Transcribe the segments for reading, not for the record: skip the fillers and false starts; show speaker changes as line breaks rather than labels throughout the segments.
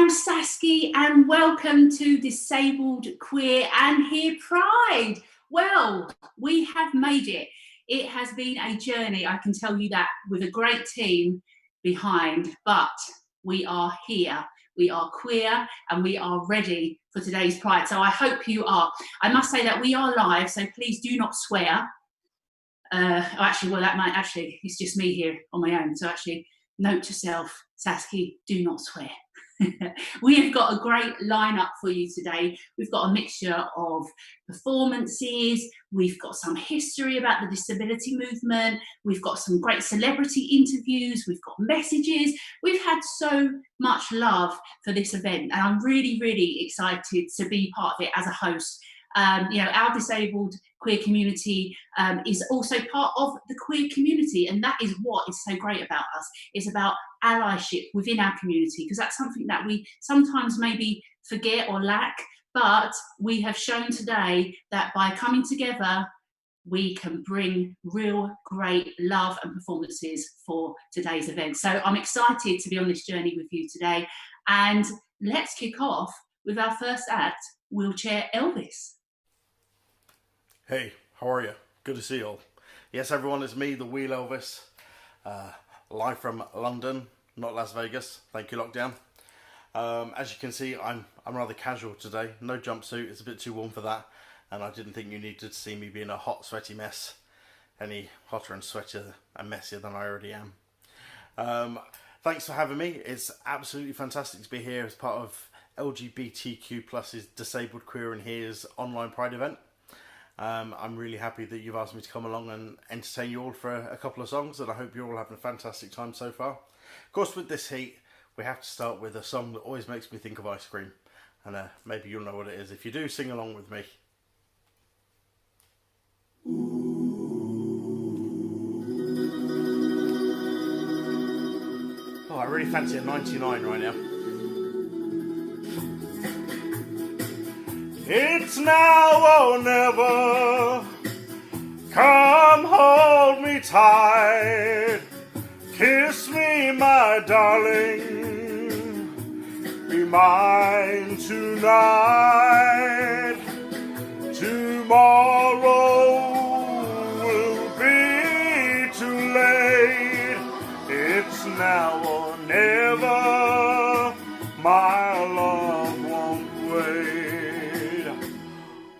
I'm Saskia and welcome to Disabled, Queer and Here Pride. Well, we have made it. It has been a journey, I can tell you that, with a great team behind, but we are here. We are queer and we are ready for today's Pride. So I hope you are. I must say that we are live, so please do not swear. It's just me here on my own. So actually, note to self, Saskia, do not swear. We have got a great lineup for you today. We've got a mixture of performances, we've got some history about the disability movement, we've got some great celebrity interviews, we've got messages. We've had so much love for this event and I'm really, really excited to be part of it as a host. Our disabled queer community is also part of the queer community, and that is what is so great about us. It's about allyship within our community, because that's something that we sometimes maybe forget or lack, but we have shown today that by coming together we can bring real great love and performances for today's event. So I'm excited to be on this journey with you today, and let's kick off with our first act, Wheelchair Elvis.
Hey, how are you? Good to see you all. Yes, everyone, it's me, the Wheel Elvis, live from London, not Las Vegas. Thank you, lockdown. As you can see, I'm rather casual today. No jumpsuit, it's a bit too warm for that, and I didn't think you needed to see me being a hot, sweaty mess, any hotter and sweatier and messier than I already am. Thanks for having me. It's absolutely fantastic to be here as part of LGBTQ+'s Disabled, Queer and Here's online Pride event. I'm really happy that you've asked me to come along and entertain you all for a couple of songs, and I hope you're all having a fantastic time so far. Of course, with this heat, we have to start with a song that always makes me think of ice cream, and maybe you'll know what it is. If you do, sing along with me. Oh, I really fancy a 99 right now. It's now or never, come hold me tight, kiss me my darling, be mine tonight, tomorrow will be too late, it's now or never, my love won't wait.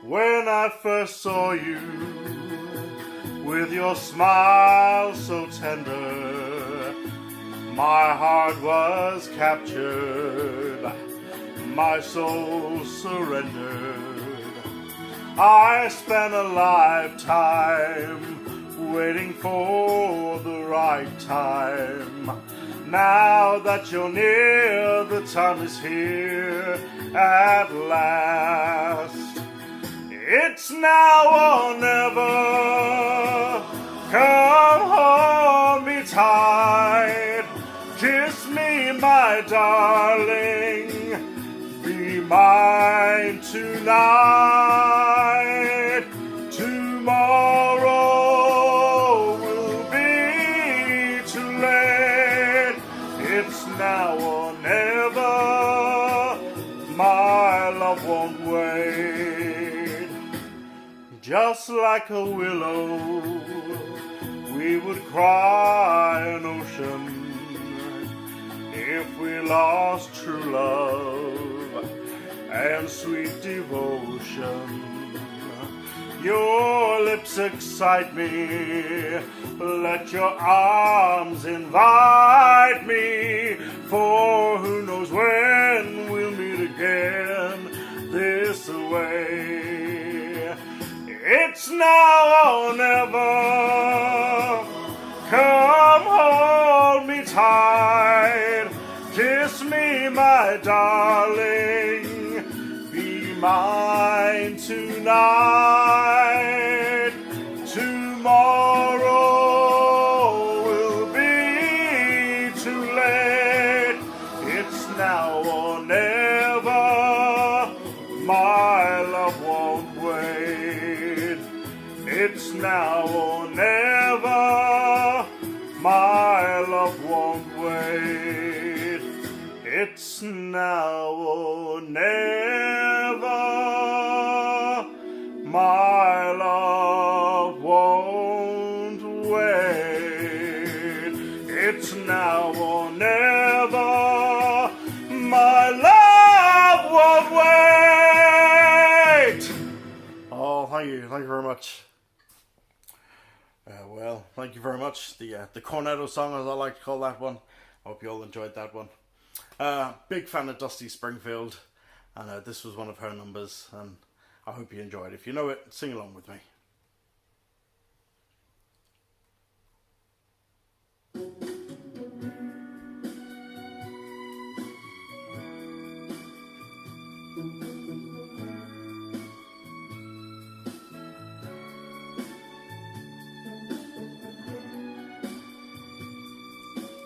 When I first saw you, with your smile so tender, my heart was captured, my soul surrendered. I spent a lifetime waiting for the right time. Now that you're near, the time is here at last. It's now or never, come hold me tight, kiss me my darling, be mine tonight, tomorrow will be too late, it's now or never, my love won't wait. Just like a willow, we would cry an ocean if we lost true love and sweet devotion. Your lips excite me, let your arms invite me, for who knows when we'll meet again this way. It's now or never, come hold me tight, kiss me my darling, be mine tonight, tomorrow will be too late, it's now or never, my love won't wait, it's now or never, my love won't wait, it's now or never. My love won't wait. It's now or never. My love won't wait. Oh, thank you very much. Well, thank you very much. The cornetto song, as I like to call that one. I hope you all enjoyed that one. Big fan of Dusty Springfield, and this was one of her numbers, and I hope you enjoyed it. If you know it, sing along with me.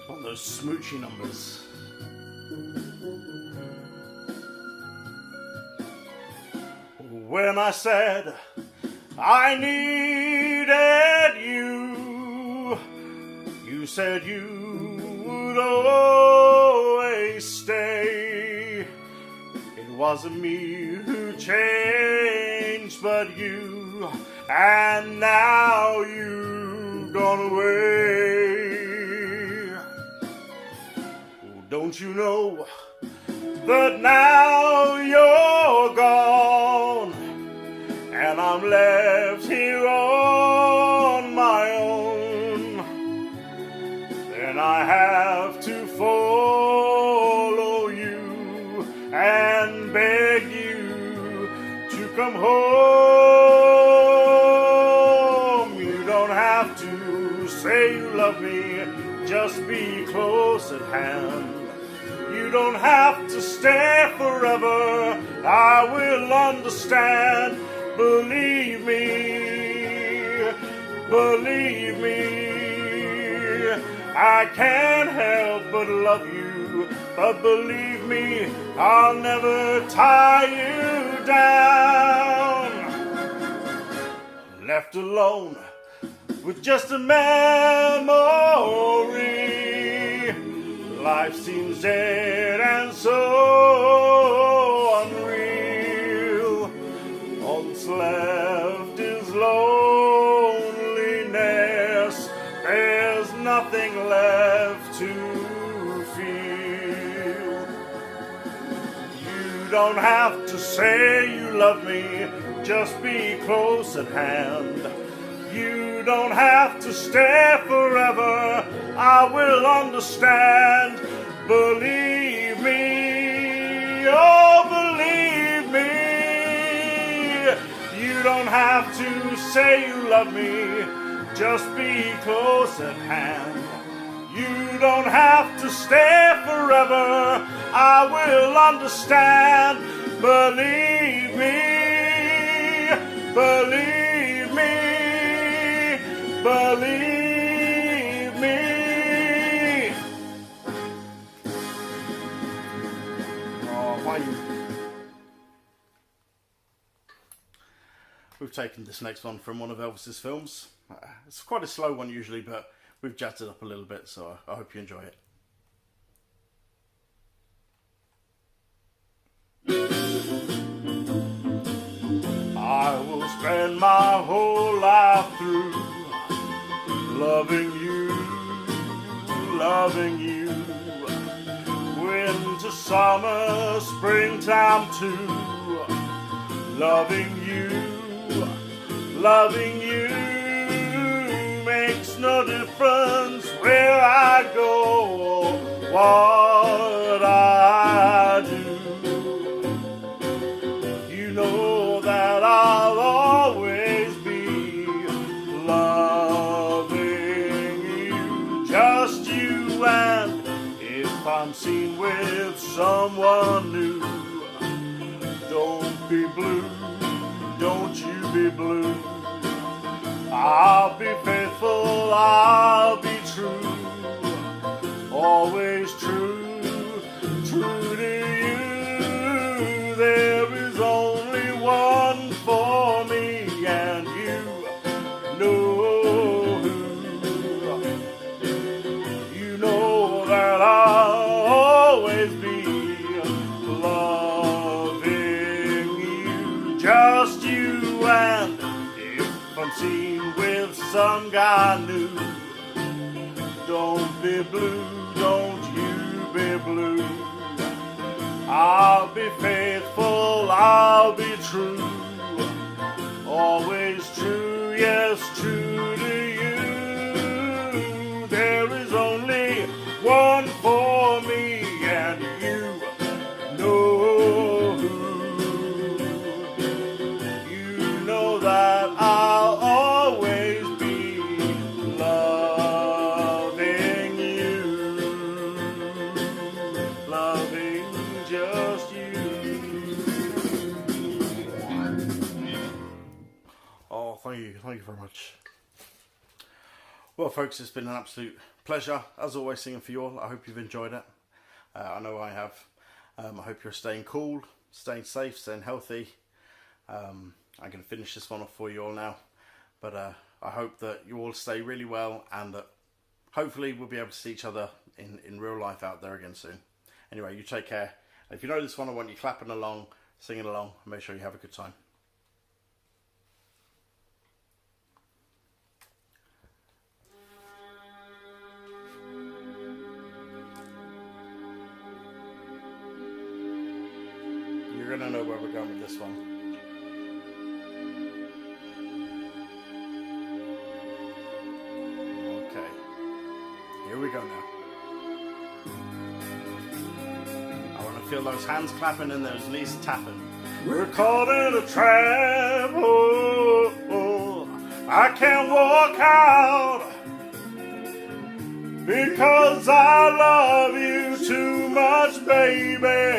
One of those smoochy numbers. When I said I needed you, you said you would always stay. It wasn't me who changed, but you, and now you've gone away. Oh, don't you know that now you're gone, and I'm left here on my own? Then I have to follow you and beg you to come home. You don't have to say you love me, just be close at hand. You don't have to stay forever, I will understand. Believe me, I can't help but love you. But believe me, I'll never tie you down. Left alone with just a memory, life seems dead and so unreal. All that's left is loneliness. There's nothing left to feel. You don't have to say you love me, just be close at hand. You don't have to stay forever, I will understand. Believe me, oh believe me. You don't have to say you love me, just be close at hand. You don't have to stay forever, I will understand. Believe me, believe me, believe me. Oh, why? We've taken this next one from one of Elvis's films. It's quite a slow one usually, but we've jazzed it up a little bit, so I hope you enjoy it. I will spend my whole life through loving you, loving you. Winter, summer, springtime too. Loving you, loving you. Makes no difference where I go or what I do. You know that I'll always be loving you, just you. And if I'm seen with someone new, don't be blue, don't you be blue. I'll be faithful, I'll be true, always true, true to you. There is only one for me, and you know who. You know that I'll always be I'm seen with some guy new. Don't be blue, don't you be blue. I'll be faithful, I'll be true. Always true, yes, true to you. There is only one for me, and you know who. You know that I'll always be loving you, loving just you. Oh, thank you very much. Well, folks, it's been an absolute pleasure, as always, singing for you all. I hope you've enjoyed it. I know I have. I hope you're staying cool, staying safe, staying healthy. I'm going to finish this one off for you all now. But I hope that you all stay really well, and that hopefully we'll be able to see each other in real life out there again soon. Anyway, you take care. And if you know this one, I want you clapping along, singing along, and make sure you have a good time. You're going to know where we're going with this one. Okay. Here we go now. I want to feel those hands clapping and those knees tapping. We're caught in a trap. Oh, oh. I can't walk out because I love you too much, baby.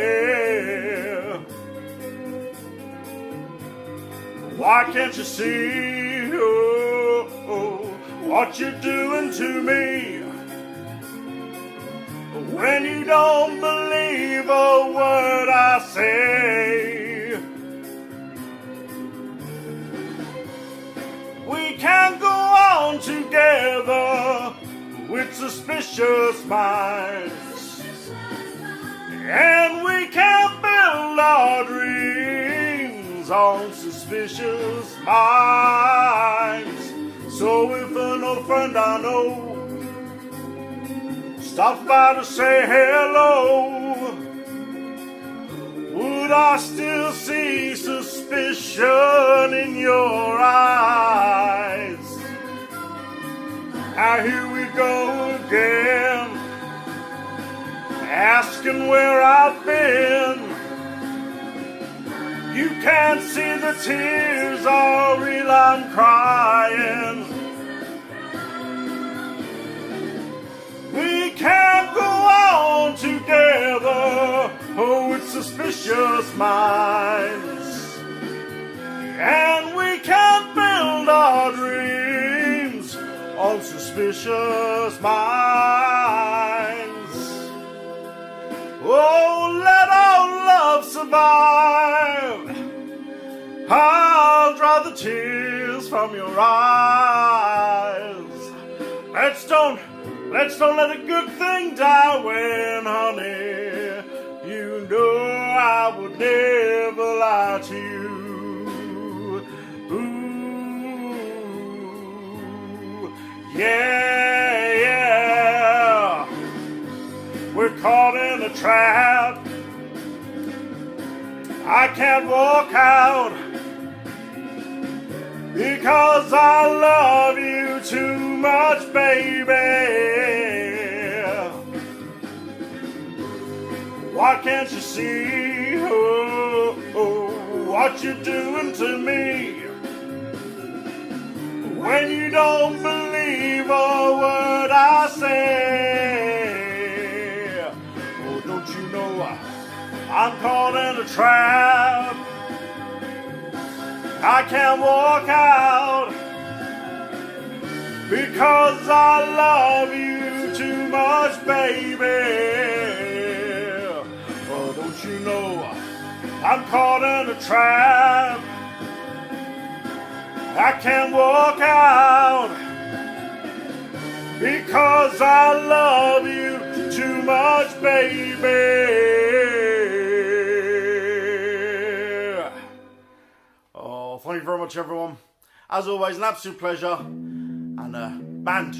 Why can't you see what you're doing to me? When you don't believe a word I say, we can't go on together with suspicious minds, and we can't build our dreams on suspicious minds. So if an old friend I know stopped by to say hello, would I still see suspicion in your eyes? Now here we go again, asking where I've been. You can't see the tears are real, I'm crying. We can't go on together with suspicious minds, and we can't build our dreams on suspicious minds. Oh, let our love survive. I'll dry the tears from your eyes. Let's don't let a good thing die when, honey, you know I would never lie to you. Ooh, yeah, yeah. We're caught in a trap. I can't walk out because I love you too much, baby. Why can't you see what you're doing to me? When you don't believe a word I say. Oh, don't you know I'm caught in a trap? I can't walk out because I love you too much, baby. Oh, don't you know I'm caught in a trap? I can't walk out because I love you too much, baby. Oh, thank you very much, everyone. As always, an absolute pleasure. And band,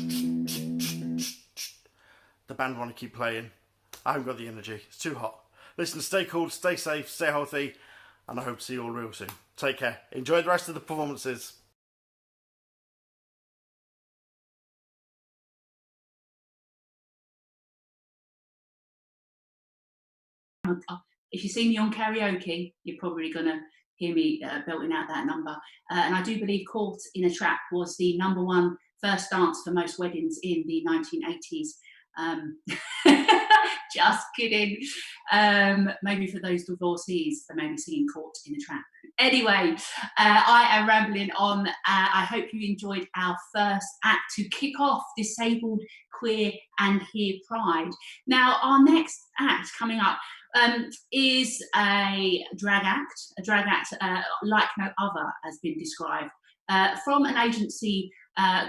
the band want to keep playing. I haven't got the energy. It's too hot. Listen, stay cool, stay safe, stay healthy, and I hope to see you all real soon. Take care. Enjoy the rest of the performances.
If you see me on karaoke, you're probably going to hear me belting out that number. And I do believe Caught in a Trap was the #1 first dance for most weddings in the 1980s. Just kidding. Maybe for those divorcees, they may be seeing Caught in a Trap. Anyway, I am rambling on. I hope you enjoyed our first act to kick off Disabled, Queer and HEAR Pride. Now, our next act coming up is a drag act like no other has been described, from an agency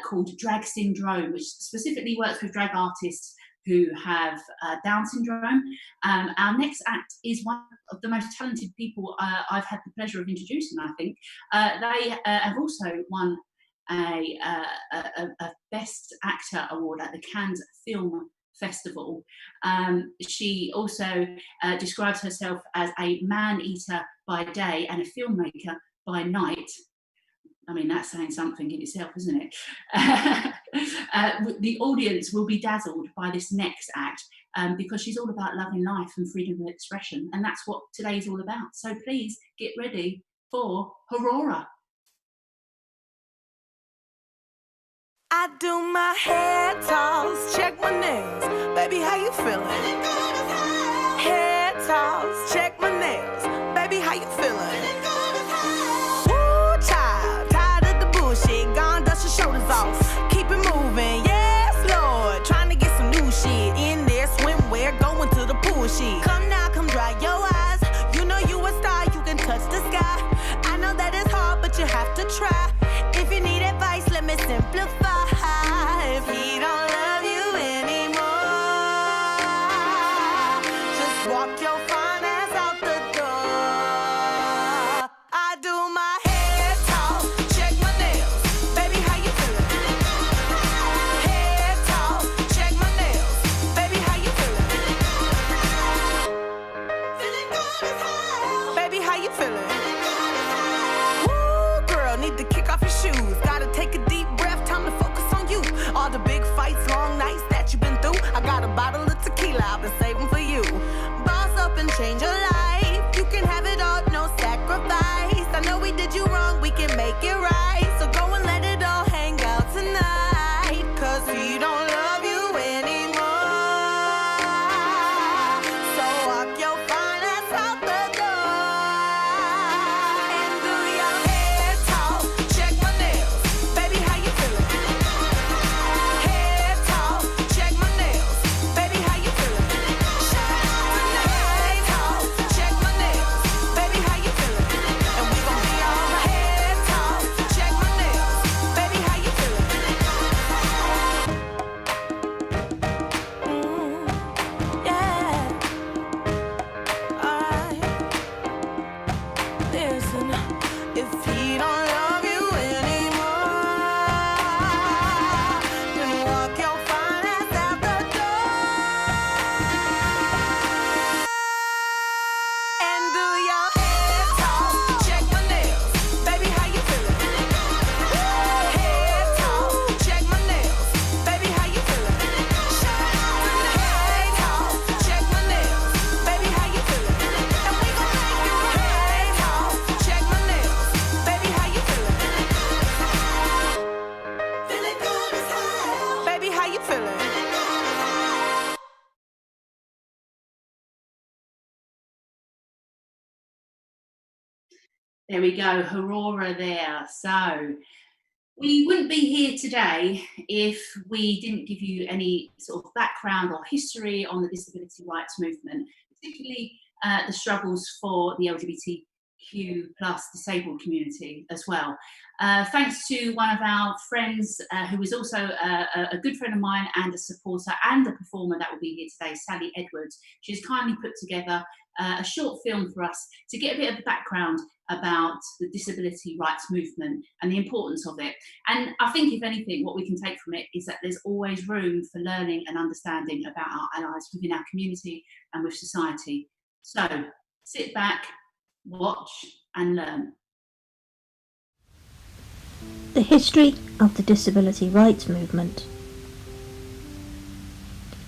called Drag Syndrome, which specifically works with drag artists who have Down syndrome. Our next act is one of the most talented people I've had the pleasure of introducing, I think. They have also won a Best Actor award at the Cannes Film Festival. She also describes herself as a man-eater by day and a filmmaker by night. I mean, that's saying something in itself, isn't it? The audience will be dazzled by this next act because she's all about loving life and freedom of expression, and that's what today's all about. So please get ready for Aurora.
I do my hair toss, check my nails. Baby, how you feeling? Hair toss, check my nails. Baby, how you feeling? Woo, child, tired of the bullshit. Gone, dust your shoulders off. Keep it moving, yes, Lord. Trying to get some new shit in there. Swimwear, going to the pool shit. Come now, come dry your eyes. You know you a star, you can touch the sky. I know that it's hard, but you have to try. If you need advice, let me simplify. If he don't love you anymore, just walk your fine ass out the door. I do my hair talk, check my nails. Baby, how you feeling? Hair talk, check my nails. Baby, how you feeling? Feeling good as hell. Baby, how you feeling? Woo, girl, need to kick off your shoes. Gotta take a deep breath, time to focus on you. All the big fights, long nights that you've been through. I got a bottle of tequila I've been saving for you. Boss up and change your life. You can have it all, no sacrifice. I know we did you wrong, we can make it right. So go and let it all hang out tonight. Cause he don't love you anymore. So walk your fine ass out the door. And do your hair talk, check my nails. Baby, how you feeling? Hair talk, check my nails. Baby, how you feeling? Hair talk, check my nails. Baby, how you feeling? And we gon' be all hair talk, check my nails. Baby, how you feeling? Yeah. Alright. Listen, if he don't love you anymore, then walk your fine ass out the door. And do your hair talk, check my nails. Baby, how you feeling? Hair talk, check my nails. Baby, how you feeling? Hair talk, check my nails. Baby, how you feeling? And we gon' make you hair talk, check my nails. Baby, how you feeling? Feeling good as hell. Baby, how you feeling?
There we go, Aurora there. So we wouldn't be here today if we didn't give you any sort of background or history on the disability rights movement, particularly the struggles for the LGBTQ plus disabled community as well. Thanks to one of our friends who is also a good friend of mine and a supporter and a performer that will be here today, Sally Edwards. She's kindly put together a short film for us to get a bit of the background about the disability rights movement and the importance of it. And I think, if anything, what we can take from it is that there's always room for learning and understanding about our allies within our community and with society. So sit back, watch and learn.
The history of the disability rights movement.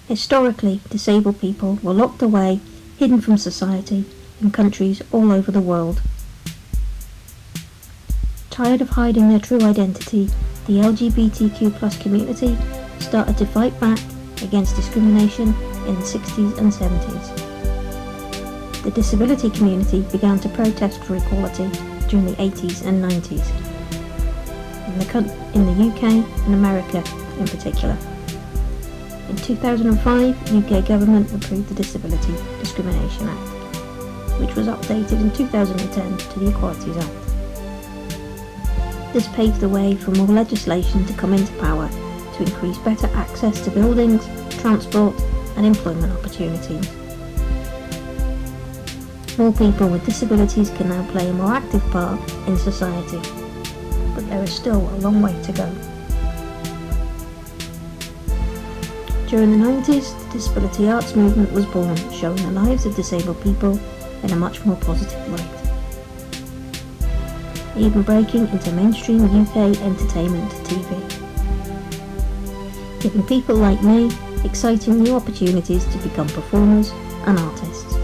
Historically, disabled people were locked away, hidden from society in countries all over the world. Tired of hiding their true identity, the LGBTQ+ community started to fight back against discrimination in the 60s and 70s. The disability community began to protest for equality during the 80s and 90s, in the UK and America in particular. In 2005, UK government approved the Disability Discrimination Act, which was updated in 2010 to the Equalities Act. This paved the way for more legislation to come into power to increase better access to buildings, transport and employment opportunities. More people with disabilities can now play a more active part in society, but there is still a long way to go. During the 90s, the disability arts movement was born, showing the lives of disabled people in a much more positive light, even breaking into mainstream UK entertainment TV, giving people like me exciting new opportunities to become performers and artists,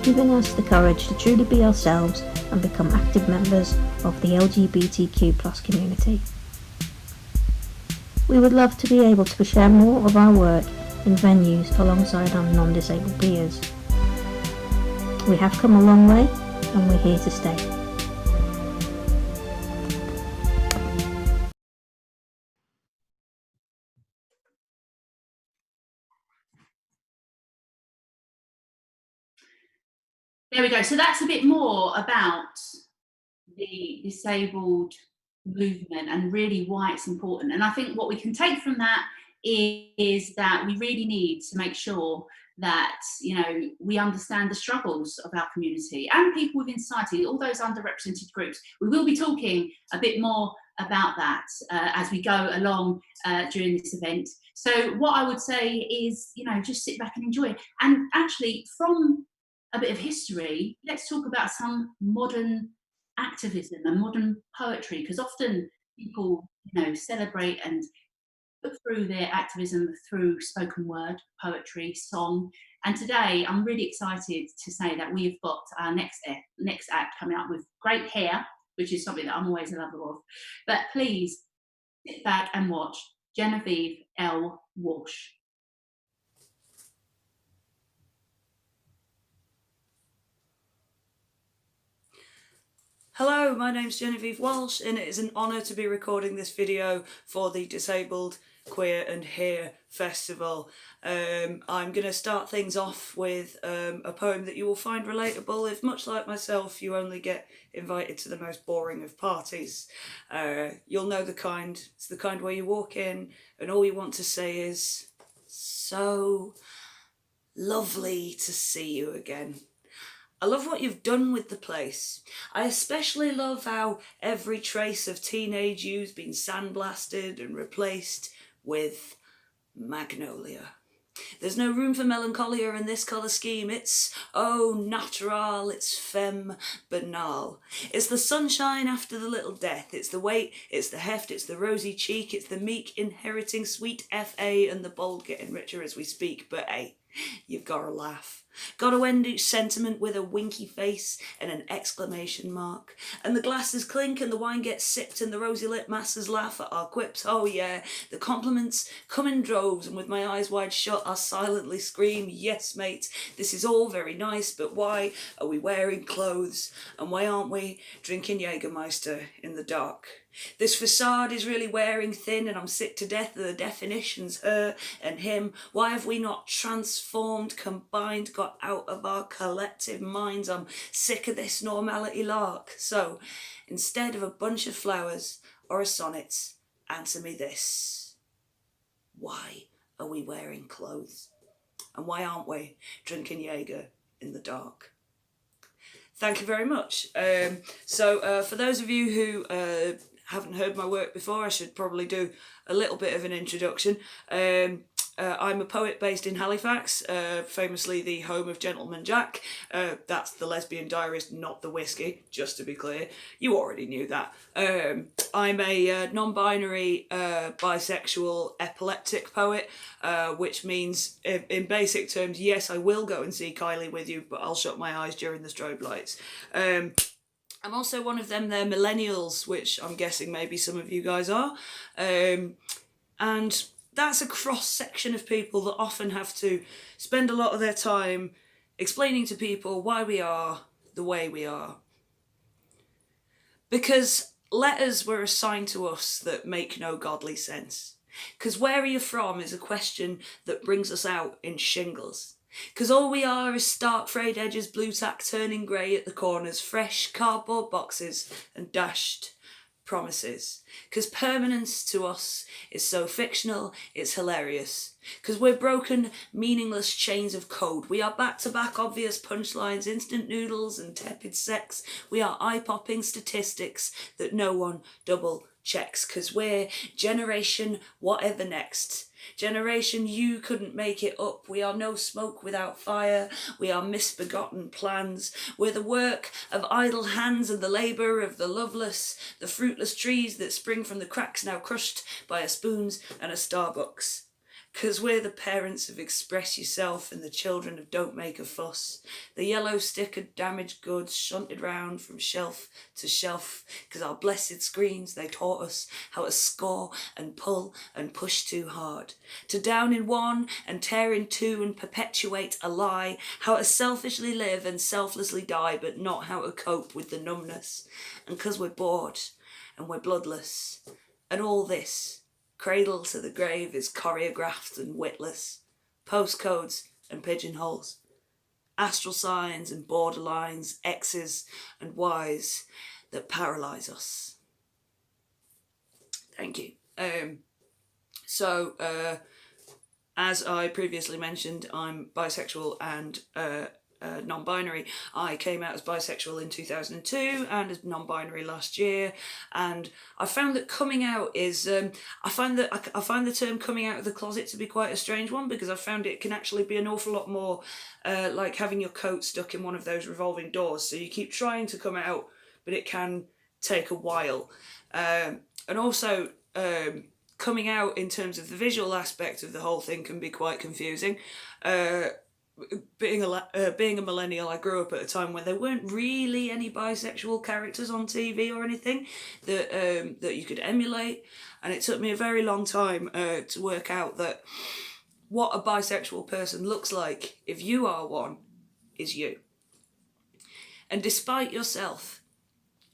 giving us the courage to truly be ourselves and become active members of the LGBTQ+ community. We would love to be able to share more of our work in venues alongside our non-disabled peers. We have come a long way and we're here to stay.
There we go. So that's a bit more about the disabled movement and really why it's important. And I think what we can take from that is that we really need to make sure that, you know, we understand the struggles of our community and people within society, all those underrepresented groups. We will be talking a bit more about that as we go along during this event. So what I would say is, you know, just sit back and enjoy it. And actually, from a bit of history, let's talk about some modern activism and modern poetry, because often people, you know, celebrate and put through their activism through spoken word, poetry, song. And today I'm really excited to say that we've got our next act coming up with great hair, which is something that I'm always a lover of. But please sit back and watch Genevieve L. Walsh.
Hello, my name's Genevieve Walsh and it is an honour to be recording this video for the Disabled, Queer and HEAR Festival. I'm going to start things off with a poem that you will find relatable if, much like myself, you only get invited to the most boring of parties. You'll know the kind. It's the kind where you walk in and all you want to say is, "So lovely to see you again. I love what you've done with the place. I especially love how every trace of teenage you's been sandblasted and replaced with magnolia. There's no room for melancholia in this colour scheme. It's au natural, it's femme banal. It's the sunshine after the little death. It's the weight, it's the heft, it's the rosy cheek, it's the meek inheriting sweet FA and the bold getting richer as we speak. But hey, you've got to laugh. Got to end each sentiment with a winky face and an exclamation mark. And the glasses clink and the wine gets sipped and the rosy lit masses laugh at our quips. Oh yeah, the compliments come in droves, and with my eyes wide shut I silently scream, yes mate, this is all very nice, but why are we wearing clothes? And why aren't we drinking Jägermeister in the dark? This facade is really wearing thin and I'm sick to death of the definitions, her and him. Why have we not transformed, combined, got got out of our collective minds. I'm sick of this normality lark. So, instead of a bunch of flowers or a sonnet, answer me this. Why are we wearing clothes? And why aren't we drinking Jaeger in the dark? Thank you very much. So for those of you who haven't heard my work before, I should probably do a little bit of an introduction. I'm a poet based in Halifax, famously the home of Gentleman Jack. That's the lesbian diarist, not the whiskey, just to be clear. You already knew that. I'm a non-binary, bisexual, epileptic poet, which means, in basic terms, yes, I will go and see Kylie with you, but I'll shut my eyes during the strobe lights. I'm also one of them, they're millennials, which I'm guessing maybe some of you guys are. And that's a cross-section of people that often have to spend a lot of their time explaining to people why we are the way we are. Because letters were assigned to us that make no godly sense. Because where are you from is a question that brings us out in shingles. Because all we are is stark frayed edges, blue tack turning grey at the corners, fresh cardboard boxes and dashed promises. Because permanence to us is so fictional, it's hilarious. Because we're broken, meaningless chains of code. We are back-to-back obvious punchlines, instant noodles and tepid sex. We are eye-popping statistics that no one double checks. Because we're generation whatever next. Generation you couldn't make it up. We are no smoke without fire. We are misbegotten plans. We're the work of idle hands and the labour of the loveless. The fruitless trees that spring from the cracks now crushed by a spoons and a Starbucks. 'Cause we're the parents of Express Yourself and the children of Don't Make a Fuss. The yellow stickered damaged goods shunted round from shelf to shelf. 'Cause our blessed screens, they taught us how to score and pull and push too hard. To down in one and tear in two and perpetuate a lie. How to selfishly live and selflessly die, but not how to cope with the numbness. And 'cause we're bored and we're bloodless. And all this, cradle to the grave, is choreographed and witless. Postcodes and pigeonholes. Astral signs and borderlines, X's and Y's that paralyse us. Thank you. As I previously mentioned, I'm bisexual and non-binary. I came out as bisexual in 2002 and as non-binary last year, and I found that coming out is I find the term coming out of the closet to be quite a strange one, because I found it can actually be an awful lot more like having your coat stuck in one of those revolving doors. So you keep trying to come out, but it can take a while. And also coming out in terms of the visual aspect of the whole thing can be quite confusing. Being a millennial, I grew up at a time when there weren't really any bisexual characters on TV or anything that you could emulate, and it took me a very long time to work out that what a bisexual person looks like, if you are one, is you. And despite yourself,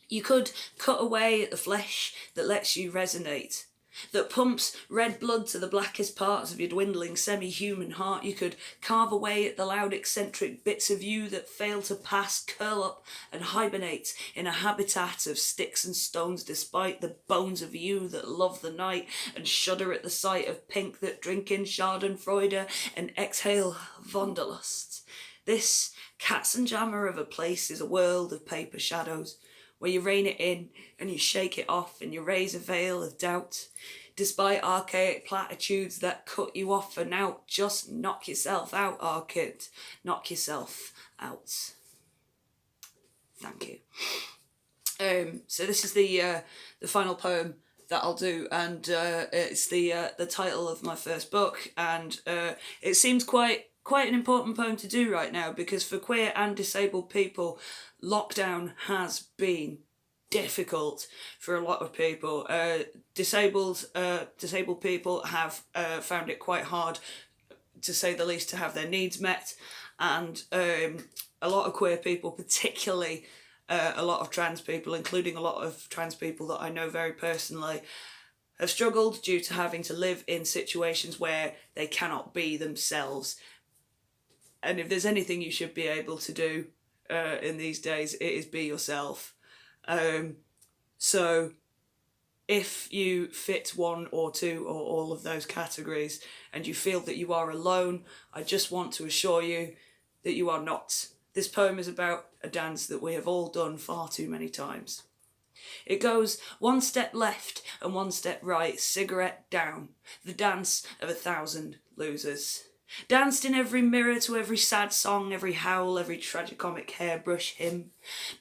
you could cut away at the flesh that lets you resonate, that pumps red blood to the blackest parts of your dwindling semi-human heart. You could carve away at the loud eccentric bits of you that fail to pass, curl up and hibernate in a habitat of sticks and stones, despite the bones of you that love the night and shudder at the sight of pink that drink in schadenfreude and exhale wanderlust. This katzenjammer of a place is a world of paper shadows, where you rein it in and you shake it off and you raise a veil of doubt. Despite archaic platitudes that cut you off for now, just knock yourself out, our kid. Knock yourself out. Thank you. So this is the final poem that I'll do, and it's the title of my first book, and it seems quite an important poem to do right now, because for queer and disabled people, lockdown has been difficult for a lot of people. Disabled people have found it quite hard, to say the least, to have their needs met, and a lot of queer people, particularly a lot of trans people, including a lot of trans people that I know very personally, have struggled due to having to live in situations where they cannot be themselves. And if there's anything you should be able to do in these days, it is be yourself. So if you fit one or two or all of those categories and you feel that you are alone, I just want to assure you that you are not. This poem is about a dance that we have all done far too many times. It goes one step left and one step right, cigarette down, the dance of 1,000 losers. Danced in every mirror to every sad song, every howl, every tragicomic hairbrush hymn.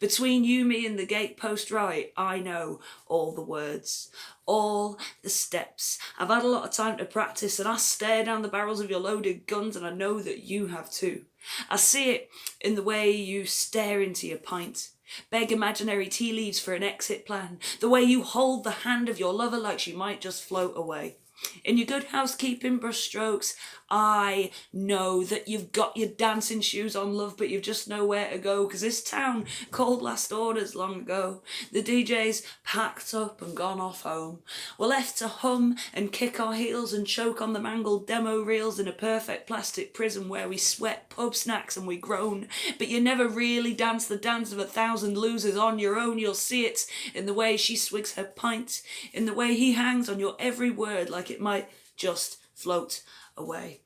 Between you, me and the gatepost right, I know all the words, all the steps. I've had a lot of time to practice and I stare down the barrels of your loaded guns and I know that you have too. I see it in the way you stare into your pint, beg imaginary tea leaves for an exit plan, the way you hold the hand of your lover like she might just float away. In your good housekeeping brushstrokes, I know that you've got your dancing shoes on, love, but you've just nowhere to go, 'cause this town called last orders long ago. The DJ's packed up and gone off home. We're left to hum and kick our heels and choke on the mangled demo reels in a perfect plastic prison where we sweat pub snacks and we groan. But you never really dance the dance of 1,000 losers on your own. You'll see it in the way she swigs her pint, in the way he hangs on your every word like it might just float away.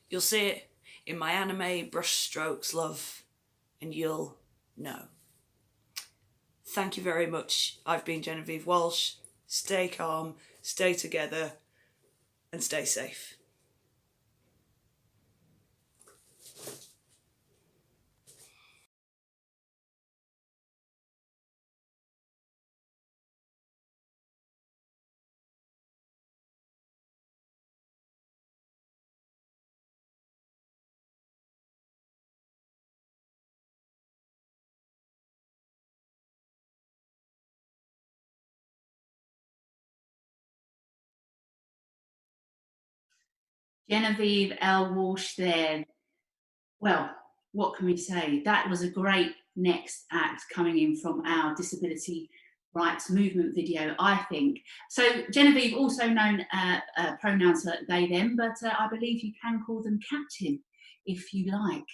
You'll see it in my anime brushstrokes, love, and you'll know. Thank you very much. I've been Genevieve Walsh. Stay calm, stay together, and stay safe.
Genevieve L. Walsh there. Well, what can we say? That was a great next act coming in from our disability rights movement video, I think. So Genevieve, also known pronouns are they, them, but I believe you can call them captain if you like.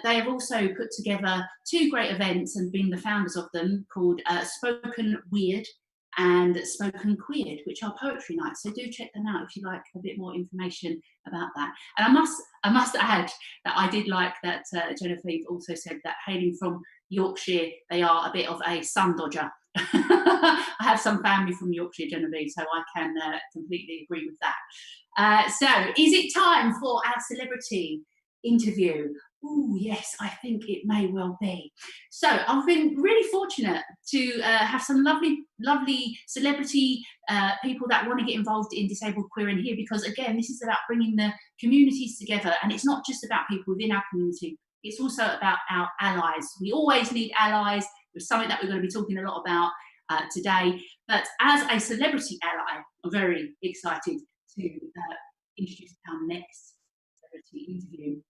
They have also put together two great events and been the founders of them, called Spoken Weird and Spoken Queered, which are poetry nights. So do check them out if you like a bit more information about that. And I must add that I did like that Genevieve also said that hailing from Yorkshire, they are a bit of a sun dodger. I have some family from Yorkshire, Genevieve, so I can completely agree with that. So is it time for our celebrity interview? Oh yes, I think it may well be. So I've been really fortunate to have some lovely celebrity people that want to get involved in Disabled Queer and Here, because again, this is about bringing the communities together, and it's not just about people within our community, it's also about our allies. We always need allies. It's something that we're going to be talking a lot about today. But as a celebrity ally, I'm very excited to introduce our next celebrity interview.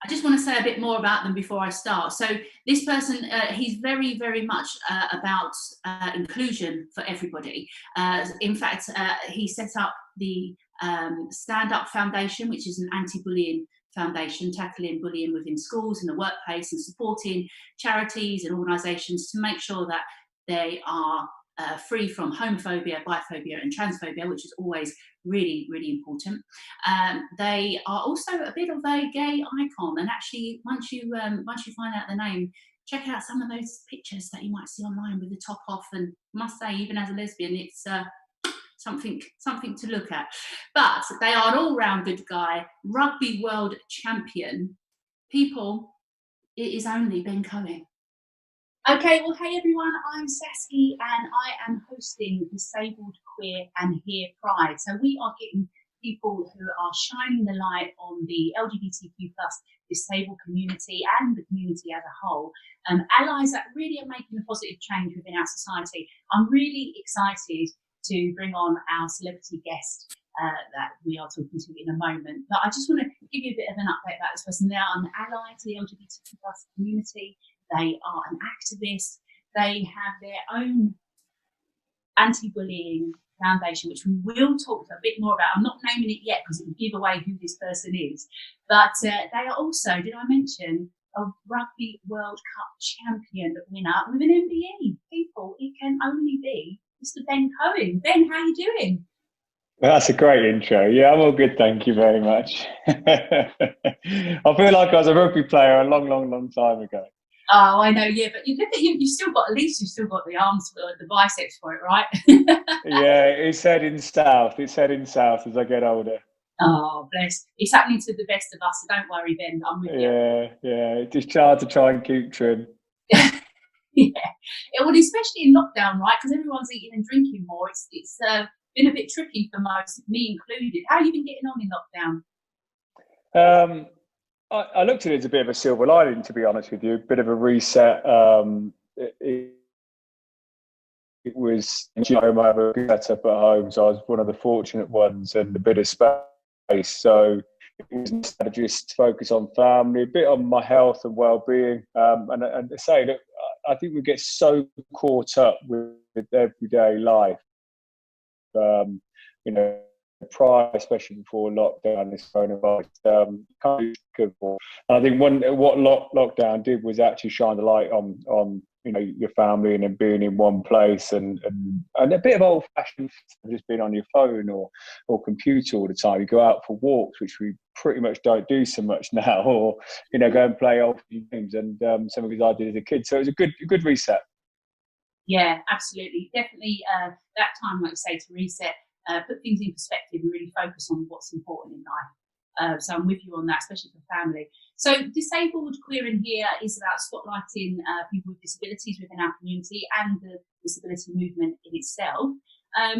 I just want to say a bit more about them before I start. So this person, he's very, very much about inclusion for everybody. In fact, he set up the Stand Up Foundation, which is an anti-bullying foundation, tackling bullying within schools and the workplace and supporting charities and organisations to make sure that they are free from homophobia, biphobia and transphobia, which is always really, really important. They are also a bit of a gay icon, and actually once you find out the name, check out some of those pictures that you might see online with the top off, and I must say, even as a lesbian, it's something to look at. But they are an all-round good guy, rugby world champion. People, it is only Ben Cohen. Okay, well, hey everyone, I'm Sasky and I am hosting Disabled Queer and Here Pride. So we are getting people who are shining the light on the LGBTQ plus disabled community and the community as a whole, allies that really are making a positive change within our society. I'm really excited to bring on our celebrity guest that we are talking to in a moment. But I just want to give you a bit of an update about this person. They are an ally to the LGBTQ plus community. They are an activist. They have their own anti-bullying Foundation, which we will talk a bit more about. I'm not naming it yet because it will give away who this person is. But they are also, did I mention, a Rugby World Cup champion winner with an MBE. People, it can only be Mr. Ben Cohen. Ben, how are you doing?
Well, that's a great intro. Yeah, I'm all good. Thank you very much. I feel like I was a rugby player a long time ago.
Oh, I know, yeah, but you look at you, you've still got, at least you've still got the arms for the biceps for it, right?
Yeah, it's heading south. It's heading south as I get older.
Oh, bless. It's happening to the best of us, so don't worry, Ben. I'm with you.
Yeah. It's just hard to try and keep trim.
Yeah. Well, especially in lockdown, right? Because everyone's eating and drinking more. It's been a bit tricky for most, me included. How have you been getting on in lockdown?
I looked at it as a bit of a silver lining, to be honest with you. A bit of a reset. It was, I have a good setup at home, so I was one of the fortunate ones, and a bit of space. So it was nice to just focus on family, a bit on my health and well-being. And to say, look, I think we get so caught up with everyday life. Prior, especially before lockdown, this coronavirus, I think what lockdown did was actually shine the light on your family and then being in one place, and a bit of old-fashioned just being on your phone or computer all the time. You go out for walks, which we pretty much don't do so much now, or go and play old games, and some of these I did as a kid. So it was a good reset.
Yeah, absolutely, definitely. That time, like you say, to reset. Put things in perspective and really focus on what's important in life. So I'm with you on that, especially for family. So Disabled Queer in Here is about spotlighting people with disabilities within our community and the disability movement in itself. I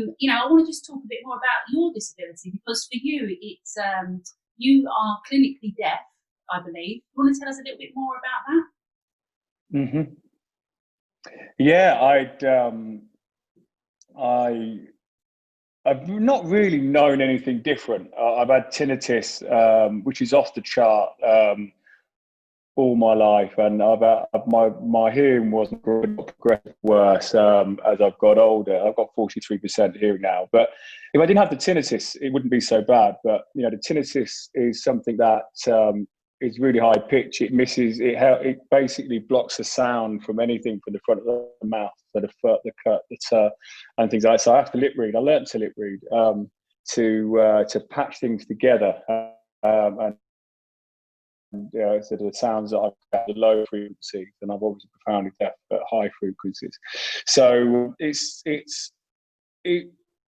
want to just talk a bit more about your disability, because for you, it's you are clinically deaf, I believe. You want to tell us a little bit more about that?
Mm-hmm. Yeah, I've not really known anything different. I've had tinnitus, which is off the chart, all my life, and my hearing wasn't progressing worse as I've got older. I've got 43% hearing now, but if I didn't have the tinnitus, it wouldn't be so bad. But the tinnitus is something that is really high pitch. It misses it. It basically blocks the sound from anything from the front of the mouth, so the foot, the cut, the tur, and things like that. So I have to lip read. I learned to lip read to patch things together, and so the sounds that I've got the low frequencies, and I've obviously profoundly deaf at high frequencies. So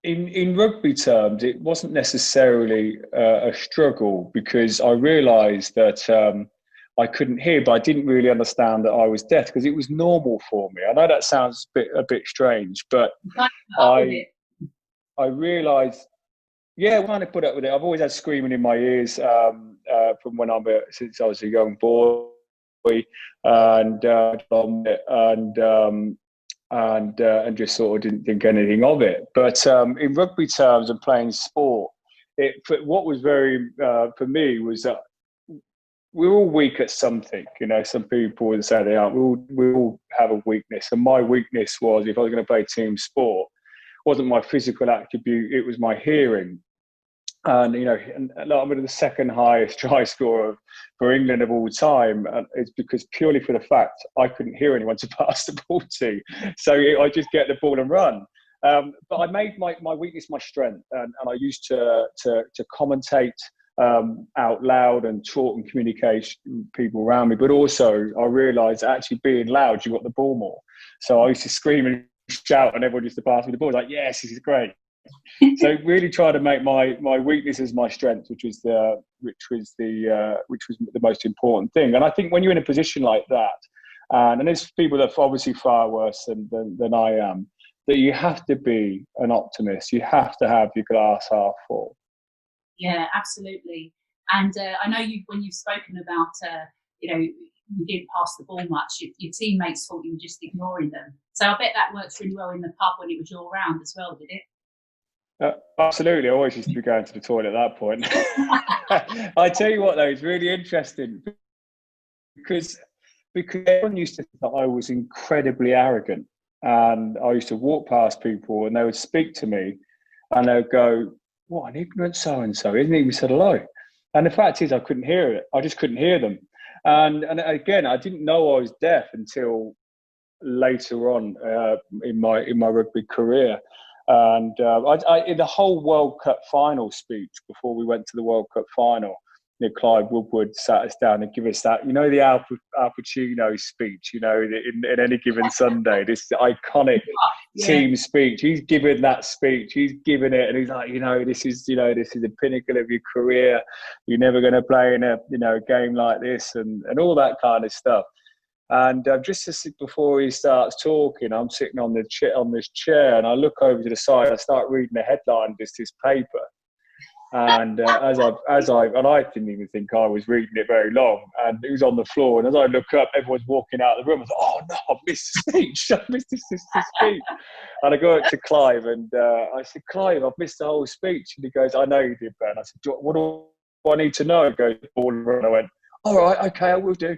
in rugby terms, it wasn't necessarily a struggle, because I realised that I couldn't hear, but I didn't really understand that I was deaf, because it was normal for me. I know that sounds a bit strange, but I realised, yeah, I kind of put up with it. I've always had screaming in my ears from since I was a young boy, and just sort of didn't think anything of it. But in rugby terms and playing sport, what was very for me was that we're all weak at something. Some people would say they aren't. We all have a weakness, and my weakness was, if I was going to play team sport, wasn't my physical attribute, it was my hearing. And I'm the second highest try scorer for England of all time. And it's because purely for the fact I couldn't hear anyone to pass the ball to, so I just get the ball and run. But I made my weakness my strength, and I used to commentate out loud and talk and communicate with people around me. But also I realised actually being loud, you got the ball more. So I used to scream and shout, and everyone used to pass me the ball. Like, yes, this is great. So really try to make my weakness as my strength, which was the most important thing. And I think when you're in a position like that, and there's people that are obviously far worse than I am, that you have to be an optimist. You have to have your glass half full.
Yeah, absolutely. And I know when you've spoken about you didn't pass the ball much, your teammates thought you were just ignoring them. So I bet that works really well in the pub when it was your round as well, did it?
Absolutely. I always used to be going to the toilet at that point. I tell you what, though, it's really interesting because everyone used to think that I was incredibly arrogant, and I used to walk past people and they would speak to me and they'll go, "What an ignorant so and so! Isn't he even said hello?" And the fact is, I couldn't hear it. I just couldn't hear them. And again, I didn't know I was deaf until later on in my rugby career. And in the whole World Cup final speech before we went to the World Cup final, Clive Woodward sat us down and give us that, the Al Pacino speech, in any given Sunday, this iconic team speech. He's given that speech. He's given it, and he's like, this is the pinnacle of your career. You're never going to play in a game like this, and all that kind of stuff. And just before he starts talking, I'm sitting on this chair, and I look over to the side. I start reading the headline of this paper. And as I didn't even think I was reading it very long, and it was on the floor. And as I look up, everyone's walking out of the room. I was like, "Oh no, I've missed the speech! I've missed this speech!" And I go up to Clive, and I said, "Clive, I've missed the whole speech." And he goes, "I know you did, Ben." I said, "What do I need to know?" He goes, and I went, "All right, okay, I will do."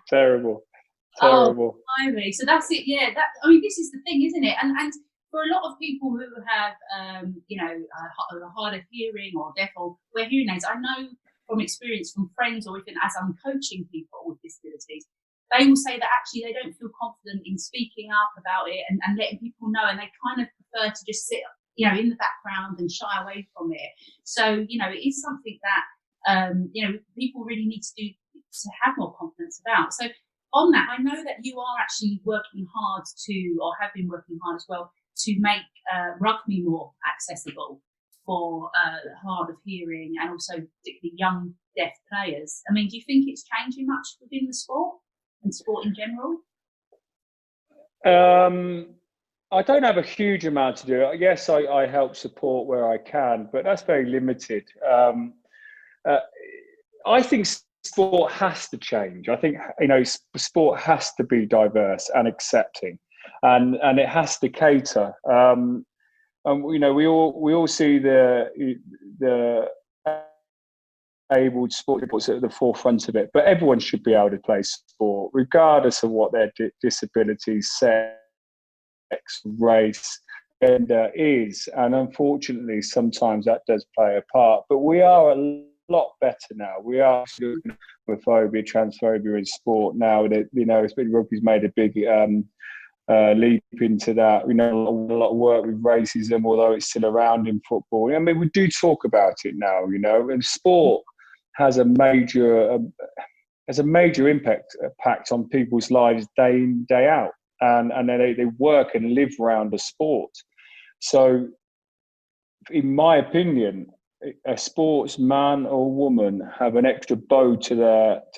Terrible.
Oh, blimey. So that's it. Yeah. This is the thing, isn't it? And for a lot of people who have, a hard of hearing or deaf or wear hearing aids, I know from experience from friends, or even as I'm coaching people with disabilities, they will say that actually they don't feel confident in speaking up about it and letting people know, and they kind of prefer to just sit, in the background and shy away from it. So, it is something that, people really need to have more confidence about. So on that, I know that you are actually working hard or have been working hard as well, to make rugby more accessible for hard of hearing and also particularly young deaf players. I mean, do you think it's changing much within the sport and sport in general?
I don't have a huge amount to do. Yes, I help support where I can, but that's very limited. I think sport has to change. I think sport has to be diverse and accepting, and it has to cater. We all see the abled sports at the forefront of it, but everyone should be able to play sport, regardless of what their disability, sex, race, gender is. And unfortunately, sometimes that does play a part. But we are a lot better now. We are looking at homophobia, transphobia in sport now. That rugby's made a big leap into that. We know a lot of work with racism, although it's still around in football. I mean, we do talk about it now. And sport has a major impact on people's lives day in, day out, and they work and live around the sport. So, in my opinion, a sportsman or woman have an extra bow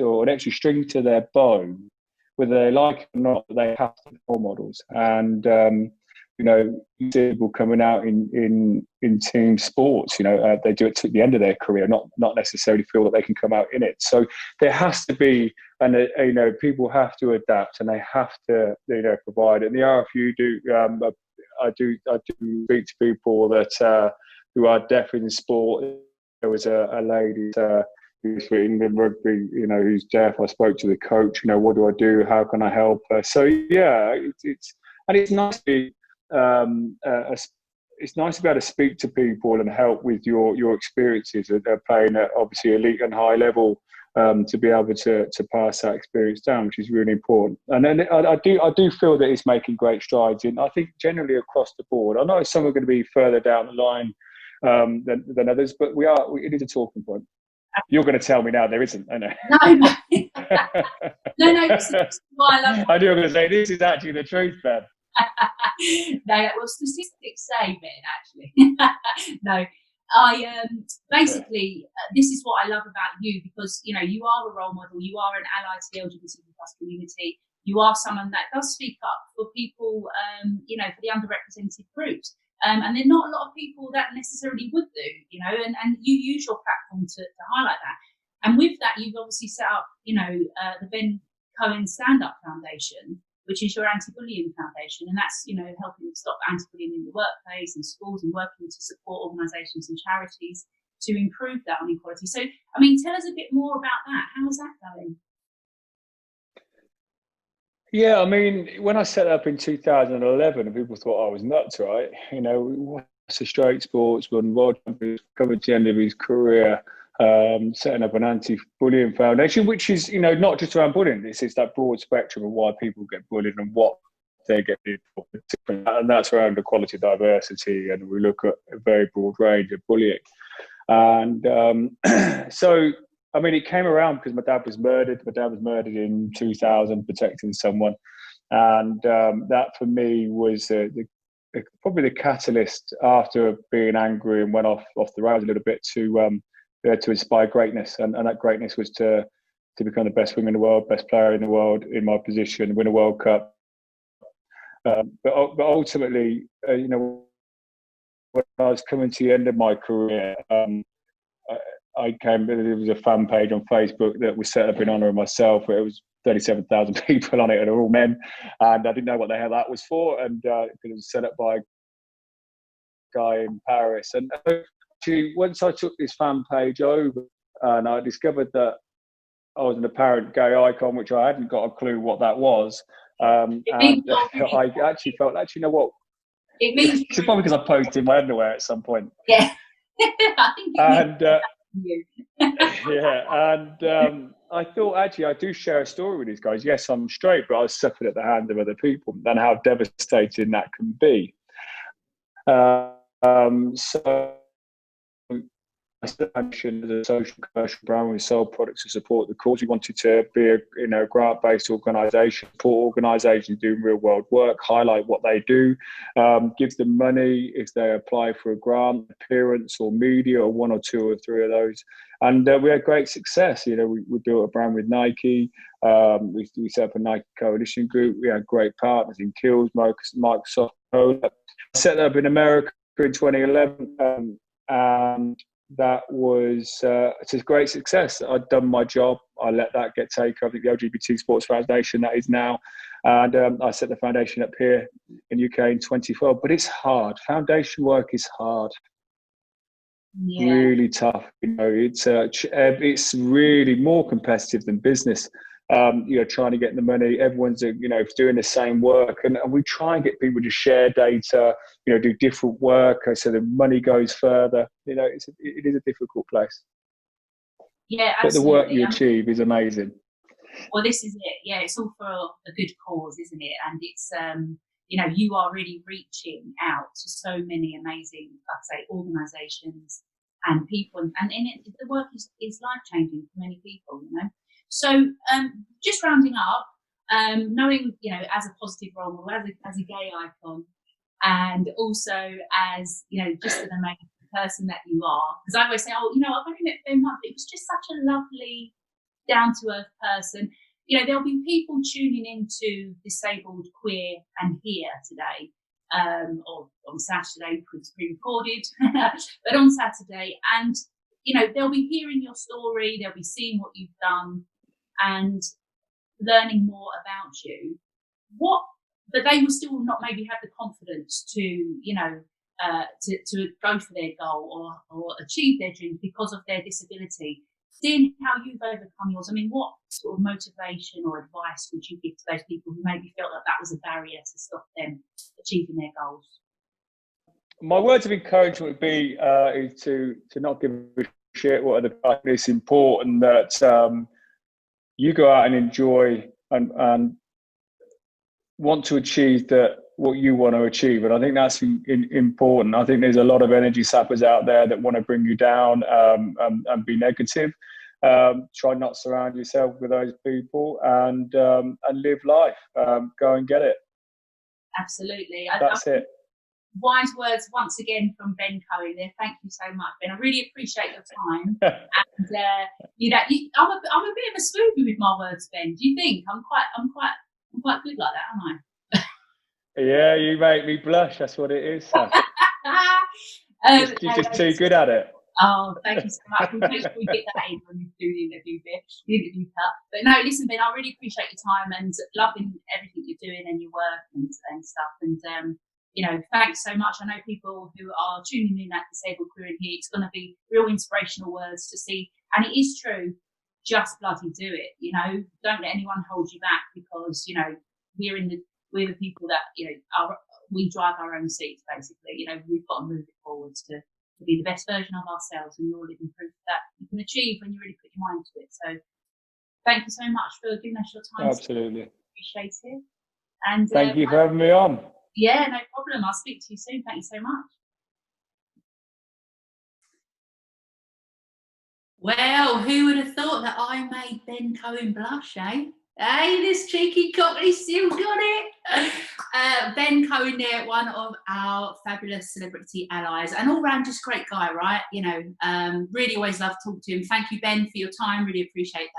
or an extra string to their bow, whether they like it or not. They have to be role models, and people coming out in team sports, they do it to the end of their career, not necessarily feel that they can come out in it. So there has to be, and people have to adapt, and they have to provide it. And the RFU do. I do speak to people that who are deaf in sport. There was a lady who's for England rugby, who's deaf. I spoke to the coach. What do I do? How can I help her? So yeah, it's nice to be. It's nice to be able to speak to people and help with your experiences. They're playing at obviously elite and high level, to be able to pass that experience down, which is really important. And then I do feel that it's making great strides in, I think, generally across the board. I know some are going to be further down the line than others, but it is a talking point. You're going to tell me now there isn't, I know.
No, this is why I love it.
I knew I was going to say, this is actually the truth, Ben.
Well, statistics say, Ben, actually. No, basically, this is what I love about you, because, you are a role model, you are an ally to the LGBTQ+ community, you are someone that does speak up for people, for the underrepresented groups. And there are not a lot of people that necessarily would do, and you use your platform to highlight that. And with that, you've obviously set up, the Ben Cohen Stand Up Foundation, which is your anti-bullying foundation. And that's, helping stop anti-bullying in the workplace and schools, and working to support organisations and charities to improve that inequality. So, I mean, tell us a bit more about that. How is that going?
Yeah, I mean, when I set up in 2011, people thought I was nuts, right? You know, what's a straight sportsman, world champion, covered to the end of his career, setting up an anti-bullying foundation, which is, you know, not just around bullying. It's that broad spectrum of why people get bullied and what they get bullied for. And that's around equality, diversity, and we look at a very broad range of bullying. And so, I mean, it came around because my dad was murdered. My dad was murdered in 2000, protecting someone. And that for me was probably the catalyst after being angry and went off the rails a little bit to inspire greatness. And that greatness was to become the best winger in the world, best player in the world in my position, win a World Cup. But ultimately, you know, when I was coming to the end of my career, there was a fan page on Facebook that was set up in honour of myself. It was 37,000 people on it, and they're all men. And I didn't know what the hell that was for. And it was set up by a guy in Paris. And actually, once I took this fan page over, and I discovered that I was an apparent gay icon, which I hadn't got a clue what that was. And I actually felt, you know what?
It means
it's probably because I posed in my underwear at some point.
Yeah. I think
I thought, actually, I do share a story with these guys. Yes, I'm straight, but I suffered at the hands of other people, and how devastating that can be. So as a social commercial brand, we sold products to support the cause. We wanted to be a grant-based organisation, support organisations doing real-world work, highlight what they do, give them money if they apply for a grant, appearance or media, or one or two or three of those. And we had great success. You know, we built a brand with Nike. We set up a Nike coalition group. We had great partners in Kills, Microsoft. I set that up in America in 2011, and that was it's a great success. I'd done my job. I let that get taken. I think the LGBT Sports Foundation, that is now. And I set the foundation up here in UK in 2012. But it's hard. Foundation work is hard. Yeah. Really tough. You know, it's really more competitive than business. You know, trying to get the money, everyone's, you know, doing the same work, and we try and get people to share data, you know, do different work so the money goes further. You know, it is a difficult place.
Yeah, absolutely.
But the work you achieve is amazing.
Well, this is it. Yeah, it's all for a good cause, isn't it? And it's, you know, you are really reaching out to so many amazing, like I say, organisations and people, and in it, the work is life-changing for many people, you know. So just rounding up, knowing, you know, as a positive role model, as a gay icon, and also as, you know, just an amazing person that you are, because I always say, oh, you know, I've only met Ben once, but it was just such a lovely, down-to-earth person. You know, there'll be people tuning into Disabled, Queer and Here today, or on Saturday, because it's pre-recorded, but on Saturday, and, you know, they'll be hearing your story, they'll be seeing what you've done, and learning more about you. But they will still not maybe have the confidence to, you know, to go for their goal or achieve their dreams because of their disability. Seeing how you've overcome yours, I mean, what sort of motivation or advice would you give to those people who maybe felt that was a barrier to stop them achieving their goals?
My words of encouragement would be is to not give a shit what other people. It's important that you go out and enjoy and want to achieve what you want to achieve. And I think that's important. I think there's a lot of energy sappers out there that want to bring you down and be negative. Try not to surround yourself with those people and live life. Go and get it.
Absolutely.
That's it.
Wise words once again from Ben Cohen there. Thank you so much, Ben. I really appreciate your time. And you know, I'm a bit of a smoothie with my words, Ben. Do you think I'm quite good like that, am I?
Yeah, you make me blush. That's what it is. You're just too good at it.
Oh, thank you so much. We'll make sure we get that in when we do the interview cut. But no, listen, Ben, I really appreciate your time and loving everything you're doing and your work and stuff. And you know, thanks so much. I know people who are tuning in at Disabled, Queer and Here, it's going to be real inspirational words to see. And it is true, just bloody do it. You know, don't let anyone hold you back because, you know, we're the people that, you know, we drive our own seats, basically. You know, we've got to move it forwards to be the best version of ourselves, and you're living proof that you can achieve when you really put your mind to it. So thank you so much for giving us your time.
Absolutely.
Appreciate it. And
thank you for having me on.
Yeah, no problem. I'll speak to you soon. Thank you so much. Well, who would have thought that I made Ben Cohen blush, eh? Hey, this cheeky cockney still got it. Ben Cohen there, one of our fabulous celebrity allies, and all round just great guy, right? You know, really always love talking to him. Thank you, Ben, for your time. Really appreciate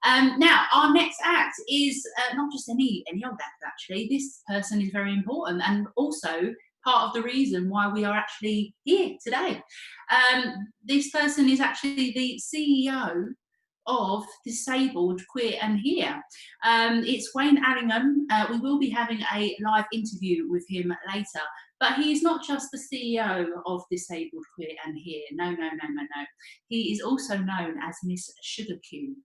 that. Now, our next act is not just any old act, actually. This person is very important, and also part of the reason why we are actually here today. This person is actually the CEO of Disabled, Queer and Here. It's Wayne Allingham. We will be having a live interview with him later, but he is not just the CEO of Disabled, Queer and Here. No. He is also known as Miss Sugar Cube,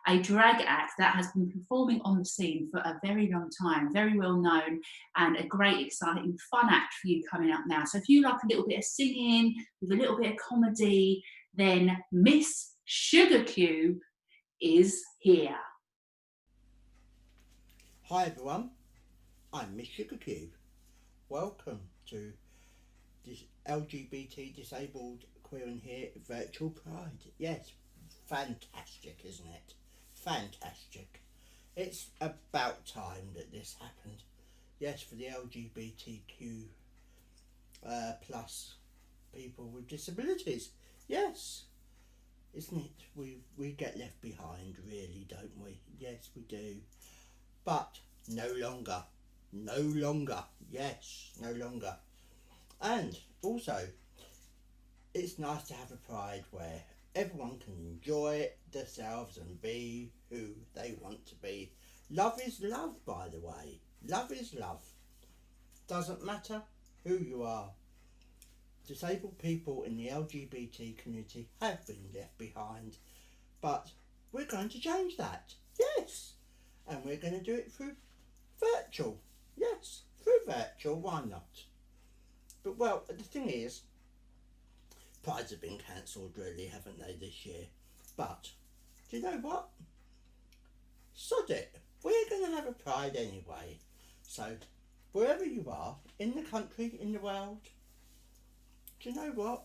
a drag act that has been performing on the scene for a very long time, very well known, and a great, exciting, fun act for you coming up now. So if you like a little bit of singing with a little bit of comedy, then Miss Sugar Cube is here.
Hi everyone, I'm Miss Sugar Cube. Welcome to this LGBT Disabled Queer and Here Virtual Pride. Yes, fantastic, isn't it? Fantastic. It's about time that this happened. Yes, for the LGBTQ plus people with disabilities. Yes. Isn't it? We get left behind, really, don't we? Yes, we do. But no longer. No longer. Yes, no longer. And also, it's nice to have a pride where everyone can enjoy themselves and be who they want to be. Love is love, by the way. Love is love. Doesn't matter who you are. Disabled people in the LGBT community have been left behind, but we're going to change that. Yes, and we're going to do it through virtual. Yes, through virtual, why not? But well, the thing is, Prides have been cancelled really, haven't they, this year? But, do you know what? Sod it. We're going to have a Pride anyway. So, wherever you are, in the country, in the world, do you know what?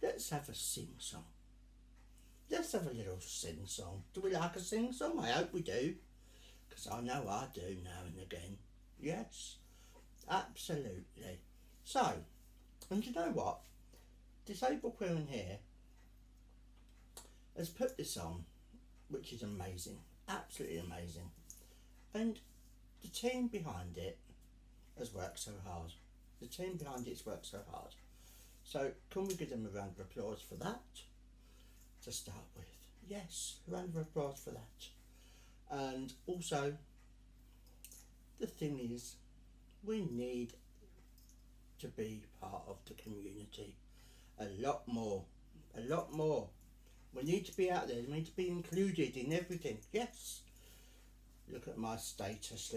Let's have a sing-song. Let's have a little sing-song. Do we like a sing-song? I hope we do. Because I know I do now and again. Yes, absolutely. So, and you know what? Disabled Queer and Here has put this on, which is amazing. Absolutely amazing. And the team behind it has worked so hard. The team behind it's worked so hard. So can we give them a round of applause for that to start with? Yes, a round of applause for that. And also, the thing is, we need to be part of the community a lot more. We need to be out there, we need to be included in everything. Yes. Look at my status,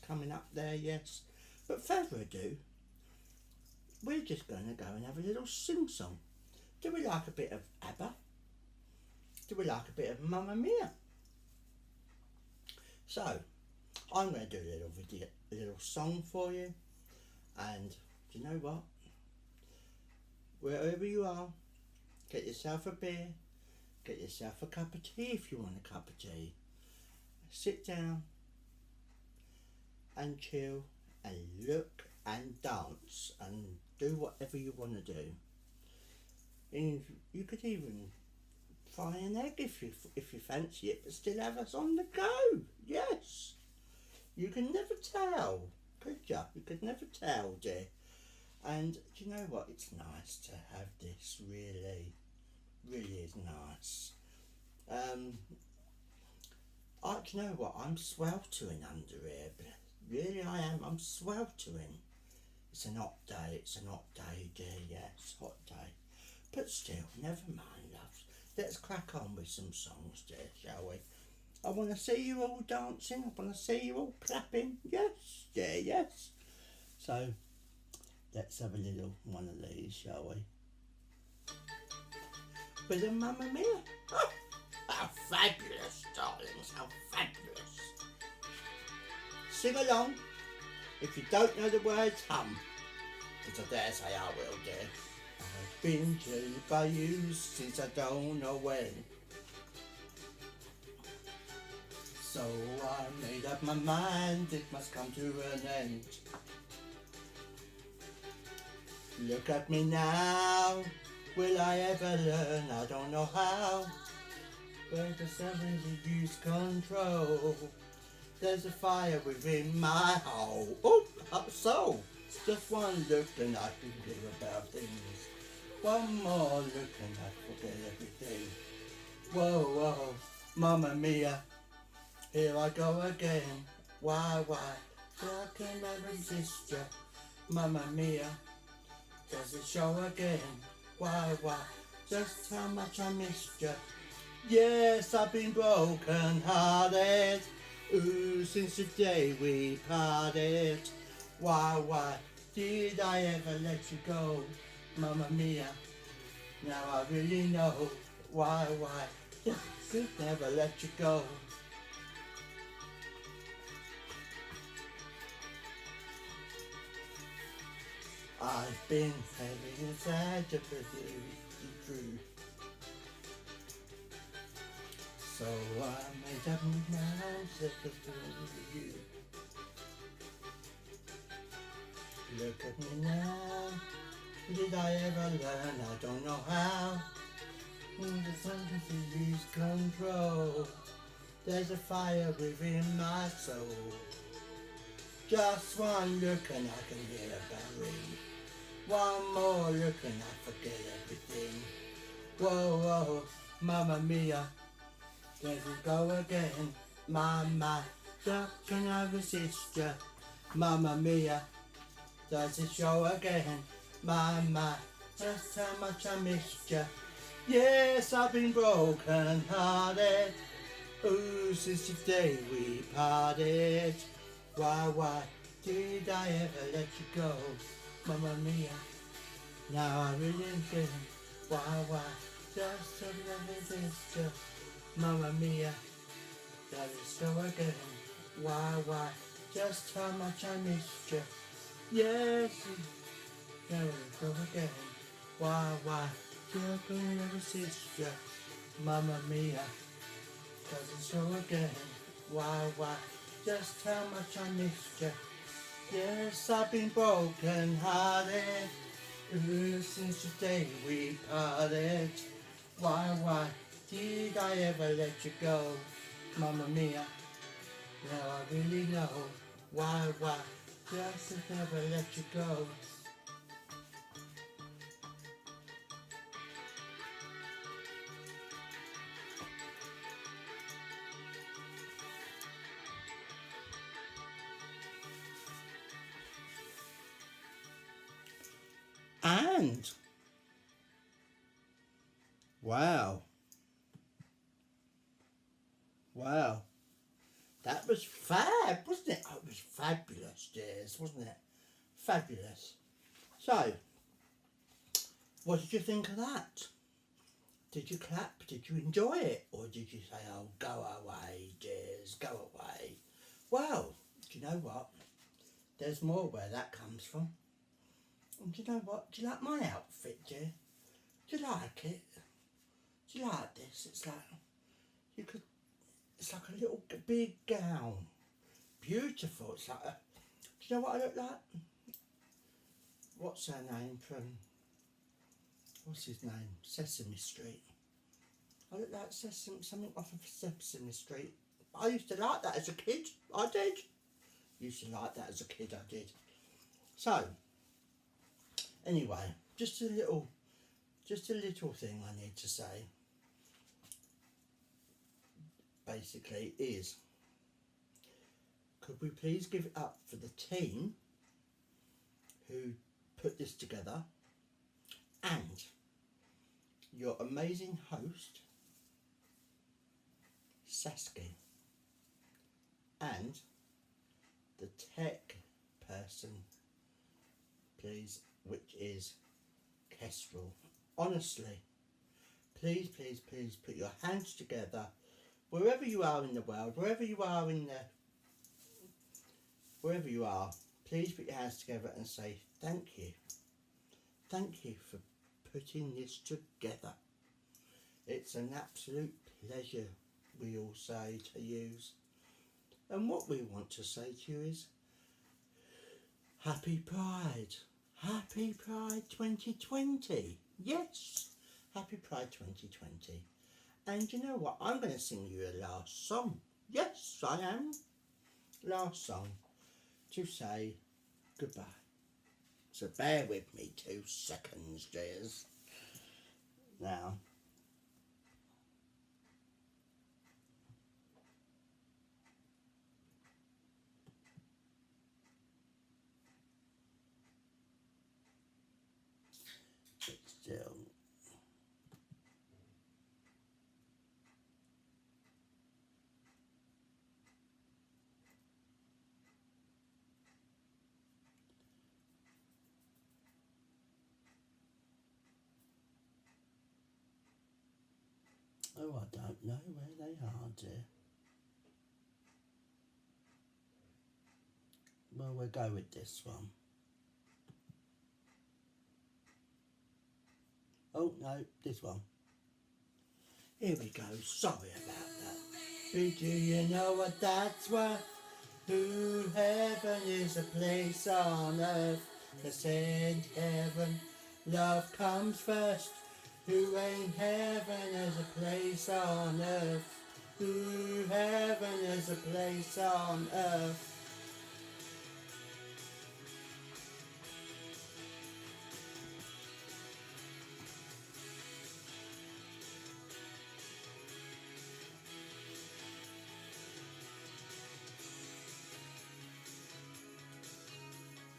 coming up there, yes. But further ado, we're just going to go and have a little sing-song. Do we like a bit of ABBA? Do we like a bit of Mamma Mia? So, I'm going to do a little song for you. And do you know what? Wherever you are, get yourself a beer, get yourself a cup of tea if you want a cup of tea. Sit down and chill and look and dance and do whatever you want to do. And you could even fry an egg if you fancy it, but still have us on the go. Yes, you can never tell, could you? You could never tell, dear. And do you know what? It's nice to have this. Really is nice. Do you know what? I'm sweltering under here. Really, I am. I'm sweltering. It's an hot day, dear, yes, hot day. But still, never mind, love. Let's crack on with some songs, dear, shall we? I want to see you all dancing. I want to see you all clapping. Yes, yeah, yes. So let's have a little one of these, shall we? With a Mamma Mia. Oh, how fabulous, darlings, how fabulous. Sing along. If you don't know the words, hum. Because I dare say I will, dear. I've been killed by you since I don't know when. So I made up my mind, it must come to an end. Look at me now. Will I ever learn? I don't know how. But the somebody lose control. There's a fire within my heart. Oh, so just one look and I forget about things. One more look and I forget everything. Whoa, whoa, Mamma Mia, here I go again. Why, how can I resist you? Mamma Mia, does it show again? Why, just how much I missed you. Yes, I've been broken hearted. Ooh, since the day we parted. Why, did I ever let you go? Mamma Mia, now I really know. Why, just never let you go. I've been having a sad to believe true. So I made up my mind to with you. Look at me now. Did I ever learn? I don't know how. The something to lose control. There's a fire within my soul. Just one look and I can hear a bell ring. One more look and I forget everything. Whoa, Mamma Mia, there we go again. My, how can I resist ya? Mamma Mia, does it show again? My, just how much I missed ya. Yes, I've been broken hearted. Ooh, since the day we parted. Why, did I ever let you go? Mamma Mia, now I really do. Why, just to never resist you. Mamma Mia, does it show again? Why, just how much I missed you. Yes, there we go again. Why, just to never resist you. Mamma Mia, does it show again? Why, just how much I missed you. Yes, I've been broken hearted. Since the day we parted. Why, did I ever let you go? Mamma Mia, now I really know. Why, just to never let you go. And wow, that was fab, wasn't it? Oh, it was fabulous, dears, wasn't it? Fabulous. So, what did you think of that? Did you clap? Did you enjoy it? Or did you say, oh, go away, dears, go away? Well, do you know what? There's more where that comes from. And do you know what? Do you like my outfit, dear? Do you like it? Do you like this? It's like, it's like a little big gown. Beautiful. It's like do you know what I look like? What's her name from, what's his name? Sesame Street. I look like something off of Sesame Street. I used to like that as a kid. I did. Used to like that as a kid, I did. So, anyway, just a little thing I need to say. Basically is, could we please give it up for the team who put this together and your amazing host, Saskia. and the tech person, please, which is Kestrel. Honestly, please, please, please put your hands together wherever you are in the world, wherever you are, please put your hands together and say thank you. Thank you for putting this together. It's an absolute pleasure, we all say, to use. And what we want to say to you is Happy Pride. Happy Pride 2020. Yes, Happy Pride 2020. And you know what? I'm going to sing you a last song. Yes, I am. Last song to say goodbye. So bear with me 2 seconds, dears. Now, still. Oh, I don't know where they are, dear. Well, we'll go with this one. Oh, no, this one. Here we go. Sorry about that. But do you know what that's worth? Who heaven is a place on earth. They said heaven, love comes first. Who ain't heaven is a place on earth. Who heaven is a place on earth.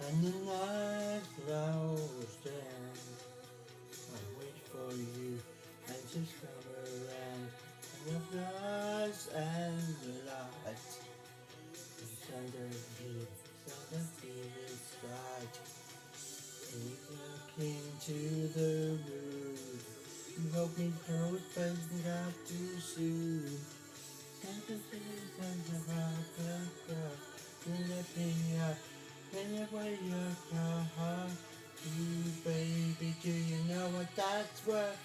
And the night rolls down. I wait for you and just come around. And the flowers and the light. The sound of you, sound of you is right. He's looking to the roof. You hold me close, but not too soon. Sound of you, sound of heart, you let me up. When you wear your car, ooh baby, do you know what that's worth?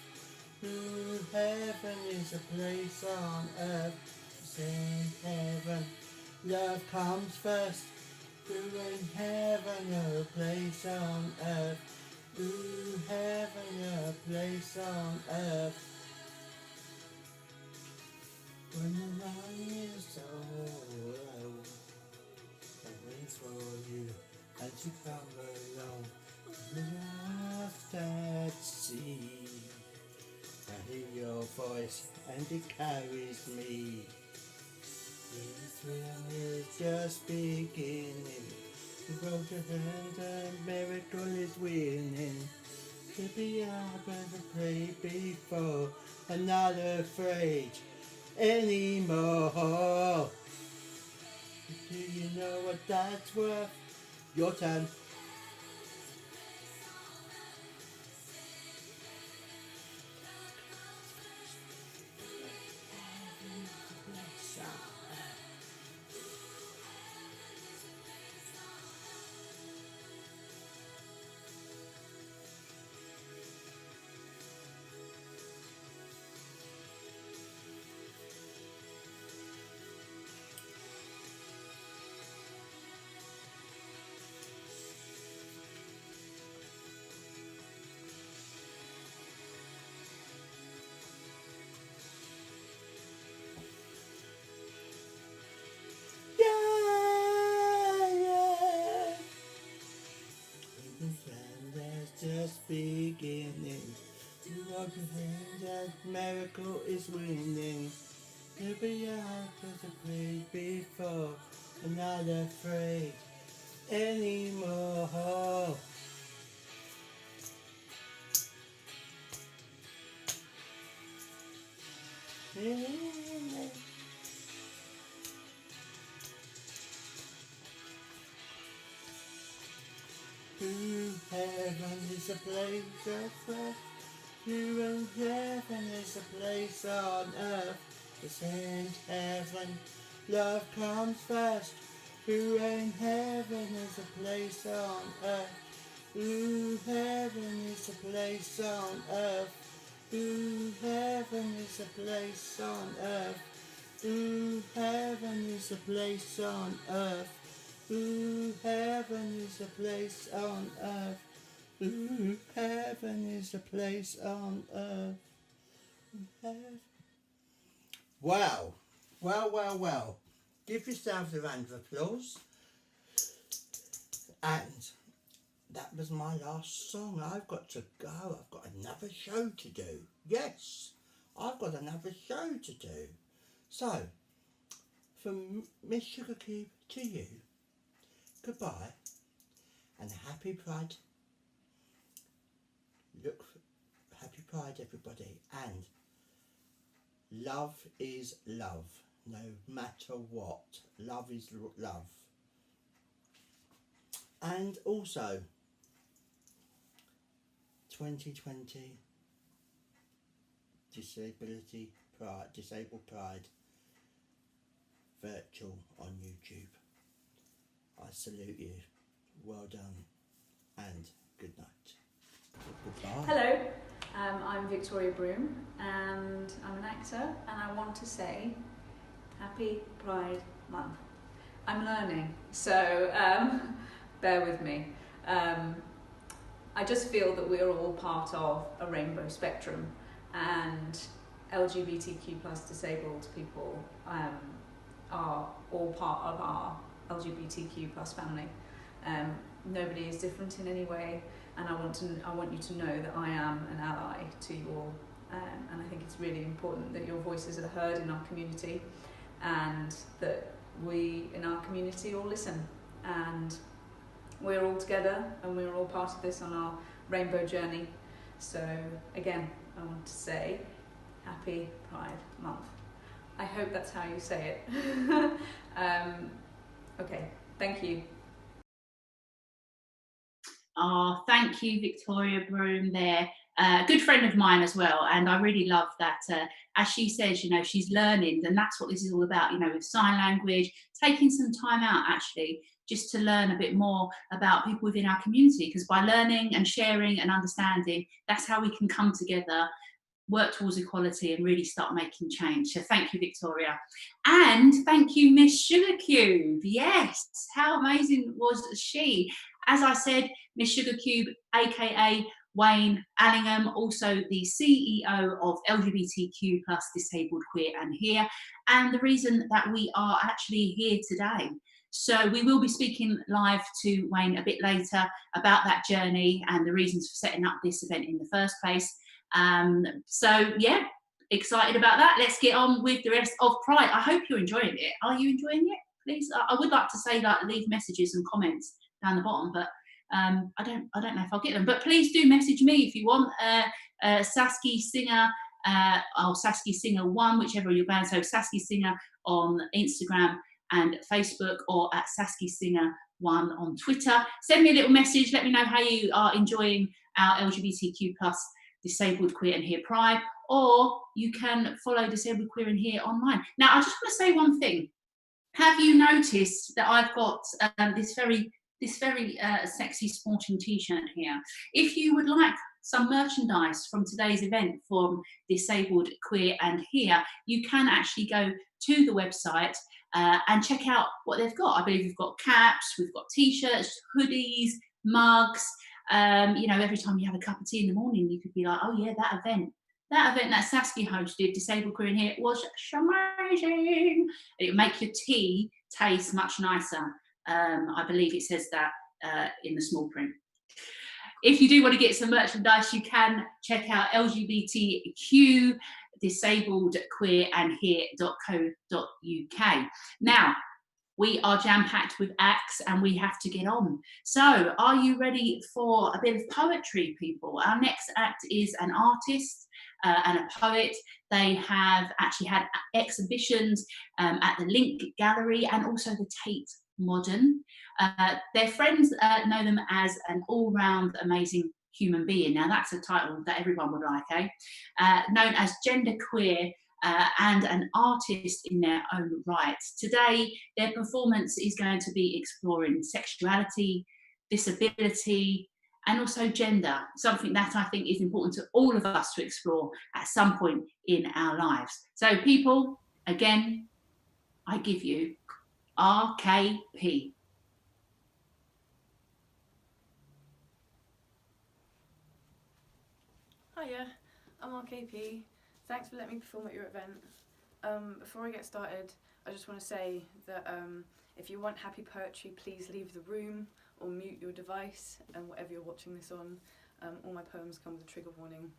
Ooh, heaven is a place on earth. Say heaven, love comes first. Ooh, in heaven, a place on earth. Ooh, heaven, a place on earth. When the line is so low, I wait for you and to come along. Lost at sea, I hear your voice and it carries me. This film is just beginning. You broke your hand and miracle is winning. To be up and to pray before, I'm not afraid anymore. Do you know what that's worth? Your turn. Just beginning. To walk your hand, that miracle is winning. To be out as a played before, I'm not afraid anymore. Ooh, heaven is a place of earth. Ooh, and heaven is a place on earth. It's in heaven, love comes first. Ooh, and heaven is a place on earth. Ooh, heaven is a place on earth. Ooh, heaven is a place on earth. Ooh, heaven is a place on earth. Ooh, heaven is a place on earth. Ooh, heaven is a place on earth. Heaven. Wow. Well. Give yourselves a round of applause. And that was my last song. I've got to go. I've got another show to do. Yes, I've got another show to do. So, from Miss Sugar Cube to you, goodbye and happy Pride. Happy Pride, everybody. And love is love, no matter what. Love is love. And also, 2020 Disabled Pride virtual on YouTube. I salute you. Well done and good night. Goodbye.
Hello, I'm Victoria Broom and I'm an actor, and I want to say Happy Pride Month. I'm learning, so bear with me. I just feel that we're all part of a rainbow spectrum, and LGBTQ plus disabled people are all part of our LGBTQ plus family. Nobody is different in any way, and I want you to know that I am an ally to you all, and I think it's really important that your voices are heard in our community, and that we in our community all listen, and we're all together and we're all part of this on our rainbow journey. So again, I want to say Happy Pride Month. I hope that's how you say it. Okay, thank you.
Oh, thank you, Victoria Broom there. Good friend of mine as well, and I really love that. As she says, you know, she's learning, and that's what this is all about, you know, with sign language, taking some time out actually just to learn a bit more about people within our community, because by learning and sharing and understanding, that's how we can come together, work towards equality and really start making change. So thank you, Victoria. And thank you, Miss Sugar Cube. Yes, how amazing was she? As I said, Miss Sugar Cube, aka Wayne Allingham, also the CEO of LGBTQ plus Disabled Queer and Here, and the reason that we are actually here today. So we will be speaking live to Wayne a bit later about that journey and the reasons for setting up this event in the first place. So yeah, excited about that. Let's get on with the rest of Pride. I hope you're enjoying it. Are you enjoying it? Please, I would like to say, like, leave messages and comments down the bottom, but I don't know if I'll get them. But please do message me if you want. Sasky Singer or Sasky Singer 1, whichever your band. So Sasky Singer on Instagram and Facebook, or at Sasky Singer 1 on Twitter. Send me a little message. Let me know how you are enjoying our LGBTQ plus Disabled Queer and Here Pride, or you can follow Disabled Queer and Here online. Now, I just want to say one thing. Have you noticed that I've got this very sexy sporting t-shirt here? If you would like some merchandise from today's event from Disabled Queer and Here, you can actually go to the website and check out what they've got. I believe we've got caps, we've got t-shirts, hoodies, mugs. You know, every time you have a cup of tea in the morning, you could be like, oh yeah, that event that Sasky hosted, Disabled Queer and Here, was amazing. It would make your tea taste much nicer. I believe it says that in the small print. If you do want to get some merchandise, you can check out LGBTQ Disabled Queer and Here.co.uk. Now, we are jam-packed with acts and we have to get on. So, are you ready for a bit of poetry, people? Our next act is an artist and a poet. They have actually had exhibitions at the Link Gallery and also the Tate modern. Their friends know them as an all-round amazing human being. Now that's a title that everyone would like, eh? Known as genderqueer and an artist in their own right. Today, their performance is going to be exploring sexuality, disability, and also gender, something that I think is important to all of us to explore at some point in our lives. So people, again, I give you RKP.
Hiya, I'm RKP. Thanks for letting me perform at your event. Before I get started, I just want to say that if you want happy poetry, please leave the room or mute your device and whatever you're watching this on. All my poems come with a trigger warning.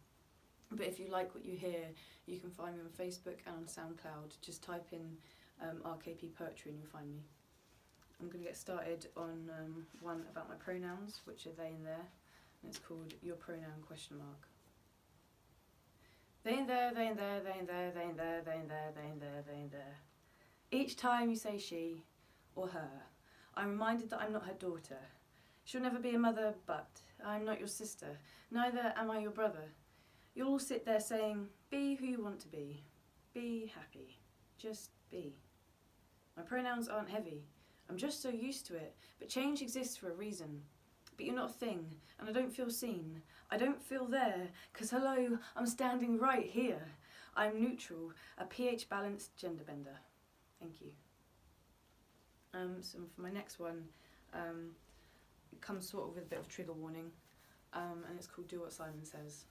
But if you like what you hear, you can find me on Facebook and on SoundCloud. Just type in RKP Poetry and you'll find me. I'm going to get started on one about my pronouns, which are they and their, and it's called Your Pronoun ? They and their, they and their, they and their, they and their, they and their, they and their, they and their. Each time you say she or her, I'm reminded that I'm not her daughter. She'll never be a mother, but I'm not your sister. Neither am I your brother. You'll all sit there saying, be who you want to be. Be happy. Just be. My pronouns aren't heavy. I'm just so used to it, but change exists for a reason. But you're not a thing, and I don't feel seen. I don't feel there, 'cause hello, I'm standing right here. I'm neutral, a pH-balanced gender bender. Thank you. So for my next one, it comes sort of with a bit of trigger warning, and it's called Do What Simon Says.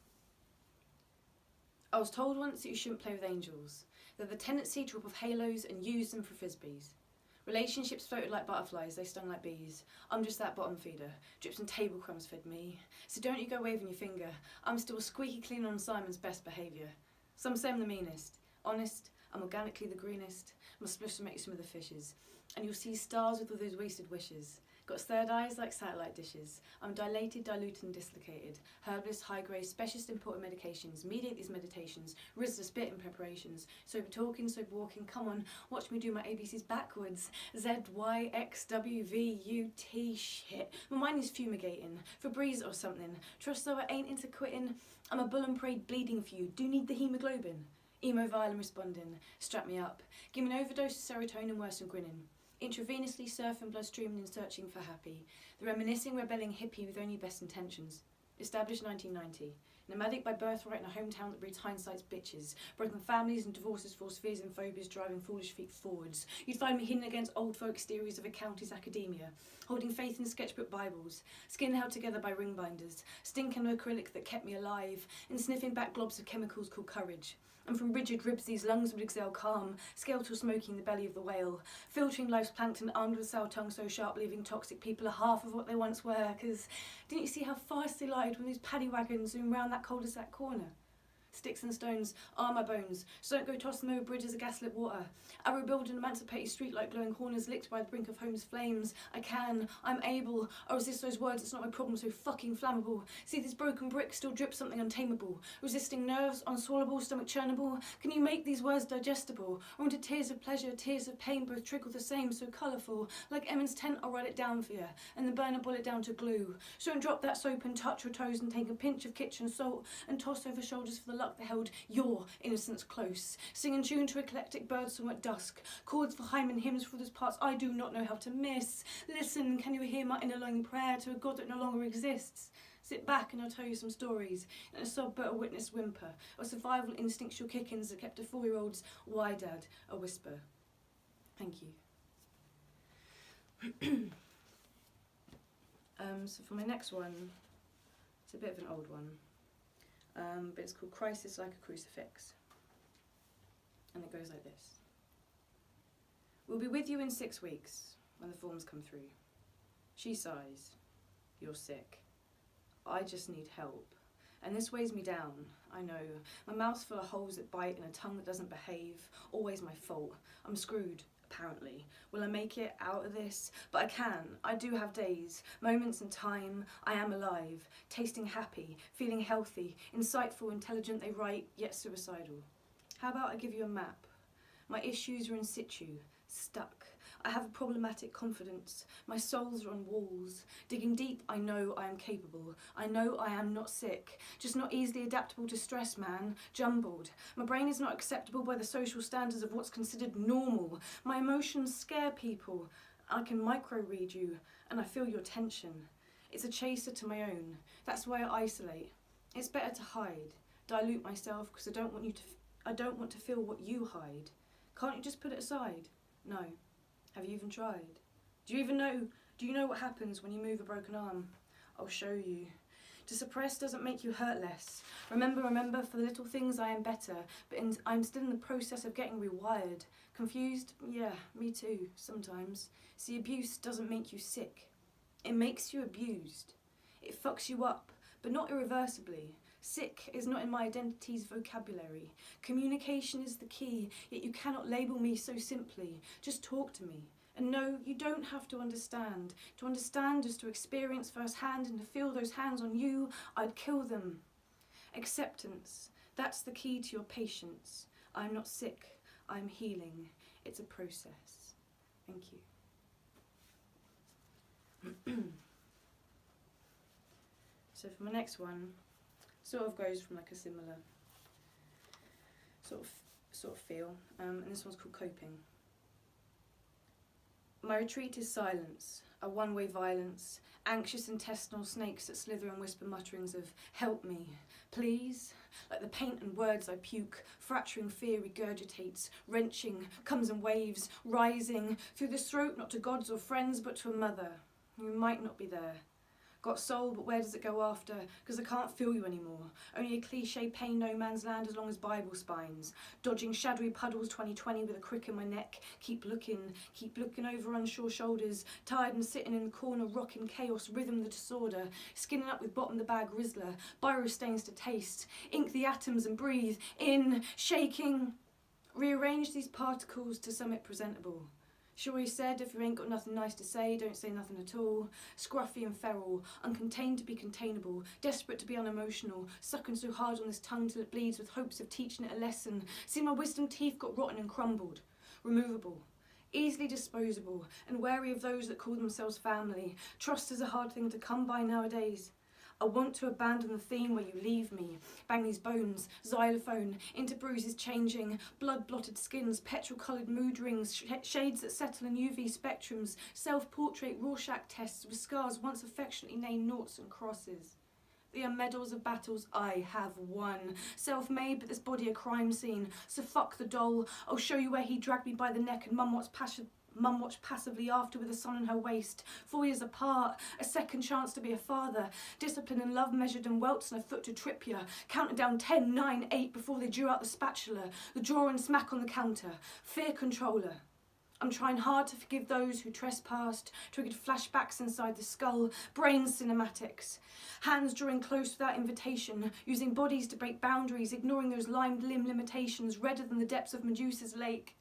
I was told once that you shouldn't play with angels. They're the tendency to rip off halos and use them for frisbees. Relationships floated like butterflies, they stung like bees. I'm just that bottom feeder. Drips and table crumbs fed me. So don't you go waving your finger. I'm still squeaky clean on Simon's best behaviour. Some say I'm the meanest. Honest, I'm organically the greenest. My splish will make you smother fishes. And you'll see stars with all those wasted wishes. Got third eyes like satellite dishes. I'm dilated, diluted and dislocated. Herbalist, high-grade, specialist imported medications. Mediate these meditations. Rizzler spit in preparations. Sober talking, sober walking. Come on, watch me do my ABCs backwards. Z, Y, X, W, V, U, T, shit. My mind is fumigating. Febreze or something. Trust though I ain't into quitting. I'm a bull and parade bleeding for you. Do need the hemoglobin. Emo violin responding. Strap me up. Give me an overdose of serotonin worse than grinning. Intravenously surfing, blood streaming and searching for happy. The reminiscing, rebelling hippie with only best intentions. Established 1990. Nomadic by birthright in a hometown that breeds hindsight's bitches. Broken families and divorces force fears and phobias driving foolish feet forwards. You'd find me hidden against old folk theories of a county's academia. Holding faith in sketchbook Bibles. Skin held together by ring binders. Stinking acrylic that kept me alive. And sniffing back globs of chemicals called courage. And from rigid ribs these lungs would exhale calm, skeletal smoking the belly of the whale, filtering life's plankton armed with sour tongue so sharp leaving toxic people a half of what they once were, 'cause didn't you see how fast they lied when those paddy wagons zoom round that cul-de-sac corner? Sticks and stones are my bones, so don't go toss them over bridges of gaslit water. I rebuild an emancipated street like glowing corners licked by the brink of home's flames. I can, I'm able, I resist those words, it's not my problem, so fucking flammable. See these broken bricks still drip something untamable. Resisting nerves, unswallowable, stomach churnable. Can you make these words digestible? Or into tears of pleasure, tears of pain, both trickle the same, so colourful. Like Emmons' tent, I'll write it down for you, and then burn a bullet down to glue. So don't drop that soap and touch your toes and take a pinch of kitchen salt and toss over shoulders for the luck that held your innocence close. Sing in tune to eclectic birdsong at dusk. Chords for Hymen, hymns for those parts I do not know how to miss. Listen, can you hear my inner longing prayer to a God that no longer exists? Sit back and I'll tell you some stories, and a sob but a witness whimper, of survival instinctual kick-ins that kept a 4-year-old's why dad a whisper. Thank you. So for my next one, it's a bit of an old one. But it's called Crisis Like a Crucifix. And it goes like this. We'll be with you in 6 weeks when the forms come through. She sighs. You're sick. I just need help. And this weighs me down, I know. My mouth's full of holes that bite and a tongue that doesn't behave. Always my fault. I'm screwed. Apparently. Will I make it out of this? But I can. I do have days, moments in time. I am alive, tasting happy, feeling healthy, insightful, intelligent, they write, yet suicidal. How about I give you a map? My issues are in situ, stuck. I have a problematic confidence. My soles are on walls. Digging deep, I know I am capable. I know I am not sick. Just not easily adaptable to stress, man. Jumbled. My brain is not acceptable by the social standards of what's considered normal. My emotions scare people. I can micro-read you, and I feel your tension. It's a chaser to my own. That's why I isolate. It's better to hide. Dilute myself, because I don't want to feel what you hide. Can't you just put it aside? No. Have you even tried? Do you know what happens when you move a broken arm? I'll show you. To suppress doesn't make you hurt less. Remember, for the little things I am better, but I'm still in the process of getting rewired. Confused? Yeah, me too, sometimes. See, abuse doesn't make you sick. It makes you abused. It fucks you up, but not irreversibly. Sick is not in my identity's vocabulary. Communication is the key, yet you cannot label me so simply. Just talk to me. And no, you don't have to understand. To understand is to experience firsthand, and to feel those hands on you, I'd kill them. Acceptance, that's the key to your patience. I'm not sick, I'm healing. It's a process. Thank you. So for my next one, sort of goes from like a similar sort of feel, and this one's called Coping. My retreat is silence, a one-way violence, anxious intestinal snakes that slither and whisper mutterings of help me, please, like the paint and words I puke, fracturing fear regurgitates, wrenching, comes in waves, rising, through this throat not to gods or friends but to a mother, who might not be there. Got soul, but where does it go after? Because I can't feel you anymore. Only a cliche pain no man's land as long as Bible spines. Dodging shadowy puddles 2020 with a crick in my neck. Keep looking over unsure shoulders. Tired and sitting in the corner, rocking chaos, rhythm the disorder. Skinning up with bottom the bag Rizzler. Biro stains to taste. Ink the atoms and breathe. In, shaking. Rearrange these particles to summit presentable. Sure, he said, if you ain't got nothing nice to say, don't say nothing at all. Scruffy and feral, uncontained to be containable, desperate to be unemotional, sucking so hard on this tongue till it bleeds with hopes of teaching it a lesson. See, my wisdom teeth got rotten and crumbled. Removable, easily disposable, and wary of those that call themselves family. Trust is a hard thing to come by nowadays. I want to abandon the theme where you leave me. Bang these bones, xylophone, into bruises changing, blood-blotted skins, petrol-coloured mood rings, shades that settle in UV spectrums, self-portrait Rorschach tests with scars once affectionately named noughts and crosses. They are medals of battles I have won. Self-made, but this body a crime scene. So fuck the doll. I'll show you where he dragged me by the neck and Mum watched passively after with a son in her waist. 4 years apart, a second chance to be a father. Discipline and love measured in welts and a foot to trip ya. Counting down 10, 9, 8 before they drew out the spatula. The drawer and smack on the counter. Fear controller. I'm trying hard to forgive those who trespassed, triggered flashbacks inside the skull, brain cinematics. Hands drawing close without invitation, using bodies to break boundaries, ignoring those limed limb limitations, redder than the depths of Medusa's lake.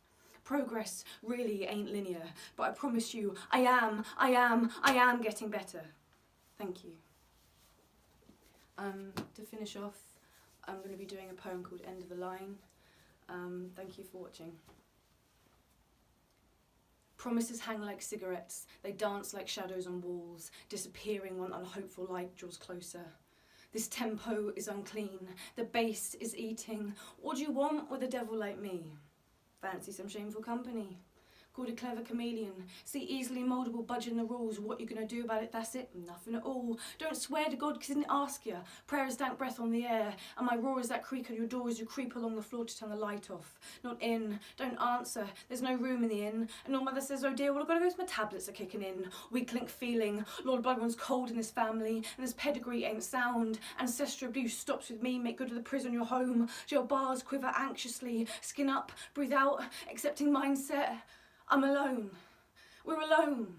Progress really ain't linear, but I promise you, I am getting better. Thank you. To finish off, I'm going to be doing a poem called End of the Line. Thank you for watching. Promises hang like cigarettes, they dance like shadows on walls, disappearing when unhopeful light draws closer. This tempo is unclean, the bass is eating. What do you want with a devil like me? Fancy some shameful company. Called a clever chameleon. See, easily mouldable, budging the rules. What you gonna do about it? That's it. Nothing at all. Don't swear to God because he didn't ask you. Prayer is dank breath on the air. And my roar is that creak on your door as you creep along the floor to turn the light off. Not in. Don't answer. There's no room in the inn. And your mother says, oh dear, well I've got to go because my tablets are kicking in. Weak link feeling. Lord Blood runs cold in this family. And this pedigree ain't sound. Ancestral abuse stops with me. Make good of the prison your home. Jail bars quiver anxiously. Skin up. Breathe out. Accepting mindset. I'm alone. We're alone.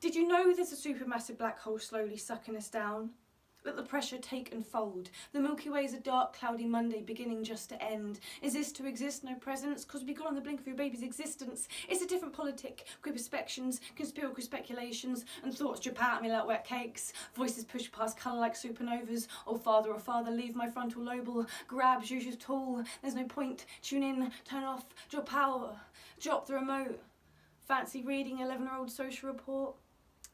Did you know there's a supermassive black hole slowly sucking us down? Let the pressure take and fold. The Milky Way is a dark, cloudy Monday beginning just to end. Is this to exist, no presence? Cause we got on the blink of your baby's existence. It's a different politic. Quick perspectives, conspiracy speculations, and thoughts drip out at me like wet cakes. Voices push past colour like supernovas. Oh father, leave my frontal lobe. Grabs you tool. There's no point. Tune in, turn off, drop power, drop the remote. Fancy reading 11-year-old social report?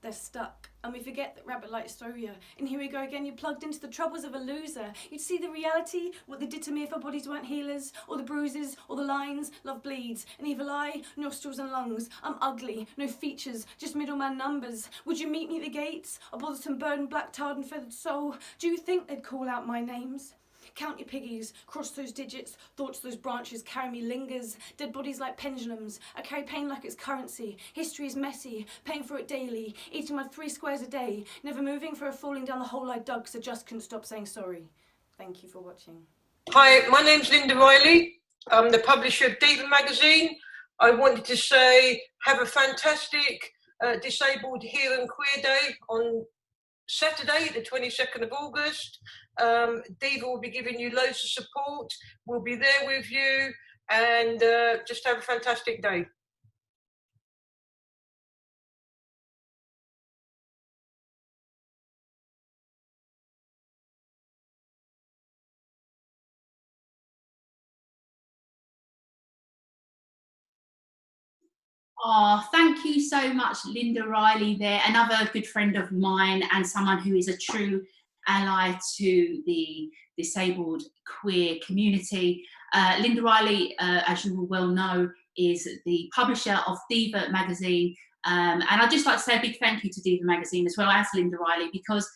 They're stuck, and we forget that rabbit lights throw you. And here we go again, you're plugged into the troubles of a loser. You'd see the reality, what they did to me if our bodies weren't healers, all the bruises, all the lines, love bleeds, an evil eye, nostrils and lungs. I'm ugly, no features, just middleman numbers. Would you meet me at the gates? A bothersome burdened, black, tarred and feathered soul. Do you think they'd call out my names? Count your piggies, cross those digits, thoughts those branches carry me lingers. Dead bodies like pendulums, I carry pain like it's currency. History is messy, paying for it daily, eating my 3 squares a day, never moving for a falling down the hole I dug, so just couldn't stop saying sorry. Thank you for watching.
Hi, my name's Linda Riley. I'm the publisher of Diva magazine. I wanted to say have a fantastic Disabled Here and Queer Day on Saturday, the 22nd of August. Diva will be giving you loads of support. We'll be there with you, and just have a fantastic day.
Oh, thank you so much, Linda Riley there, another good friend of mine and someone who is a true ally to the disabled queer community. Linda Riley, as you will well know, is the publisher of Diva magazine. And I'd just like to say a big thank you to Diva magazine as well as Linda Riley, because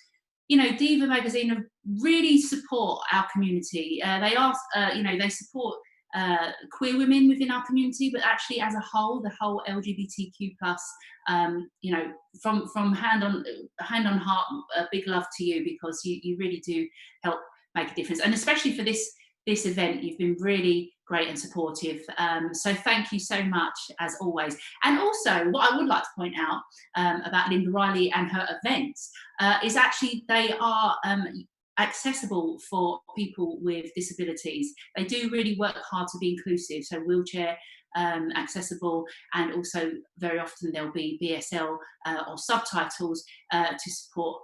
you know, Diva magazine really support our community. They support queer women within our community, but actually as a whole, the whole LGBTQ plus, you know, from hand on heart, a big love to you, because you really do help make a difference, and especially for this event, you've been really great and supportive. So thank you so much as always. And also, what I would like to point out about Linda Riley and her events is actually they are accessible for people with disabilities. They do really work hard to be inclusive, so wheelchair accessible, and also very often there'll be BSL or subtitles to support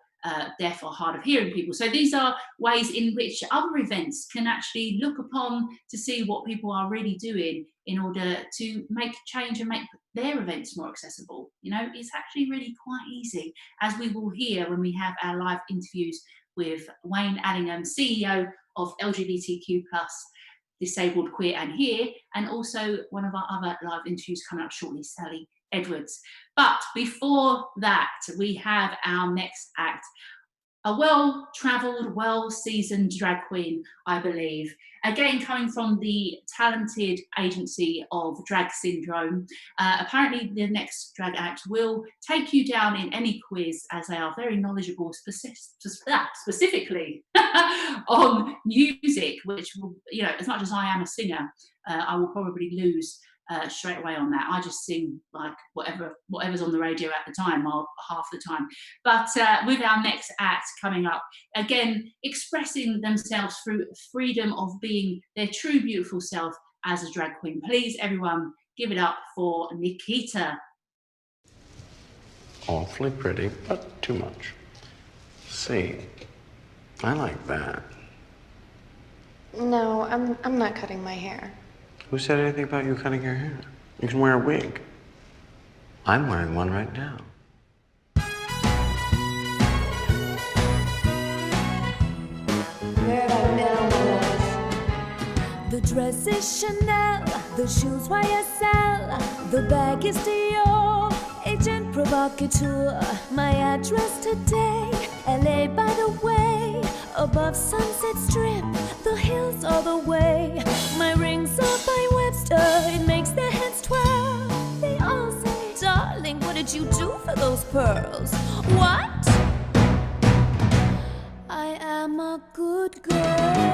deaf or hard of hearing people. So these are ways in which other events can actually look upon to see what people are really doing in order to make change and make their events more accessible. You know, it's actually really quite easy, as we will hear when we have our live interviews with Wayne Allingham, CEO of LGBTQ plus Disabled Queer and Here, and also one of our other live interviews coming up shortly, Sally Edwards. But before that, we have our next act, a well-travelled, well-seasoned drag queen, I believe. Again, coming from the talented agency of Drag Syndrome. Apparently the next drag act will take you down in any quiz, as they are very knowledgeable specifically on music, which will, you know, as much as I am a singer, I will probably lose straight away on that. I just sing like whatever's on the radio at the time, or half the time. But with our next act coming up, again expressing themselves through freedom of being their true beautiful self as a drag queen. Please everyone give it up for Nikita.
Awfully pretty, but too much. See, I like that.
No, I'm not cutting my hair.
Who said anything about you cutting your hair? You can wear a wig. I'm wearing one right now.
The dress is Chanel, the shoes YSL, the bag is Dior, agent provocateur. My address today, LA by the way, above Sunset Strip, the hills all the way. My rings are by Webster, it makes their heads twirl. They all say, darling, what did you do for those pearls? What? I am a good girl.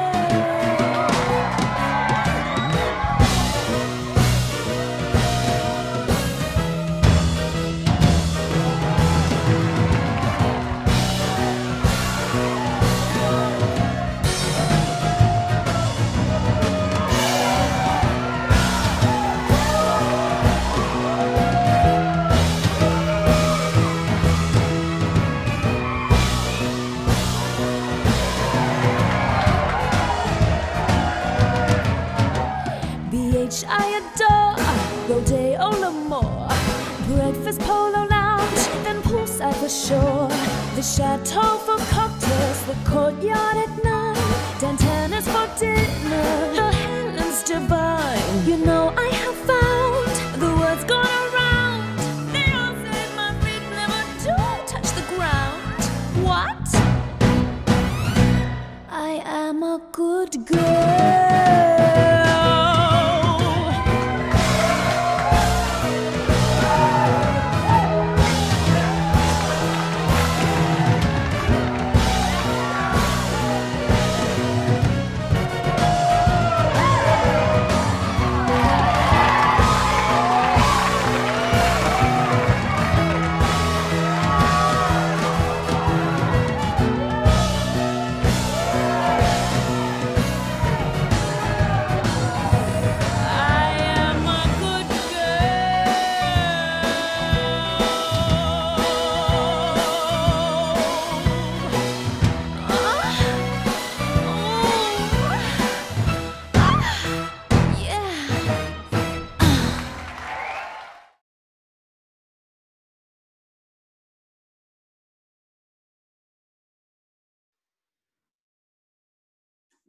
There's Polo Lounge, then poolside for sure. The chateau for cocktails, the courtyard at night. Dantana's for dinner, the Helen's divine. You know I have found the words gone around. They all say my feet never do touch the ground. What? I am a good girl.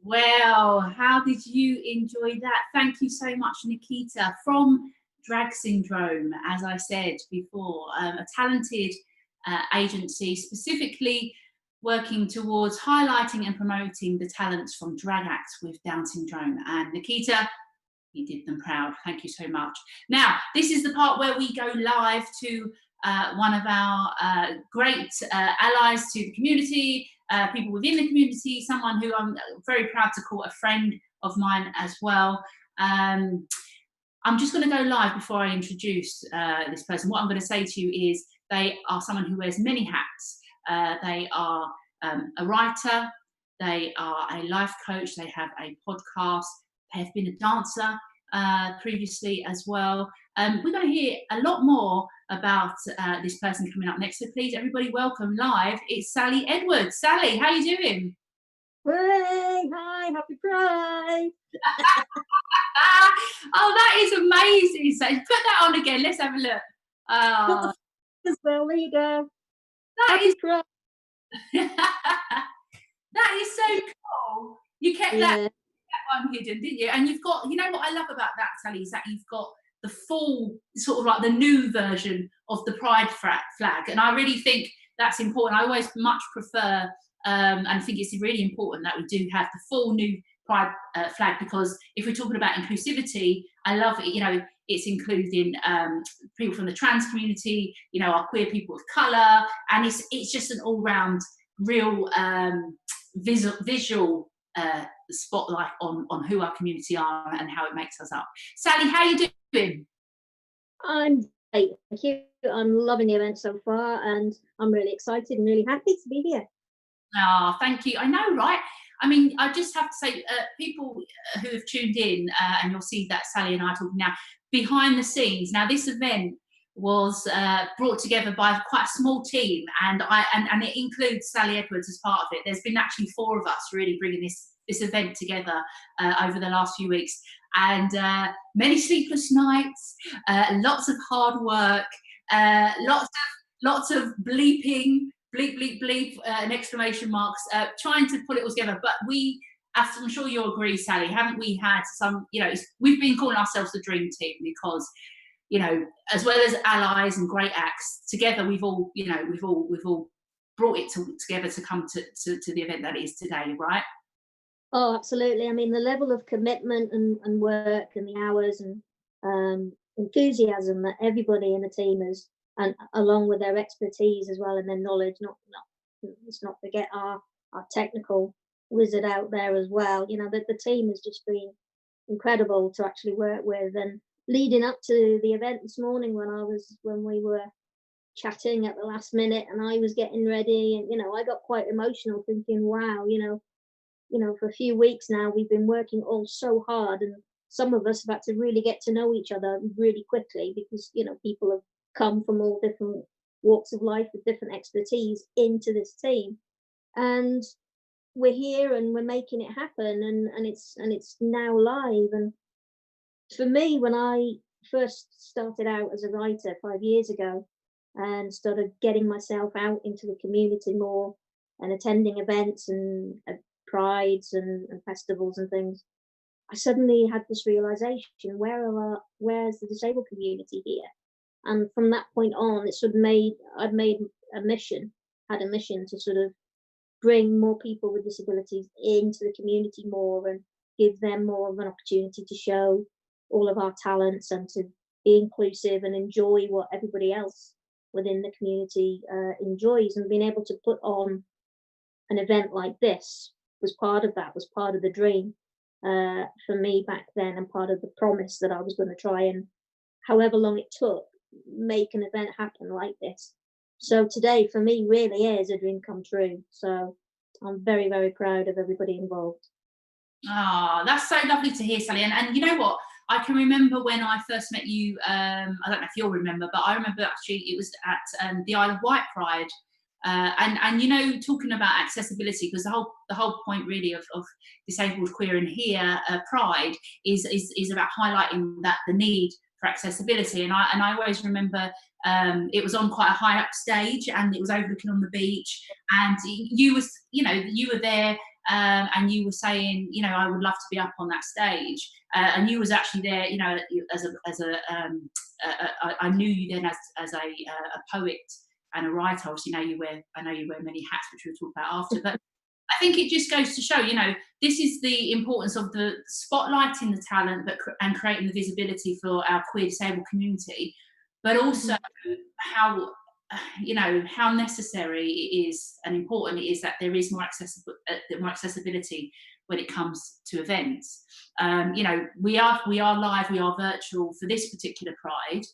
Well, how did you enjoy that? Thank you so much, Nikita, from Drag Syndrome, as I said before, a talented agency specifically working towards highlighting and promoting the talents from drag acts with Down syndrome. And Nikita, you did them proud. Thank you so much. Now, this is the part where we go live to one of our great allies to the community, people within the community, someone who I'm very proud to call a friend of mine as well. I'm just going to go live before I introduce this person. What I'm going to say to you is they are someone who wears many hats. They are a writer, they are a life coach, they have a podcast, they have been a dancer previously as well. We're going to hear a lot more about this person coming up next. So please, everybody, welcome live. It's Sally Edwards. Sally, how you doing?
Hey, hi, happy Pride.
Oh, that is amazing. So put that on again. Let's have a look. Oh,
As well, there you go.
that
Happy
is
Pride.
that is so cool. You kept that one hidden, didn't you? And you've got, you know what I love about that, Sally, is that you've got the full, sort of like the new version of the Pride flag. And I really think that's important. I always much prefer and think it's really important that we do have the full new Pride flag, because if we're talking about inclusivity, I love it, you know, it's including people from the trans community, you know, our queer people of colour, and it's just an all-round real visual spotlight on who our community are and how it makes us up. Sally, how are you doing?
I'm great, thank you. I'm loving the event so far, and I'm really excited and really happy to be here.
Oh, thank you. I know, right? I mean, I just have to say, people who have tuned in, and you'll see that Sally and I are talking now, behind the scenes. Now, this event was brought together by quite a small team, and it includes Sally Edwards as part of it. There's been actually 4 of us really bringing this event together over the last few weeks, and many sleepless nights, lots of hard work, lots of bleeping, bleep, bleep, bleep, and exclamation marks, trying to pull it all together. But we, as I'm sure you'll agree, Sally, haven't we had some, you know, we've been calling ourselves the dream team because, you know, as well as allies and great acts, together we've all, you know, we've all brought it together to come to the event that it is today, right?
Oh, absolutely. I mean, the level of commitment and work and the hours and enthusiasm that everybody in the team has, and along with their expertise as well and their knowledge, let's not forget our technical wizard out there as well. You know, the team has just been incredible to actually work with. And leading up to the event this morning, when we were chatting at the last minute and I was getting ready, and you know, I got quite emotional thinking, wow, you know, for a few weeks now we've been working all so hard, and some of us have had to really get to know each other really quickly because, you know, people have come from all different walks of life with different expertise into this team, and we're here and we're making it happen, and it's now live. And for me, when I first started out as a writer 5 years ago, and started getting myself out into the community more and attending events and prides and festivals and things, I suddenly had this realization: where's the disabled community here? And from that point on, it sort of I'd made a mission, had a mission to sort of bring more people with disabilities into the community more and give them more of an opportunity to show all of our talents and to be inclusive and enjoy what everybody else within the community enjoys. And being able to put on an event like this was part of that, was part of the dream for me back then, and part of the promise that I was going to try and, however long it took, make an event happen like this. So today for me really is a dream come true. So I'm very, very proud of everybody involved.
Ah, that's so lovely to hear, Sally. And you know what? I can remember when I first met you. I don't know if you'll remember, but I remember actually it was at the Isle of Wight Pride. And you know, talking about accessibility, because the whole point really of Disabled Queer and Here Pride is about highlighting that the need for accessibility. And I always remember it was on quite a high up stage, and it was overlooking on the beach, and you were there. And you were saying, you know, I would love to be up on that stage, and you was actually there, you know, I knew you then as a poet and a writer. Obviously, I know you wear many hats, which we'll talk about after. But I think it just goes to show, you know, this is the importance of the spotlighting the talent, and creating the visibility for our queer disabled community, but also how, you know, how necessary it is and important it is that there is more accessibility when it comes to events. You know, we are live, we are virtual for this particular Pride,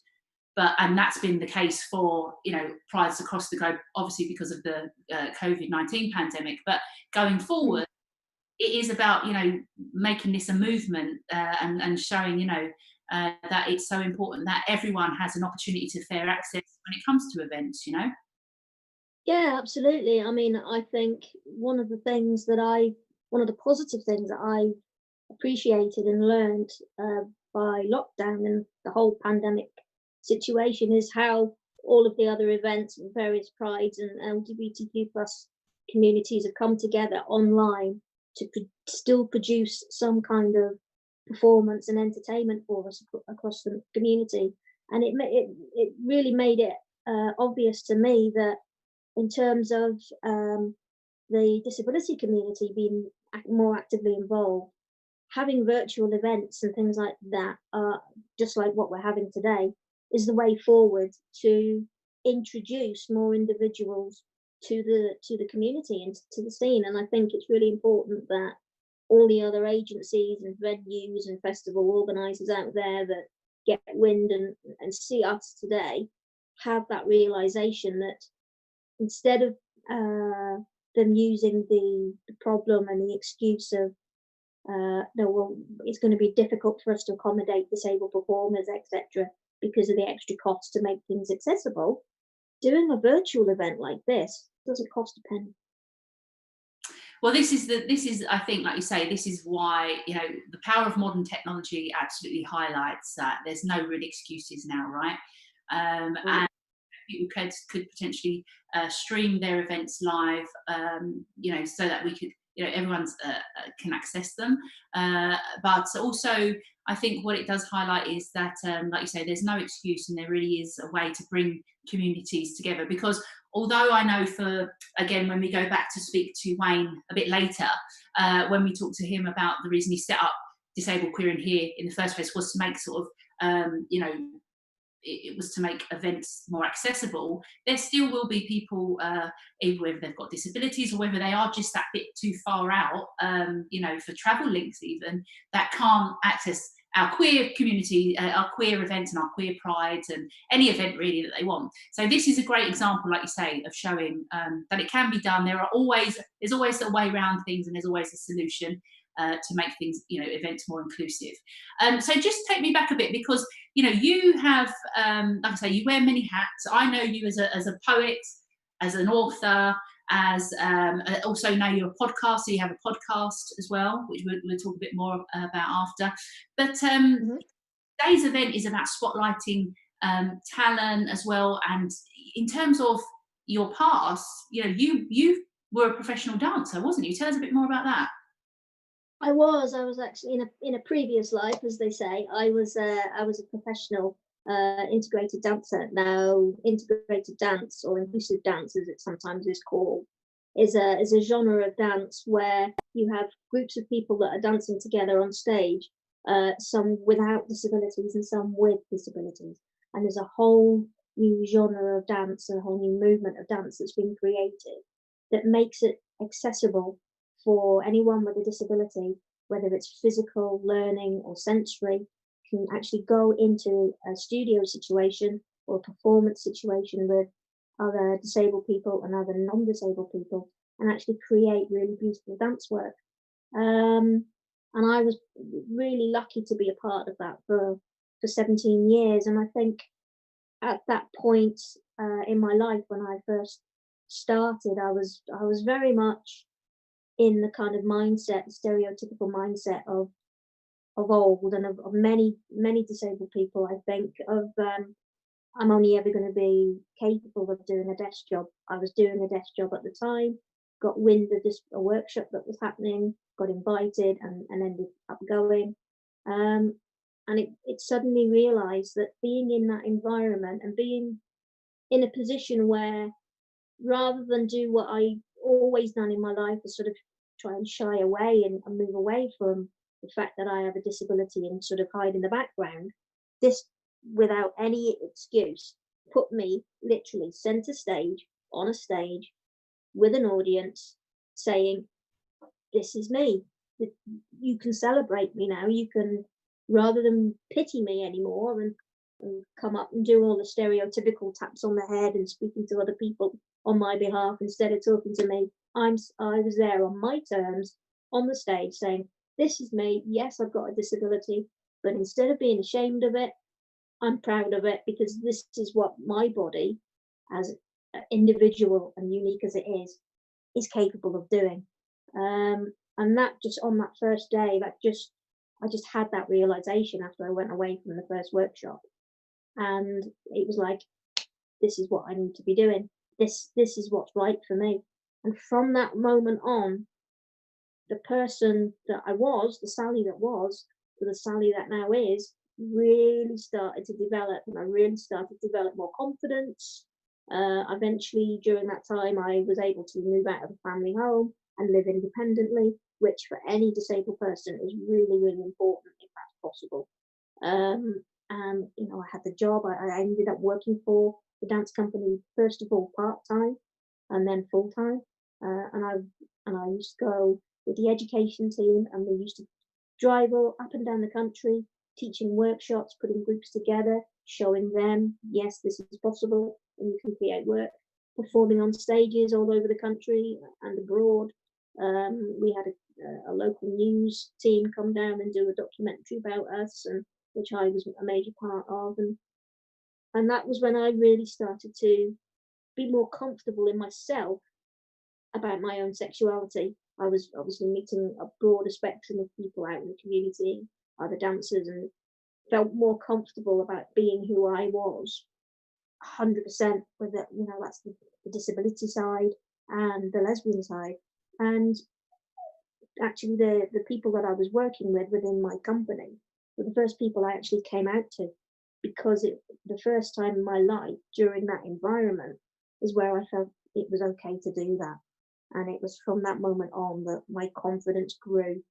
and that's been the case for, you know, prides across the globe, obviously because of the COVID-19 pandemic. But going forward, it is about, you know, making this a movement and showing, you know, that it's so important that everyone has an opportunity to fair access when it comes to events, you know?
Yeah, absolutely. I mean, I think one of the positive things that I appreciated and learned by lockdown and the whole pandemic situation is how all of the other events and various prides and LGBTQ plus communities have come together online to still produce some kind of performance and entertainment for us across the community. And it really made it obvious to me that in terms of the disability community being more actively involved, having virtual events and things like that, just like what we're having today, is the way forward to introduce more individuals to the community and to the scene. And I think it's really important that all the other agencies and venues and festival organisers out there that get wind and see us today have that realisation that instead of them using the problem and the excuse of no, well, it's going to be difficult for us to accommodate disabled performers, etc., because of the extra cost to make things accessible, doing a virtual event like this doesn't cost a penny.
Well, this is I think, like you say, this is why, you know, the power of modern technology absolutely highlights that there's no real excuses now, right? And people could potentially stream their events live, you know, so that we could, you know, everyone can access them. But also, I think what it does highlight is that, like you say, there's no excuse, and there really is a way to bring communities together. Because although I know again, when we go back to speak to Wayne a bit later, when we talk to him about the reason he set up Disabled Queer and Here in the first place was to make sort of, you know, it was to make events more accessible. There still will be people, either whether they've got disabilities or whether they are just that bit too far out, you know, for travel links even, that can't access our queer community, our queer events and our queer prides and any event really that they want. So this is a great example, like you say, of showing that it can be done. There's always a way around things, and there's always a solution to make things, you know, events more inclusive. So just take me back a bit, because, you know, you have, like I say, you wear many hats. I know you as a poet, as an author, as also now you're a podcaster. You have a podcast as well, which we'll talk a bit more about after. But today's event is about spotlighting talent as well. And in terms of your past, you know, you were a professional dancer, wasn't you? Tell us a bit more about that.
I was actually in a previous life, as they say. I was a professional integrated dancer. Now, integrated dance, or inclusive dance as it sometimes is called, is a genre of dance where you have groups of people that are dancing together on stage, some without disabilities and some with disabilities. And there's a whole new genre of dance, a whole new movement of dance that's been created that makes it accessible for anyone with a disability, whether it's physical, learning, or sensory, can actually go into a studio situation or a performance situation with other disabled people and other non-disabled people and actually create really beautiful dance work. And I was really lucky to be a part of that for 17 years. And I think at that point in my life when I first started, I was very much in the kind of mindset, stereotypical mindset of old and of many disabled people. I think of I'm only ever going to be capable of doing a desk job. I was doing a desk job at the time, got wind of a workshop that was happening, got invited and ended up going. And it suddenly realised that being in that environment and being in a position where, rather than do what I always done in my life, is sort of try and shy away and move away from the fact that I have a disability and sort of hide in the background, this, without any excuse, put me literally centre stage on a stage with an audience saying, this is me. You can celebrate me now. You can, rather than pity me anymore and come up and do all the stereotypical taps on the head and speaking to other people on my behalf instead of talking to me, I was there on my terms on the stage saying, this is me. Yes, I've got a disability, but instead of being ashamed of it, I'm proud of it, because this is what my body, as individual and unique as it is capable of doing. And that, just on that first day, I just had that realization after I went away from the first workshop. And it was like, this is what I need to be doing. This is what's right for me. And from that moment on, the person that I was, the Sally that was, to the Sally that now is, really started to develop, and I really started to develop more confidence. Eventually, during that time, I was able to move out of the family home and live independently, which for any disabled person is really, really important if that's possible. And you know, I had the job. I ended up working for the dance company, first of all part-time and then full-time. And I used to go with the education team, and we used to drive up and down the country, teaching workshops, putting groups together, showing them, yes, this is possible and you can create work, performing on stages all over the country and abroad. We had a local news team come down and do a documentary about us, and which I was a major part of. And that was when I really started to be more comfortable in myself about my own sexuality. I was obviously meeting a broader spectrum of people out in the community, other dancers, and felt more comfortable about being who I was, 100%, with it. You know, that's the disability side and the lesbian side. And actually, the people that I was working with within my company were the first people I actually came out to, because the first time in my life during that environment is where I felt it was okay to do that. And it was from that moment on that my confidence grew,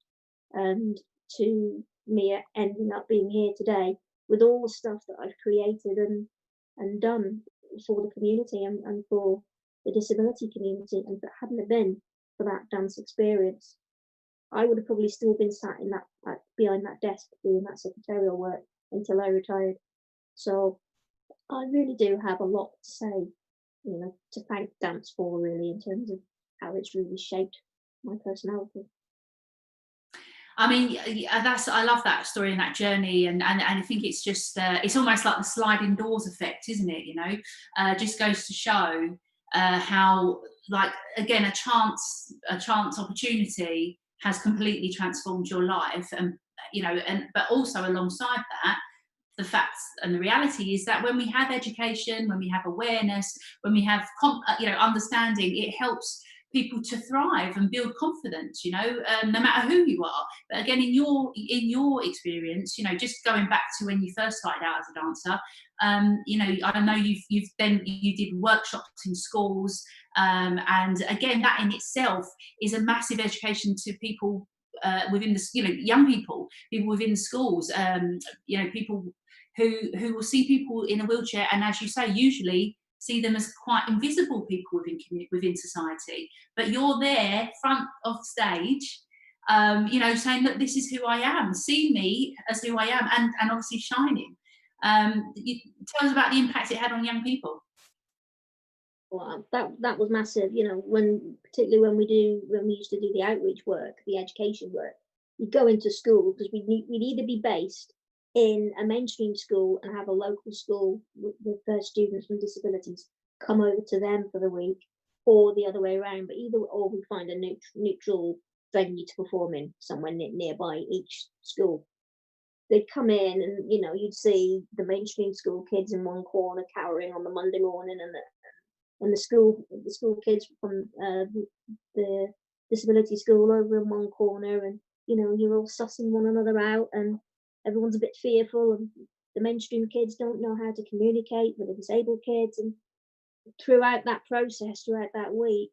and to me ending up being here today with all the stuff that I've created and done for the community and for the disability community. And if it hadn't been for that dance experience, I would have probably still been sat in that behind that desk doing that secretarial work until I retired. So I really do have a lot to say, you know, to thank dance for, really, in terms of how it's really shaped my personality.
I mean, I love that story and that journey, and I think it's just it's almost like the sliding doors effect, isn't it? You know, just goes to show how, like, again, a chance opportunity has completely transformed your life, and you know, but also alongside that, the facts and the reality is that when we have education, when we have awareness, when we have understanding, it helps people to thrive and build confidence, no matter who you are. But again, in your experience, just going back to when you first started out as a dancer, I know you did workshops in schools, and again, that in itself is a massive education to people within the, young people within the schools, people who will see people in a wheelchair, and as you say, usually see them as quite invisible people within society. But you're there, front of stage, saying, look, this is who I am. See me as who I am, and obviously shining. Tell us about the impact it had on young people.
Well, that was massive. Particularly when we used to do the outreach work, the education work, you go into school, because we'd either be based in a mainstream school and have a local school with their students with disabilities come over to them for the week, or the other way around. But or we find a neutral venue to perform in somewhere nearby each school. They'd come in, and you'd see the mainstream school kids in one corner cowering on the Monday morning, and the school kids from the disability school over in one corner, and you're all sussing one another out, and everyone's a bit fearful, and the mainstream kids don't know how to communicate with the disabled kids. And throughout that process, throughout that week,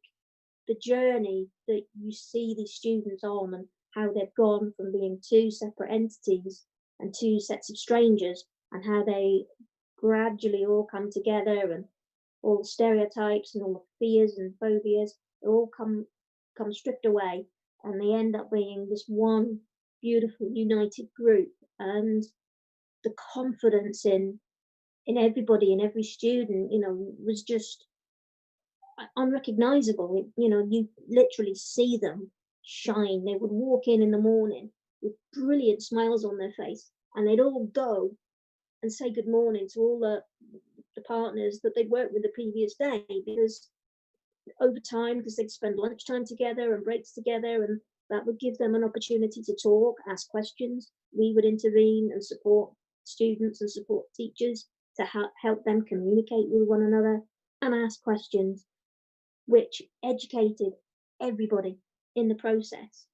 the journey that you see these students on, and how they've gone from being two separate entities and two sets of strangers, and how they gradually all come together, and all the stereotypes and all the fears and phobias, they all come stripped away, and they end up being this one beautiful united group. And the confidence in everybody, in every student, was just unrecognizable. You literally see them shine. They would walk in the morning with brilliant smiles on their face, and they'd all go and say good morning to all the partners that they'd worked with the previous day, because over time, because they'd spend lunchtime together and breaks together, and that would give them an opportunity to talk, ask questions. We would intervene and support students and support teachers to help them communicate with one another and ask questions, which educated everybody in the process.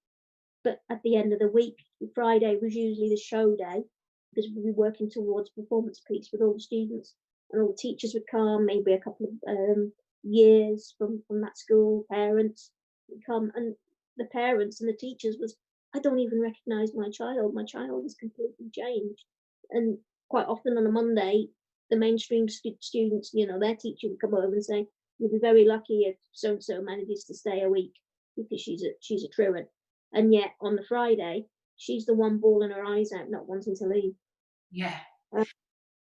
But at the end of the week, Friday was usually the show day, because we'd be working towards a performance piece with all the students, and all the teachers would come, maybe a couple of years from that school, parents would come, and the parents and the teachers was, I don't even recognise my child is completely changed. And quite often on a Monday, the mainstream students, their teacher would come over and say, you'll be very lucky if so-and-so manages to stay a week, because she's a truant. And yet on the Friday, she's the one bawling her eyes out, not wanting to leave.
Yeah.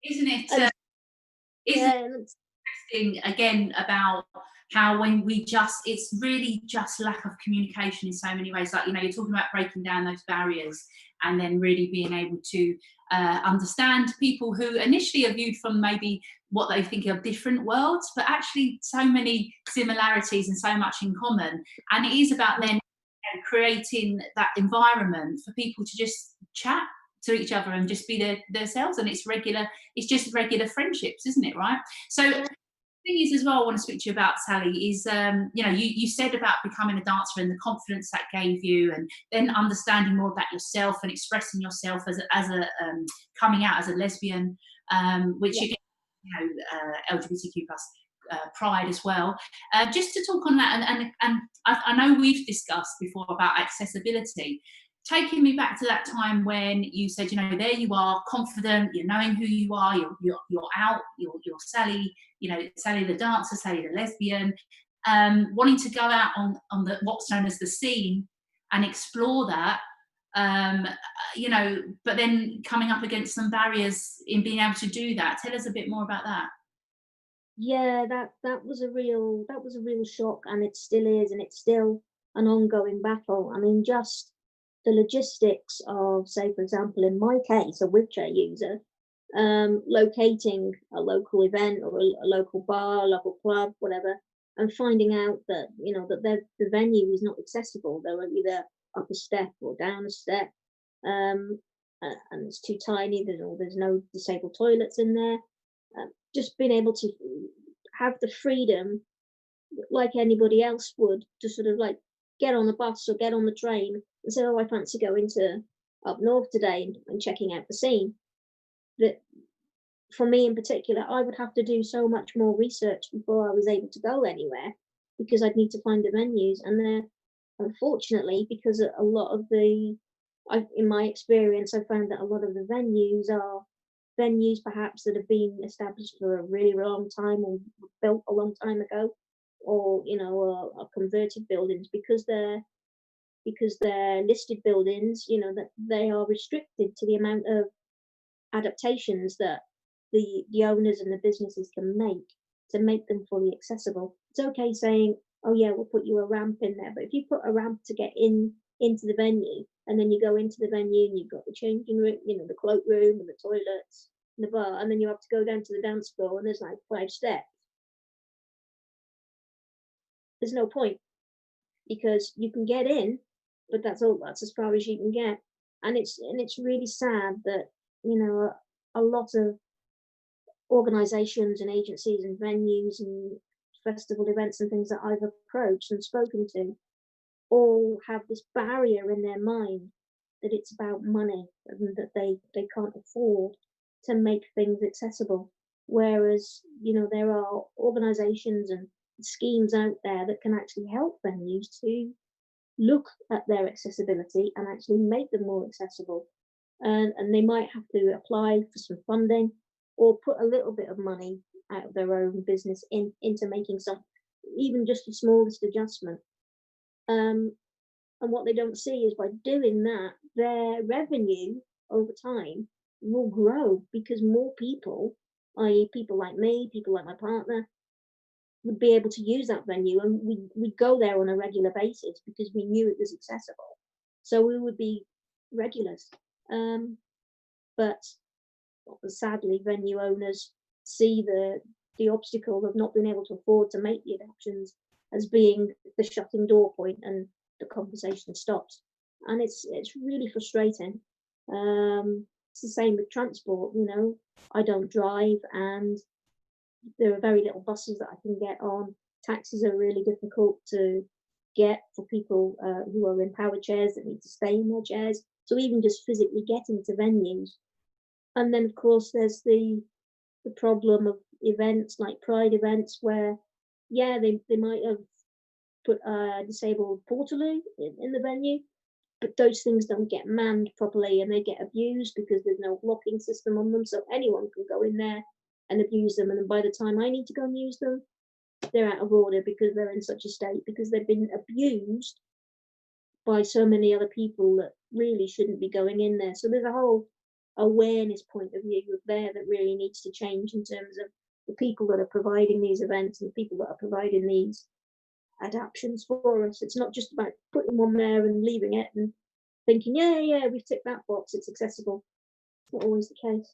Isn't it? Interesting again about how when it's really just lack of communication in so many ways. Like, you're talking about breaking down those barriers, and then really being able to understand people who initially are viewed from maybe what they think are different worlds, but actually so many similarities and so much in common. And it is about then creating that environment for people to just chat to each other and just be themselves, and it's just regular friendships, isn't it? Right. So the thing is, as well, I want to speak to you about, Sally, is you said about becoming a dancer and the confidence that gave you, and then understanding more about yourself and expressing yourself as a coming out as a lesbian, which again, LGBTQ plus pride as well. Just to talk on that, and I know we've discussed before about accessibility. Taking me back to that time when you said, there you are, confident, you're knowing who you are, you're out, you're Sally, Sally the dancer, Sally the lesbian, wanting to go out on what's known as the scene and explore that, but then coming up against some barriers in being able to do that. Tell us a bit more about that.
Yeah, that was a real shock, and it still is, and it's still an ongoing battle. I mean, just the logistics of, say, for example, in my case, a wheelchair user, locating a local event or a local bar, local club, whatever, and finding out that that the venue is not accessible. They're either up a step or down a step. and it's too tiny. There's no disabled toilets in there. Just being able to have the freedom, like anybody else would, to sort of like get on a bus or get on the train and say, "Oh, I fancy going to up north today and checking out the scene." That for me in particular, I would have to do so much more research before I was able to go anywhere because I'd need to find the venues, and they're unfortunately because a lot of in my experience, I found that a lot of the venues are venues perhaps that have been established for a really long time or built a long time ago, or are converted buildings because they're listed buildings. That they are restricted to the amount of adaptations that the owners and the businesses can make to make them fully accessible. It's okay saying, "Oh yeah, we'll put you a ramp in there," but if you put a ramp to get into the venue, and then you go into the venue and you've got the changing room, the cloakroom and the toilets and the bar, and then you have to go down to the dance floor and there's like 5 steps. There's no point because you can get in, but that's all. That's as far as you can get, and it's really sad that a lot of organisations and agencies and venues and festival events and things that I've approached and spoken to all have this barrier in their mind that it's about money and that they can't afford to make things accessible. Whereas, there are organisations and schemes out there that can actually help venues to look at their accessibility and actually make them more accessible. And they might have to apply for some funding or put a little bit of money out of their own business into making some, even just the smallest adjustment. And what they don't see is by doing that, their revenue over time will grow because more people, i.e. people like me, people like my partner, would be able to use that venue, and we'd go there on a regular basis because we knew it was accessible. So we would be regulars. But sadly, venue owners see the obstacle of not being able to afford to make the adaptations as being the shutting door point, and the conversation stops. And it's really frustrating. It's the same with transport. I don't drive, and there are very little buses that I can get on. Taxis are really difficult to get for people who are in power chairs that need to stay in their chairs. So even just physically getting to venues. And then, of course, there's the problem of events like Pride events where, they might have put a disabled portaloo in the venue, but those things don't get manned properly and they get abused because there's no locking system on them. So anyone can go in there and abuse them. And then by the time I need to go and use them, they're out of order because they're in such a state because they've been abused by so many other people that really shouldn't be going in there. So there's a whole awareness point of view there that really needs to change in terms of the people that are providing these events and the people that are providing these adaptations for us. It's not just about putting one there and leaving it and thinking, we've ticked that box, it's accessible. It's not always the case.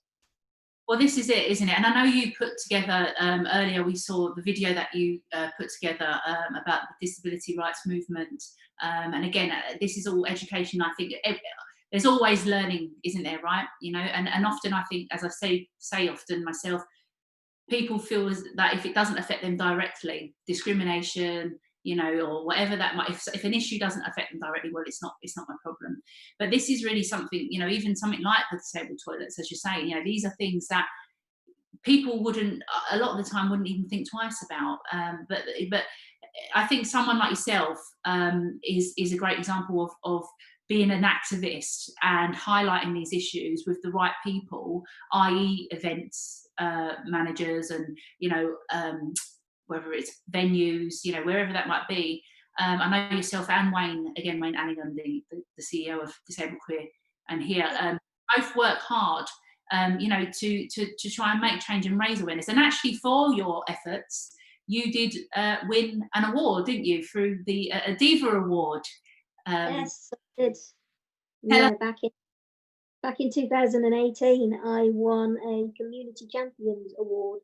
Well, this is it, isn't it? And I know you put together, earlier we saw the video that you put together about the disability rights movement. And again, this is all education. I think there's always learning, isn't there, right? And often I think, as I say often myself, people feel that if it doesn't affect them directly, discrimination, or whatever that might, if an issue doesn't affect them directly, well, it's not my problem. But this is really something, even something like the disabled toilets, as you're saying, these are things that people a lot of the time wouldn't even think twice about. But I think someone like yourself is a great example of being an activist and highlighting these issues with the right people, i.e. events managers and, whether it's venues, wherever that might be. I know yourself and Wayne Anningham, the CEO of Disabled Queer and HEAR, both work hard, to try and make change and raise awareness. And actually for your efforts, you did win an award, didn't you, through the Diva Award?
Yes, I did. Yeah, back in 2018, I won a Community Champions Award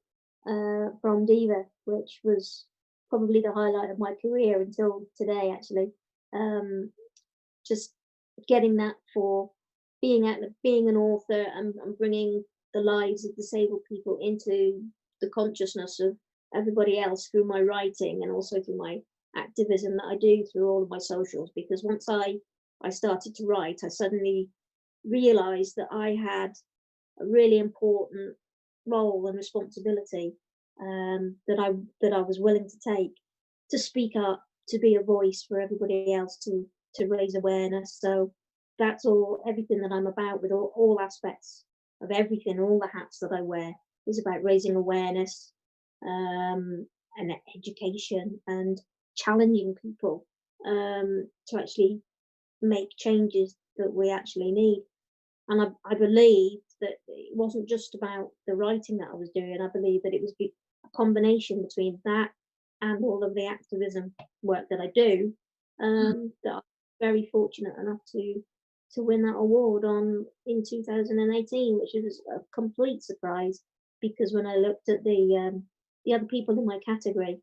from Diva, which was probably the highlight of my career until today, actually. Just getting that for being an author and bringing the lives of disabled people into the consciousness of everybody else through my writing and also through my activism that I do through all of my socials. Because once I started to write, I suddenly realized that I had a really important role and responsibility that I was willing to take, to speak up, to be a voice for everybody else, to raise awareness. So that's everything that I'm about, with all aspects of everything, all the hats that I wear, is about raising awareness and education and challenging people to actually make changes that we actually need. And I believed that it wasn't just about the writing that I was doing. I believe that it was a combination between that and all of the activism work that I do. That I'm very fortunate enough to win that award in 2018, which was a complete surprise, because when I looked at the other people in my category,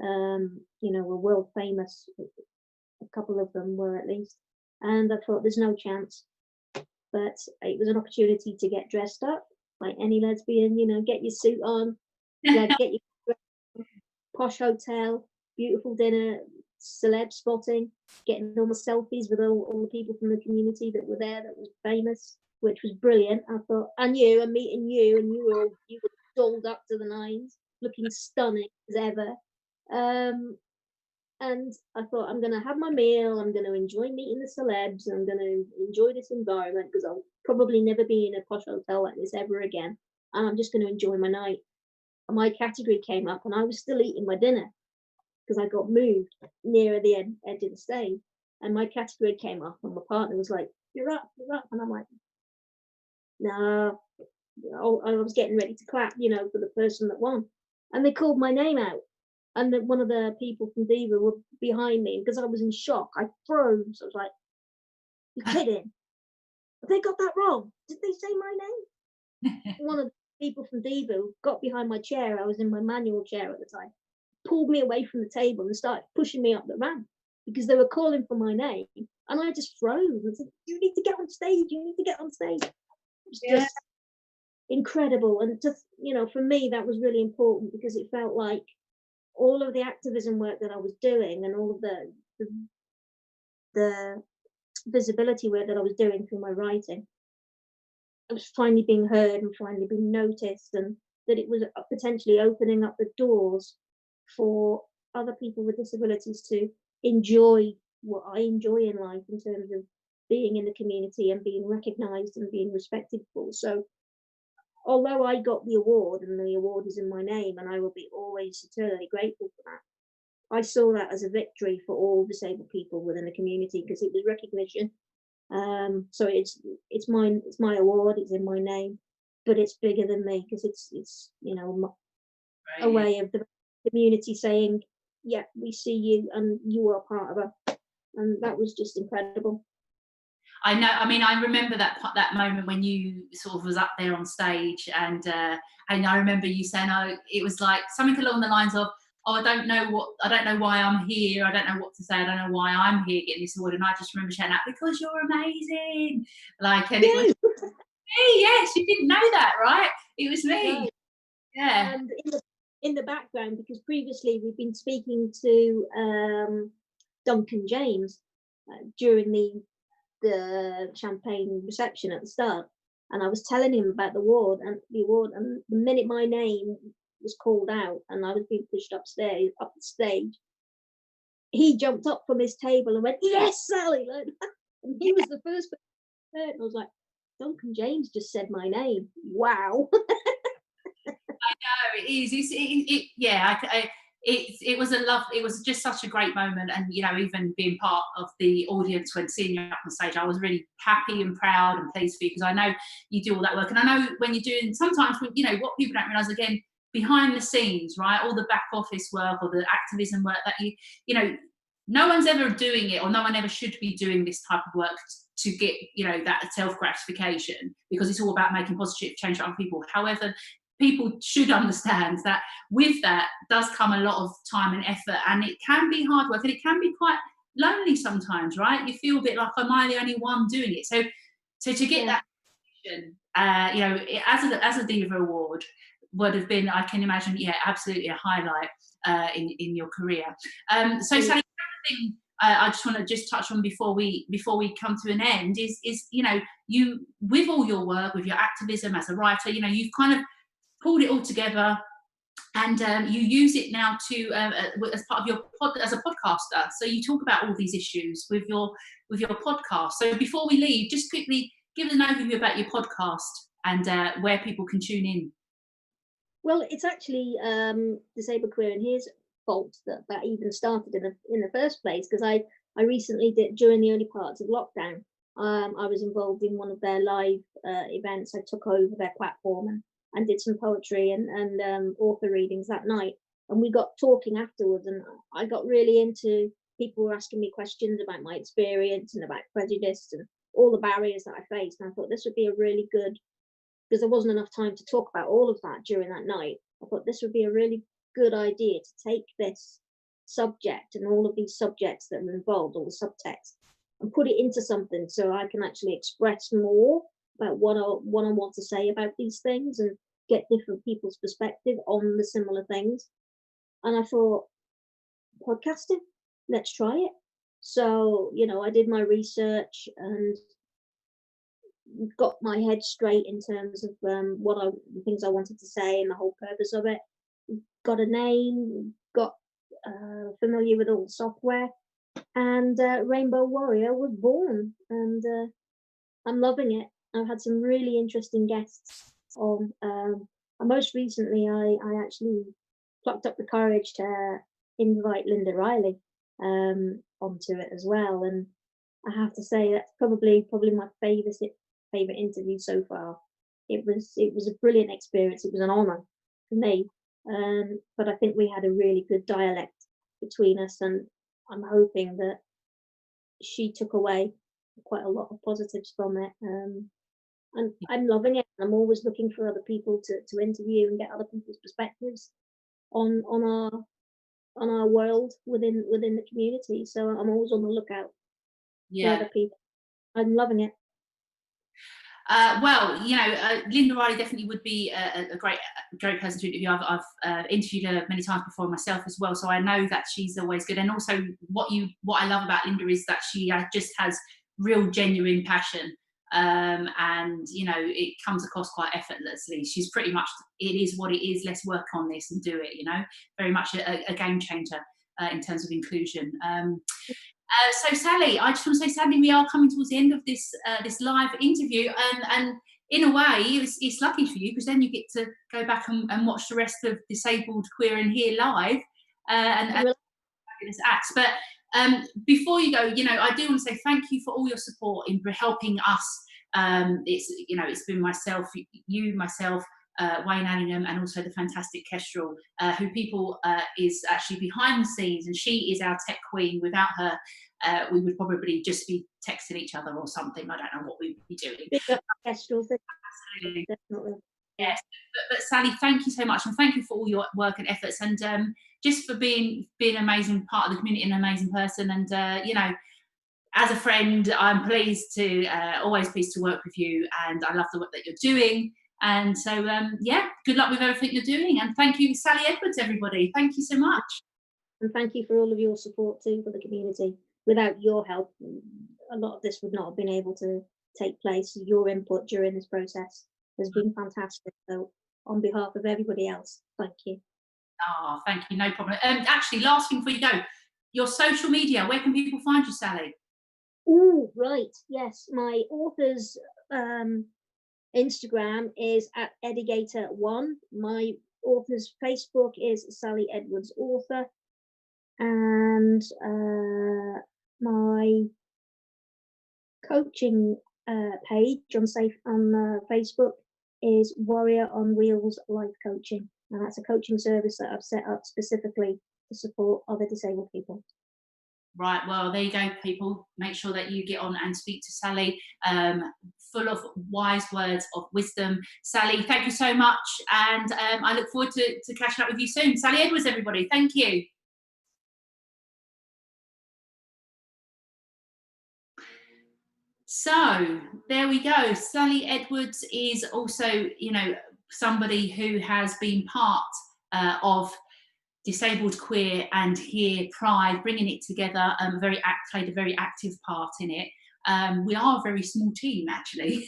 were world famous. A couple of them were, at least, and I thought there's no chance. But it was an opportunity to get dressed up like any lesbian, get your suit on, get your posh hotel, beautiful dinner, celeb spotting, getting all the selfies with all the people from the community that were there, that was famous, which was brilliant. I thought, and meeting you, and you were dolled up to the nines, looking stunning as ever. And I thought, I'm going to have my meal, I'm going to enjoy meeting the celebs, I'm going to enjoy this environment, because I'll probably never be in a posh hotel like this ever again. And I'm just going to enjoy my night. And my category came up, and I was still eating my dinner because I got moved nearer the edge of the stage. And my category came up, and my partner was like, you're up. And I'm like, no. I was getting ready to clap, for the person that won. And they called my name out. And one of the people from Diva were behind me, because I was in shock. I froze. I was like, you're kidding? They got that wrong. Did they say my name? One of the people from Diva got behind my chair. I was in my manual chair at the time, pulled me away from the table and started pushing me up the ramp, because they were calling for my name. And I just froze and said, you need to get on stage. You need to get on stage. It was just incredible. And just, for me, that was really important, because it felt like all of the activism work that I was doing, and all of the visibility work that I was doing through my writing, I was finally being heard and finally being noticed, and that it was potentially opening up the doors for other people with disabilities to enjoy what I enjoy in life, in terms of being in the community and being recognised and being respected for. So although I got the award, and the award is in my name, and I will be always eternally grateful for that, I saw that as a victory for all disabled people within the community, because it was recognition. So it's my award, it's in my name, but it's bigger than me, because it's a way of the community saying, yeah, we see you and you are part of us. And that was just incredible.
I know. I mean, I remember that moment when you sort of was up there on stage, and I remember you saying, "Oh, it was like something along the lines of, oh, I don't know why I'm here. I don't know what to say. I don't know why I'm here getting this award." And I just remember shouting out, "Because you're amazing!" Like, and it was me. Yes, you didn't know that, right? It was me.
No.
Yeah.
And in the background, because previously we've been speaking to Duncan James during the champagne reception at the start, and I was telling him about the award, and the minute my name was called out and I was being pushed up the stage, he jumped up from his table and went, "Yes, Sally!" And he was the first person I heard, and I was like, Duncan James just said my name. Wow.
I know it is. It was just such a great moment, and even being part of the audience when seeing you up on stage, I was really happy and proud and pleased for you, because I know you do all that work, and I know when you're doing, sometimes what people don't realise, again, behind the scenes, right, all the back office work or the activism work that no one's ever doing it, or no one ever should be doing this type of work to get that self-gratification, because it's all about making positive change for other people. However, people should understand that with that does come a lot of time and effort, and it can be hard work, and it can be quite lonely sometimes, right? You feel a bit like, am I the only one doing it? So So to get that, you know, as a Diva Award would have been, I can imagine, yeah, absolutely a highlight in your career. So Sally, the thing I just want to just touch on before we come to an end is you know, you, with all your work, with your activism as a writer, you know, you've kind of pulled it all together, and you use it now to as part of your as a podcaster. So you talk about all these issues with your podcast. So before we leave, just quickly give us an overview about your podcast and where people can tune in.
Well, it's actually Disabled Queer and Here's fault that even started in the first place, because I recently did, during the early parts of lockdown, I was involved in one of their live events. I took over their platform and did some poetry and author readings that night. And we got talking afterwards, and I got really into, people were asking me questions about my experience and about prejudice and all the barriers that I faced. And I thought this would be a really good, because there wasn't enough time to talk about all of that during that night. I thought this would be a really good idea to take this subject and all of these subjects that are involved, all the subtext, and put it into something so I can actually express more about what I want to say about these things and get different people's perspective on the similar things. And I thought, podcasting, let's try it. So, you know, I did my research and got my head straight in terms of the things I wanted to say and the whole purpose of it. Got a name, got familiar with all the software, and Rainbow Warrior was born, and I'm loving it. I've had some really interesting guests on. And most recently, I actually plucked up the courage to invite Linda Riley onto it as well, and I have to say that's probably my favorite interview so far. It was a brilliant experience. It was an honor for me, but I think we had a really good dialect between us, and I'm hoping that she took away quite a lot of positives from it. And I'm loving it. I'm always looking for other people to interview and get other people's perspectives on our world within the community. So I'm always on the lookout for other people. I'm loving it.
Well, you know, Linda Riley definitely would be a great person to interview. I've interviewed her many times before myself as well, so I know that she's always good. And also, what I love about Linda is that she just has real, genuine passion, and you know, it comes across quite effortlessly. She's pretty much, it is what it is. Let's work on this and do it. You know, very much a game changer in terms of inclusion. So Sally, I just want to say, sadly, we are coming towards the end of this live interview, and in a way, it's lucky for you, because then you get to go back and watch the rest of Disabled Queer and Here live, and fabulous acts. But before you go, you know, I do want to say thank you for all your support in helping us. It's been myself, Wayne Allingham, and also the fantastic Kestrel, who people is actually behind the scenes, and she is our tech queen. Without her, we would probably just be texting each other or something. I don't know what we'd be doing.
Kestrel,
absolutely. Definitely. Yes, but Sally, thank you so much, and thank you for all your work and efforts, and just for being an amazing part of the community and an amazing person. And you know, as a friend, I'm always pleased to work with you, and I love the work that you're doing. And so, yeah, good luck with everything you're doing. And thank you, Sally Edwards, everybody. Thank you so much.
And thank you for all of your support too for the community. Without your help, a lot of this would not have been able to take place. Your input during this process has been fantastic. So on behalf of everybody else, thank you.
Oh, thank you, no problem. Actually, last thing before you go, your social media, where can people find you, Sally?
Oh, right, yes. My author's Instagram is at Edigator1. My author's Facebook is Sally Edwards Author, and my coaching page on Facebook is Warrior on Wheels Life Coaching, and that's a coaching service that I've set up specifically to support other disabled people.
Right, well, there you go, people. Make sure that you get on and speak to Sally, full of wise words of wisdom. Sally, thank you so much, and I look forward to catching up with you soon. Sally Edwards, everybody, thank you. So there we go. Sally Edwards is also, somebody who has been part of Disabled Queer and HEAR Pride, bringing it together, played a very active part in it. We are a very small team, actually,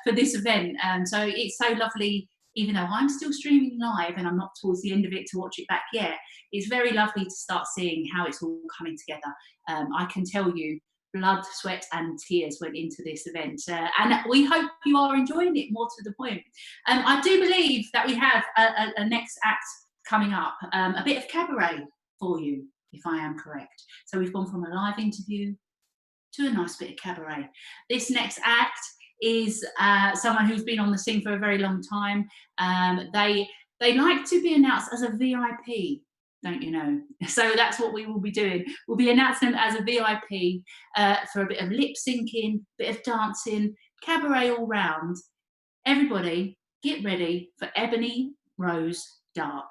for this event. So it's so lovely, even though I'm still streaming live and I'm not towards the end of it to watch it back yet, it's very lovely to start seeing how it's all coming together. I can tell you, blood, sweat and tears went into this event. And we hope you are enjoying it, more to the point. I do believe that we have a next act coming up, a bit of cabaret for you, if I am correct. So we've gone from a live interview to a nice bit of cabaret. This next act is someone who's been on the scene for a very long time. They like to be announced as a VIP, don't you know? So that's what we will be doing. We'll be announcing them as a VIP for a bit of lip syncing, bit of dancing, cabaret all round. Everybody, get ready for Ebony Rose Dark.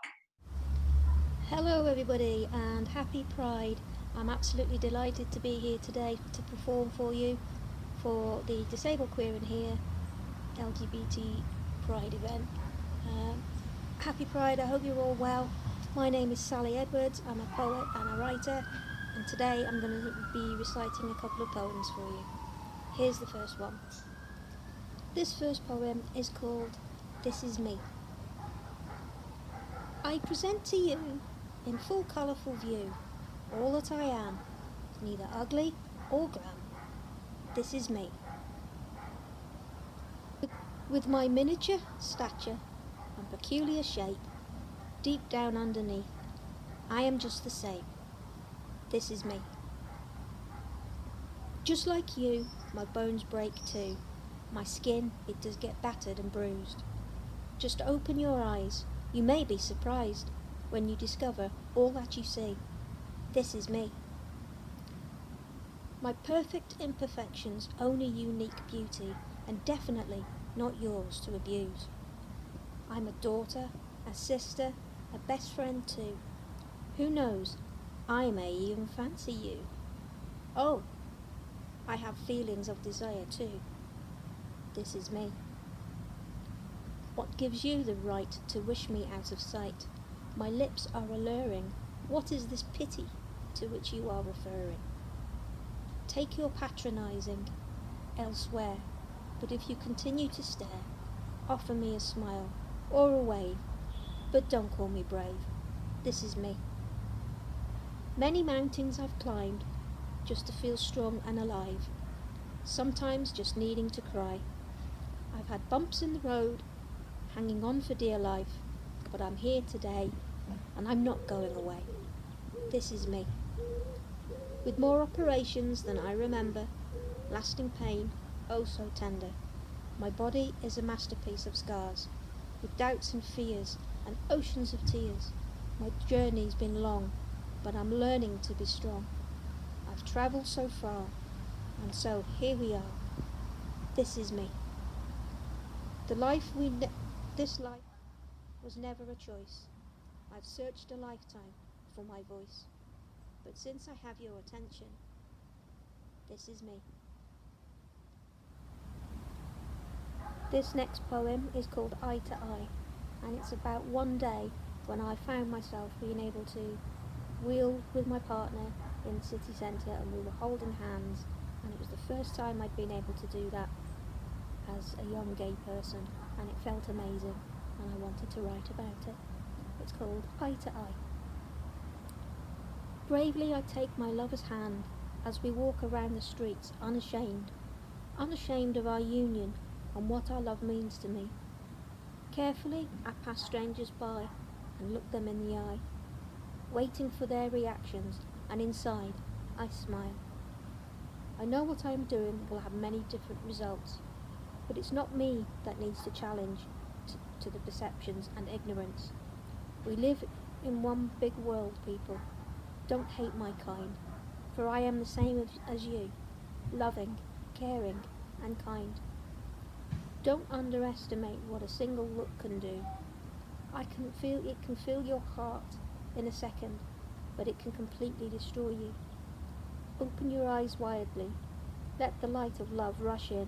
Hello everybody and happy Pride. I'm absolutely delighted to be here today to perform for you for the Disabled Queer and HEAR LGBT Pride event. Happy Pride, I hope you're all well. My name is Sally Edwards, I'm a poet and a writer, and today I'm going to be reciting a couple of poems for you. Here's the first one. This first poem is called This Is Me. I present to you in full colourful view all that I am, neither ugly or glam. This is me. With my miniature stature and peculiar shape, deep down underneath, I am just the same. This is me. Just like you, my bones break too. My skin, it does get battered and bruised. Just open your eyes, you may be surprised when you discover all that you see. This is me. My perfect imperfections own a unique beauty, and definitely not yours to abuse. I'm a daughter, a sister, a best friend too. Who knows, I may even fancy you. Oh, I have feelings of desire too. This is me. What gives you the right to wish me out of sight? My lips are alluring. What is this pity to which you are referring? Take your patronising elsewhere, but if you continue to stare, offer me a smile or a wave, but don't call me brave. This is me. Many mountains I've climbed just to feel strong and alive, sometimes just needing to cry. I've had bumps in the road, hanging on for dear life, but I'm here today, and I'm not going away. This is me. With more operations than I remember, lasting pain, oh so tender. My body is a masterpiece of scars, with doubts and fears, and oceans of tears. My journey's been long, but I'm learning to be strong. I've travelled so far, and so here we are. This is me. This life was never a choice. I've searched a lifetime for my voice. But since I have your attention, this is me. This next poem is called Eye to Eye, and it's about one day when I found myself being able to wheel with my partner in the city centre, and we were holding hands, and it was the first time I'd been able to do that as a young gay person, and it felt amazing, and I wanted to write about it. It's called Eye to Eye. Bravely I take my lover's hand as we walk around the streets unashamed of our union and what our love means to me. Carefully I pass strangers by and look them in the eye, waiting for their reactions, and inside I smile. I know what I am doing will have many different results, but it's not me that needs to challenge to the perceptions and ignorance. We live in one big world, people. Don't hate my kind, for I am the same as you, loving, caring, and kind. Don't underestimate what a single look can do. It can fill your heart in a second, but it can completely destroy you. Open your eyes widely. Let the light of love rush in.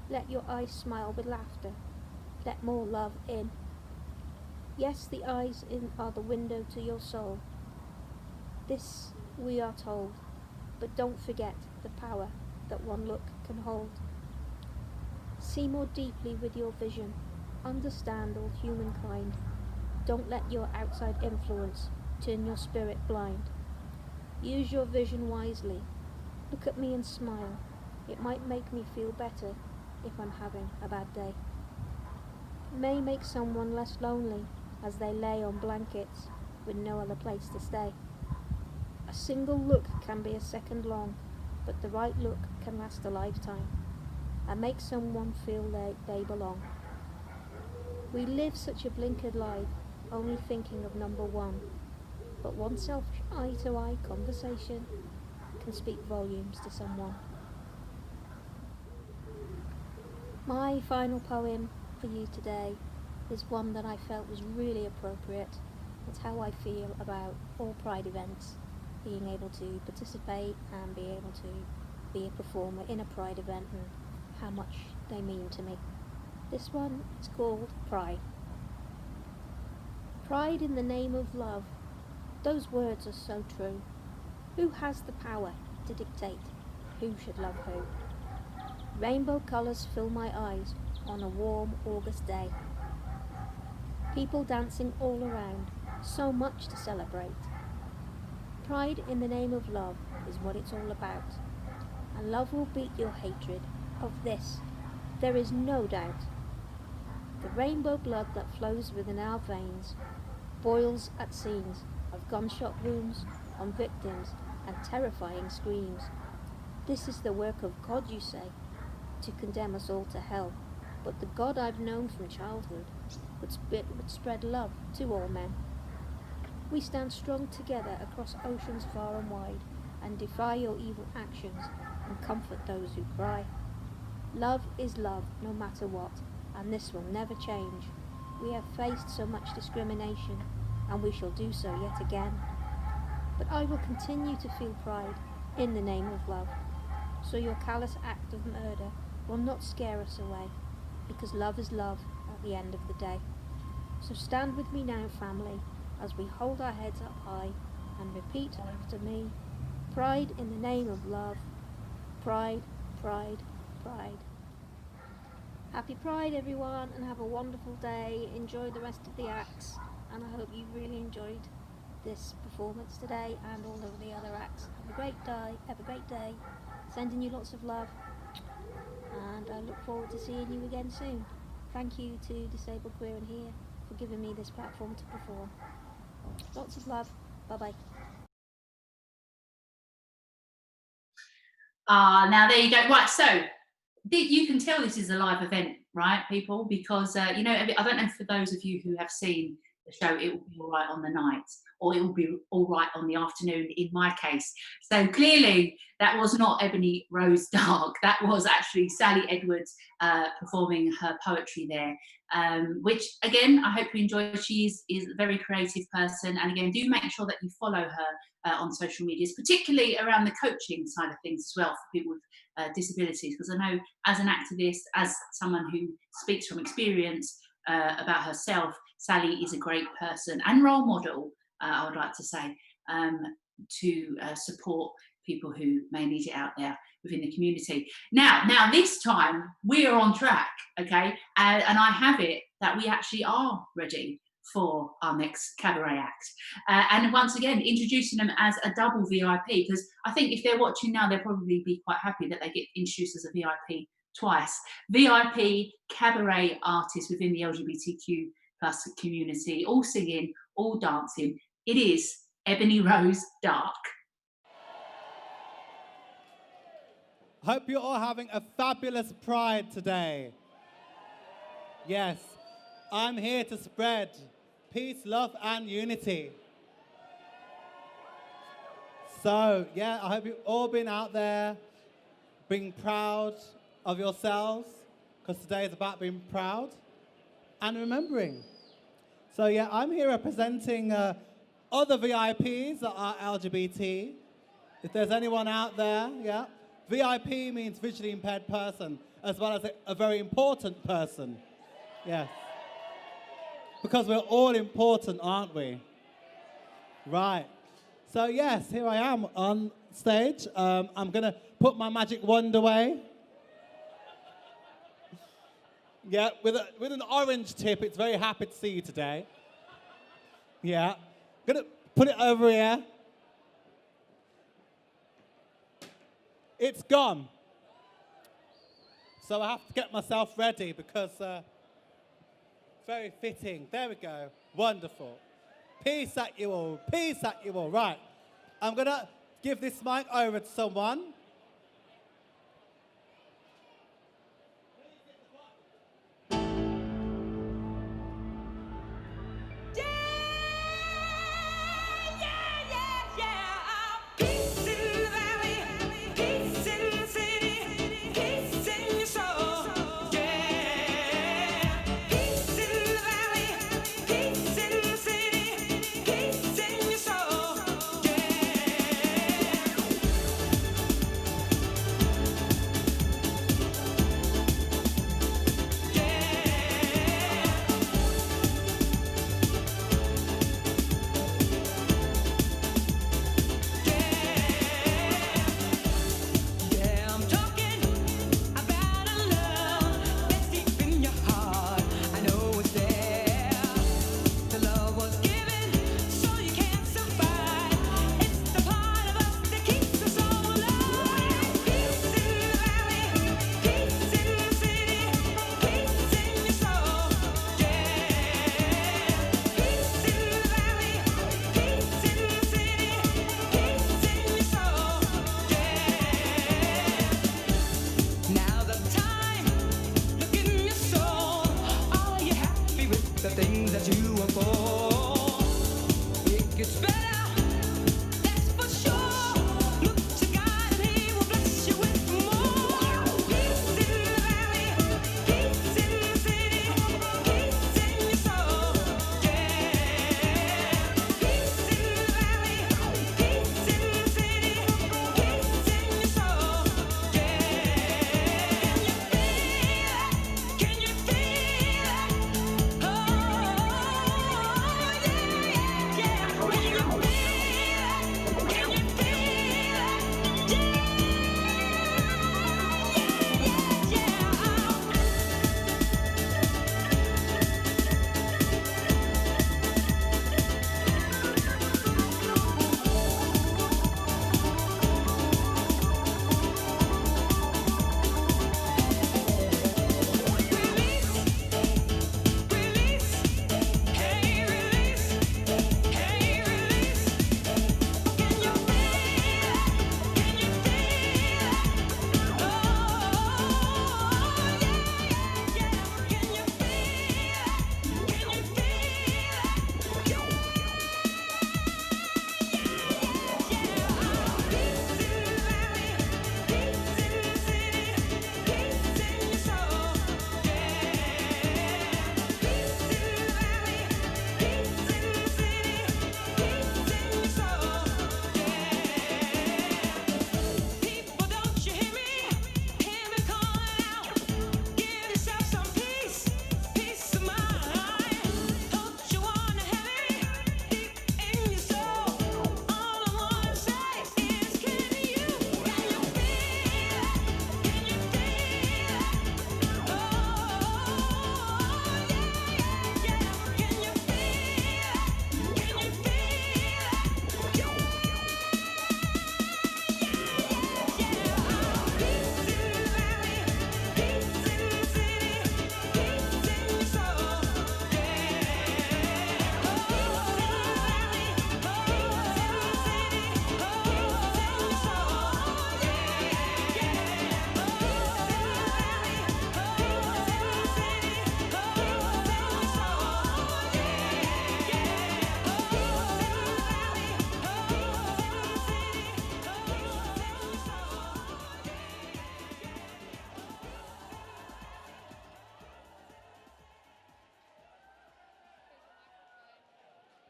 Let your eyes smile with laughter. Let more love in. Yes, the eyes are the window to your soul. This we are told, but don't forget the power that one look can hold. See more deeply with your vision. Understand all humankind. Don't let your outside influence turn your spirit blind. Use your vision wisely. Look at me and smile. It might make me feel better if I'm having a bad day. It may make someone less lonely as they lay on blankets with no other place to stay. A single look can be a second long, but the right look can last a lifetime and make someone feel they belong. We live such a blinkered life, only thinking of number one, but one eye-to-eye conversation can speak volumes to someone. My final poem for you today is one that I felt was really appropriate. It's how I feel about all Pride events, being able to participate and be able to be a performer in a Pride event and how much they mean to me. This one is called Pride. Pride in the name of love. Those words are so true. Who has the power to dictate who should love who? Rainbow colours fill my eyes on a warm August day. People dancing all around, so much to celebrate. Pride in the name of love is what it's all about. And love will beat your hatred. Of this, there is no doubt. The rainbow blood that flows within our veins boils at scenes of gunshot wounds on victims and terrifying screams. This is the work of God, you say, to condemn us all to hell. But the God I've known from childhood would spread love to all men. We stand strong together across oceans far and wide and defy your evil actions and comfort those who cry. Love is love no matter what, and this will never change. We have faced so much discrimination, and we shall do so yet again. But I will continue to feel pride in the name of love, so your callous act of murder will not scare us away, because love is love at the end of the day. So stand with me now, family, as we hold our heads up high and repeat after me. Pride in the name of love. Pride, pride, pride. Happy Pride, everyone, and have a wonderful day. Enjoy the rest of the acts, and I hope you really enjoyed this performance today and all of the other acts. Have a great day. Have a great day. Sending you lots of love, and I look forward to seeing you again soon. Thank you to Disabled Queer and Here for giving me this platform to perform. Lots of love. Bye-bye.
Now there you go. Right, so you can tell this is a live event, right, people? Because, you know, I don't know, for those of you who have seen the show, it will be all right on the night, or it will be all right on the afternoon in my case. So clearly that was not Ebony Rose Dark. That was actually Sally Edwards performing her poetry there, which, again, I hope you enjoy. She is a very creative person. And again, do make sure that you follow her on social medias, particularly around the coaching side of things as well for people with disabilities, because I know as an activist, as someone who speaks from experience about herself, Sally is a great person and role model, I would like to say, to support people who may need it out there within the community. Now this time we are on track, okay, and I have it that we actually are ready for our next cabaret act, and once again introducing them as a double VIP, because I think if they're watching now, they'll probably be quite happy that they get introduced as a VIP twice. VIP cabaret artists within the LGBTQ plus community, all singing, all dancing. It is Ebony Rose Dark.
Hope you're all having a fabulous Pride today. Yes, I'm here to spread peace, love, and unity. So, yeah, I hope you've all been out there being proud of yourselves, because today is about being proud and remembering. So, yeah, I'm here representing other VIPs that are LGBT. If there's anyone out there, yeah, VIP means visually impaired person, as well as a very important person. Yes. Because we're all important, aren't we? Right. So yes, here I am on stage. I'm going to put my magic wand away. Yeah, with an orange tip. It's very happy to see you today. Yeah. Going to put it over here. It's gone. So I have to get myself ready because very fitting. There we go. Wonderful. Peace at you all. Peace at you all. Right. I'm going to give this mic over to someone.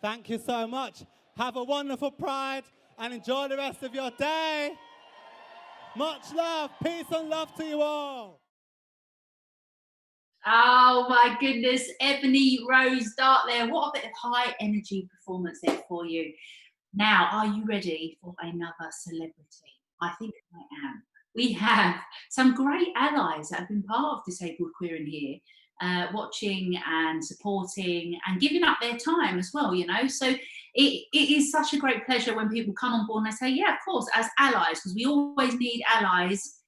Thank you so much. Have a wonderful Pride and enjoy the rest of your day. Much love, peace and love to you all.
Oh my goodness, Ebony Rose Dart there. What a bit of high energy performance there for you. Now, are you ready for another celebrity? I think I am. We have some great allies that have been part of Disabled Queer and Here, watching and supporting and giving up their time as well, you know. So it is such a great pleasure when people come on board and they say, yeah, of course, as allies, because we always need allies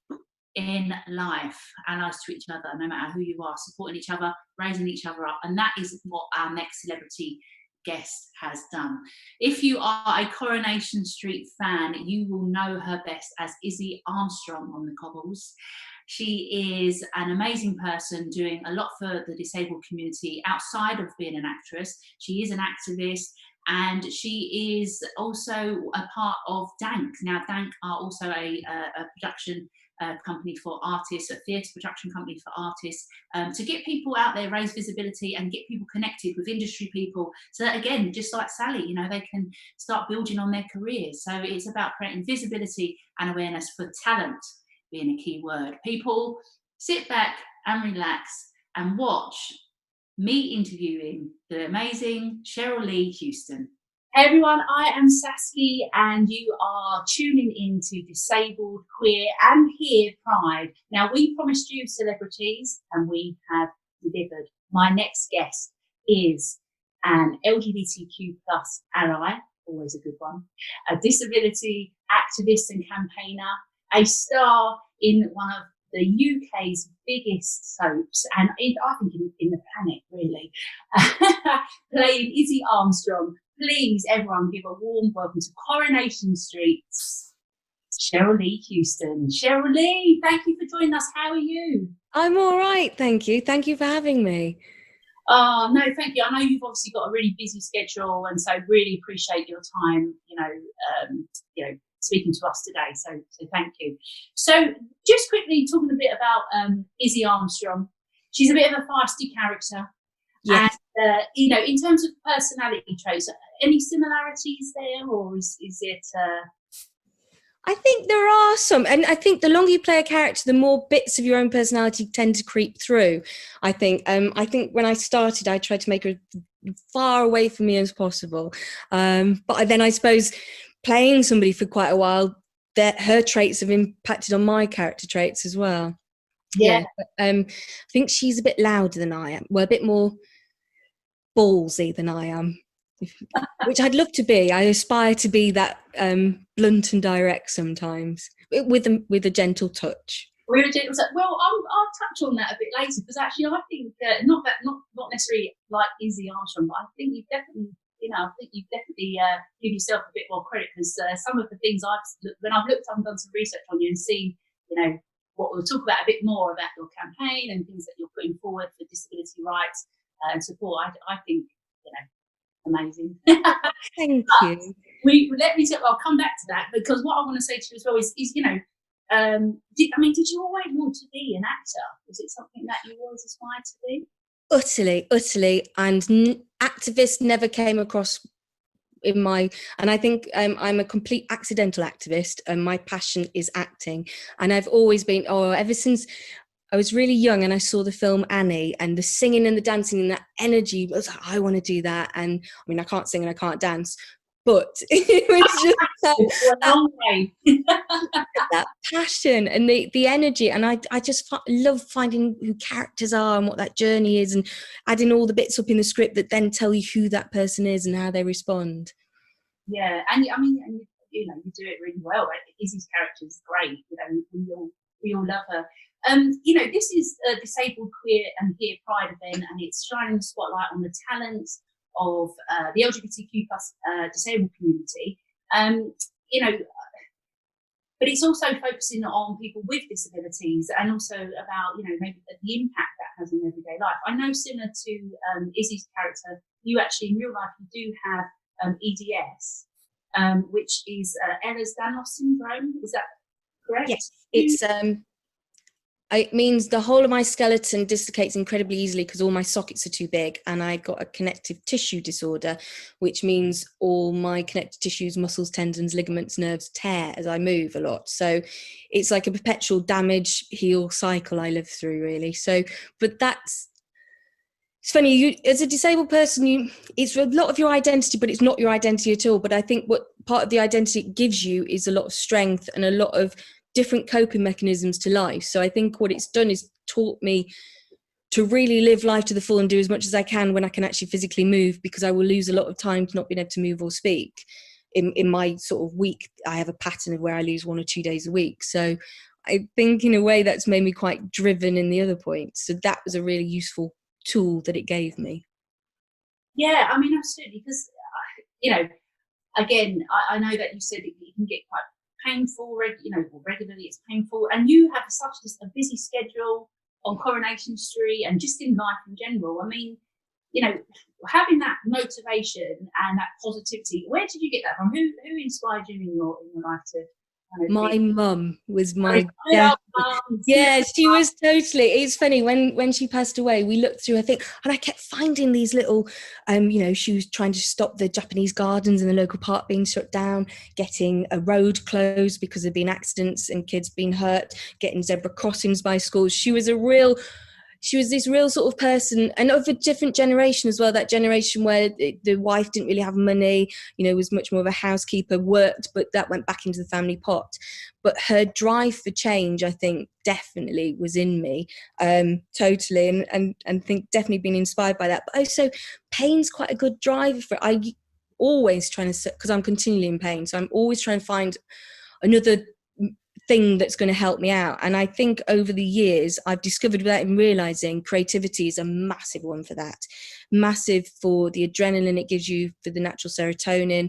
in life, allies to each other, no matter who you are, supporting each other, raising each other up. And that is what our next celebrity guest has done. If you are a Coronation Street fan, you will know her best as Izzy Armstrong on the cobbles. She is an amazing person doing a lot for the disabled community outside of being an actress. She is an activist, and she is also a part of DANK. Now, DANK are also a production company for artists, a theatre production company for artists, to get people out there, raise visibility and get people connected with industry people, so that, again, just like Sally, you know, they can start building on their careers. So it's about creating visibility and awareness for talent being a key word. People, sit back and relax and watch me interviewing the amazing Cheryl Lee Houston. Hey everyone, I am Saskia and you are tuning into Disabled, Queer and Here Pride. Now, we promised you celebrities and we have delivered. My next guest is an LGBTQ plus ally, always a good one, a disability activist and campaigner, a star in one of the UK's biggest soaps, and I think in the planet, really, playing Izzy Armstrong. Please, everyone, give a warm welcome to Coronation Street's Cheryl Lee Houston. Cheryl Lee, thank you for joining us. How are you?
I'm all right, thank you. Thank you for having me.
Oh, no, thank you. I know you've obviously got a really busy schedule, and so really appreciate your time, speaking to us today. So thank you. So just quickly talking a bit about Izzy Armstrong. She's a bit of a feisty character.
Yes.
And, in terms of personality traits, any similarities there, or is it...
I think there are some, and I think the longer you play a character, the more bits of your own personality tend to creep through. I think when I started, I tried to make her far away from me as possible. But then I suppose playing somebody for quite a while, that her traits have impacted on my character traits as well.
Yeah.
I think she's a bit louder than I am. Well, a bit more ballsy than I am, which I'd love to be. I aspire to be that blunt and direct sometimes, with a gentle touch.
Well, I'll touch on that a bit later, because actually I think not necessarily like Izzy Armstrong, but I think you've definitely give yourself a bit more credit, because some of the things when I've looked up and done some research on you and seen, what we'll talk about a bit more about your campaign and things that you're putting forward for disability rights and support. I think, amazing.
Thank you.
I'll come back to that, because what I want to say to you as well is did you always want to be an actor? Was it something that you always aspired to be?
Utterly, and activist never came across in my, and I think I'm a complete accidental activist, and my passion is acting, and I've always been, ever since I was really young and I saw the film Annie, and the singing and the dancing and that energy, I was like, I want to do that. And I mean, I can't sing and I can't dance, but it was just that passion and the energy. And I just love finding who characters are and what that journey is, and adding all the bits up in the script that then tell you who that person is and how they respond.
Yeah, and you do it really well. Izzy's character is great. We all love her. This is a Disabled, Queer and Here Pride event, and it's shining the spotlight on the talents of the LGBTQ plus disabled community. But it's also focusing on people with disabilities, and also about maybe the impact that has on everyday life. I know, similar to Izzy's character, you actually in real life you do have EDS, which is Ehlers-Danlos syndrome. Is that correct?
Yes, it's it means the whole of my skeleton dislocates incredibly easily because all my sockets are too big, and I got a connective tissue disorder, which means all my connective tissues, muscles, tendons, ligaments, nerves tear as I move a lot. So it's like a perpetual damage heal cycle I live through, really. So, but it's funny, you as a disabled person, it's a lot of your identity, but it's not your identity at all. But I think what part of the identity it gives you is a lot of strength and a lot of different coping mechanisms to life. So I think what it's done is taught me to really live life to the full and do as much as I can when I can actually physically move, because I will lose a lot of time to not being able to move or speak. In my sort of week, I have a pattern of where I lose 1 or 2 days a week. So I think in a way that's made me quite driven in the other points. So that was a really useful tool that it gave me.
Yeah, I mean, absolutely, because, you know, again, I know that you said it can get quite painful, regularly it's painful, and you have such a busy schedule on Coronation Street and just in life in general. I mean, you know, having that motivation and that positivity, where did you get that from? Who inspired you in your life to kind of
My mum was my
mums.
Yeah, she was totally. It's funny, when she passed away, we looked through her thing, and I kept finding these little, she was trying to stop the Japanese gardens in the local park being shut down, getting a road closed because there'd been accidents and kids being hurt, getting zebra crossings by schools. She was this real sort of person, and of a different generation as well, that generation where the wife didn't really have money, was much more of a housekeeper, worked, but that went back into the family pot. But her drive for change, I think, definitely was in me, totally, and think definitely been inspired by that. But also, pain's quite a good driver for it. I always trying to, because I'm continually in pain, so I'm always trying to find another thing that's going to help me out. And I think over the years I've discovered, without even realizing, creativity is a massive one for that. Massive for the adrenaline it gives you, for the natural serotonin,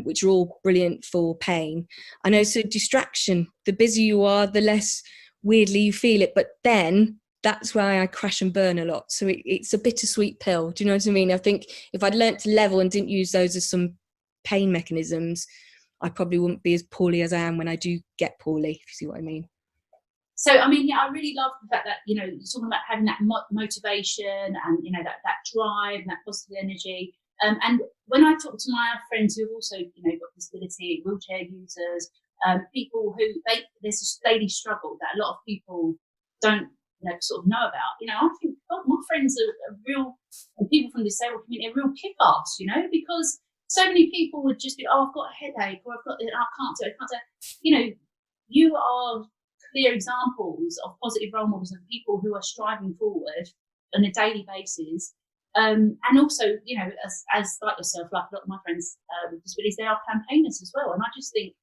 which are all brilliant for pain. And also distraction. The busier you are, the less weirdly you feel it. But then that's why I crash and burn a lot. So it's a bittersweet pill. Do you know what I mean? I think if I'd learnt to level and didn't use those as some pain mechanisms, I probably wouldn't be as poorly as I am when I do get poorly, if you see what I mean.
So, I mean, yeah, I really love the fact that, you're talking about having that motivation and, that drive and that positive energy. And when I talk to my friends who've also, got disability, wheelchair users, people who, there's this daily struggle that a lot of people don't, sort of know about. I think, God, my friends are real, and people from the disabled community are real kick-ass, because so many people would just be, I've got a headache, or I can't do it. You are clear examples of positive role models of people who are striving forward on a daily basis. And also, as like yourself, like a lot of my friends with disabilities, they are campaigners as well. And I just think,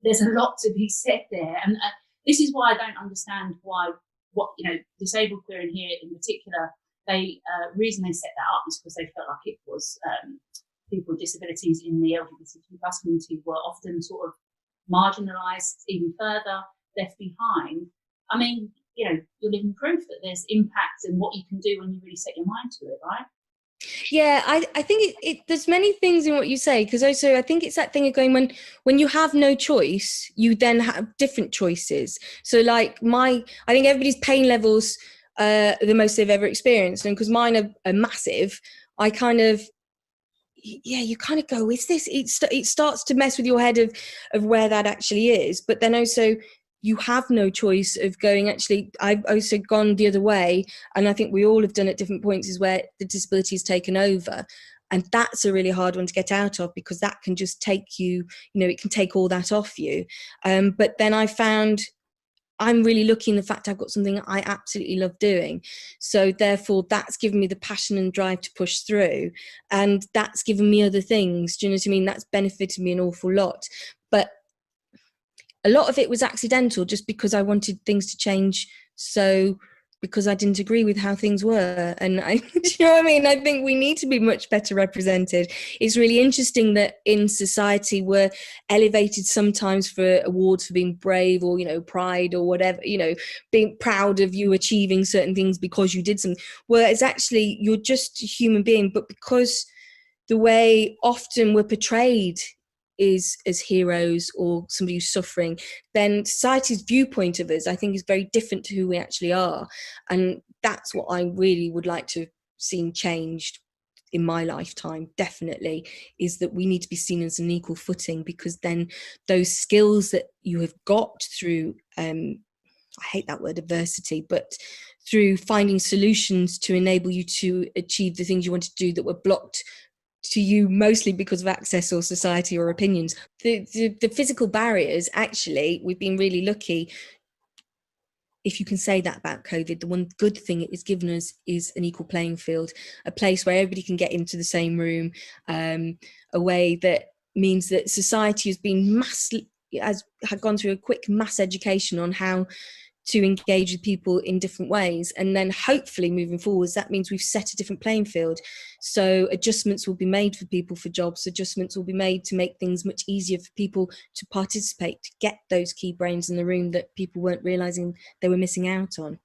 there's a lot to be said there. And this is why I don't understand disabled queer in here in particular, reason they set that up is because they felt like it was people with disabilities in the LGBTQ plus community were often sort of marginalised even further, left behind. I mean, you're living proof that there's impact and what you can do when you really set your mind to it, right?
Yeah, I think there's many things in what you say, because also I think it's that thing of going, when you have no choice, you then have different choices. So like I think everybody's pain levels the most they've ever experienced, and because mine are massive, I kind of, you kind of go, is this, it starts to mess with your head of where that actually is. But then also you have no choice of going, actually, I've also gone the other way, and I think we all have done at different points, is where the disability has taken over. And that's a really hard one to get out of, because that can just take you, it can take all that off you. But then I found I'm really lucky in the fact I've got something I absolutely love doing. So therefore that's given me the passion and drive to push through. And that's given me other things. Do you know what I mean? That's benefited me an awful lot. But a lot of it was accidental, just because I wanted things to change. So because I didn't agree with how things were. And do you know what I mean? I think we need to be much better represented. It's really interesting that in society we're elevated sometimes for awards for being brave, or, pride, or whatever, being proud of you achieving certain things because you did something. Whereas actually you're just a human being, but because the way often we're portrayed is as heroes or somebody who's suffering, then society's viewpoint of us, I think, is very different to who we actually are. And that's what I really would like to see changed in my lifetime, definitely, is that we need to be seen as an equal footing, because then those skills that you have got through, I hate that word, adversity, but through finding solutions to enable you to achieve the things you want to do that were blocked to you mostly because of access or society or opinions. The physical barriers, actually, we've been really lucky, if you can say that about COVID. The one good thing it has given us is an equal playing field, a place where everybody can get into the same room, a way that means that society has been had gone through a quick mass education on how to engage with people in different ways. And then hopefully moving forwards, that means we've set a different playing field. So adjustments will be made for people for jobs, adjustments will be made to make things much easier for people to participate, to get those key brains in the room that people weren't realising they were missing out on.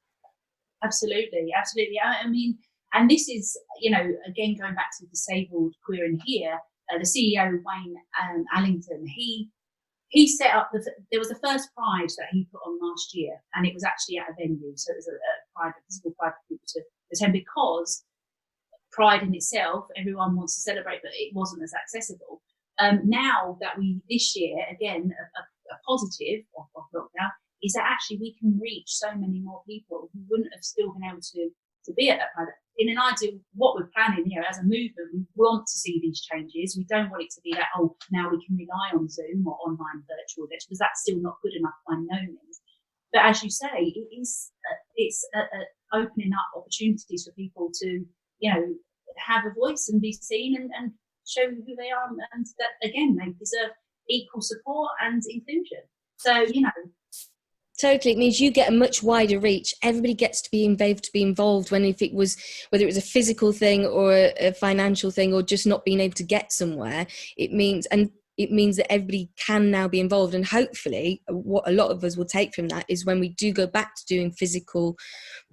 Absolutely, absolutely. I mean, and this is, you know, again, going back to Disabled Queer and Here, the CEO, Wayne Allington, he set up, there was the first Pride that he put on last year, and it was actually at a venue. So it was a physical Pride for people to attend, because Pride in itself, everyone wants to celebrate, but it wasn't as accessible. Now that this year, again, a positive of lockdown is that actually we can reach so many more people who wouldn't have still been able to be at that Pride. In an ideal, what we're planning, you know, as a movement, we want to see these changes. We don't want it to be that, oh, now we can rely on Zoom or online virtual events, because that's still not good enough by no means. But as you say, it's opening up opportunities for people to, you know, have a voice and be seen and show who they are, and that, again, they deserve equal support and inclusion. So, you know,
totally. It means you get a much wider reach. Everybody gets to be involved. When whether it was a physical thing or a financial thing or just not being able to get somewhere, it means that everybody can now be involved. And hopefully what a lot of us will take from that is when we do go back to doing physical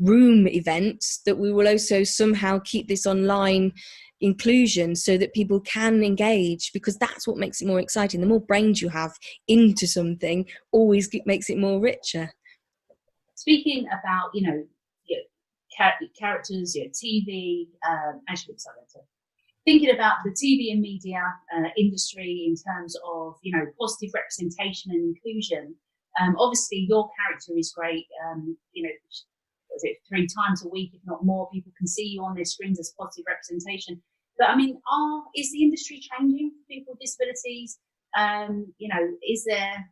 room events, that we will also somehow keep this online inclusion so that people can engage, because that's what makes it more exciting. The more brains you have into something always makes it more richer.
Speaking about, you know, characters, TV, actually, sorry, thinking about the TV and media industry in terms of, you know, positive representation and inclusion. Obviously, your character is great. You know, was it 3 times a week, if not more, people can see you on their screens as positive representation. But I mean, is the industry changing for people with disabilities? You know, is there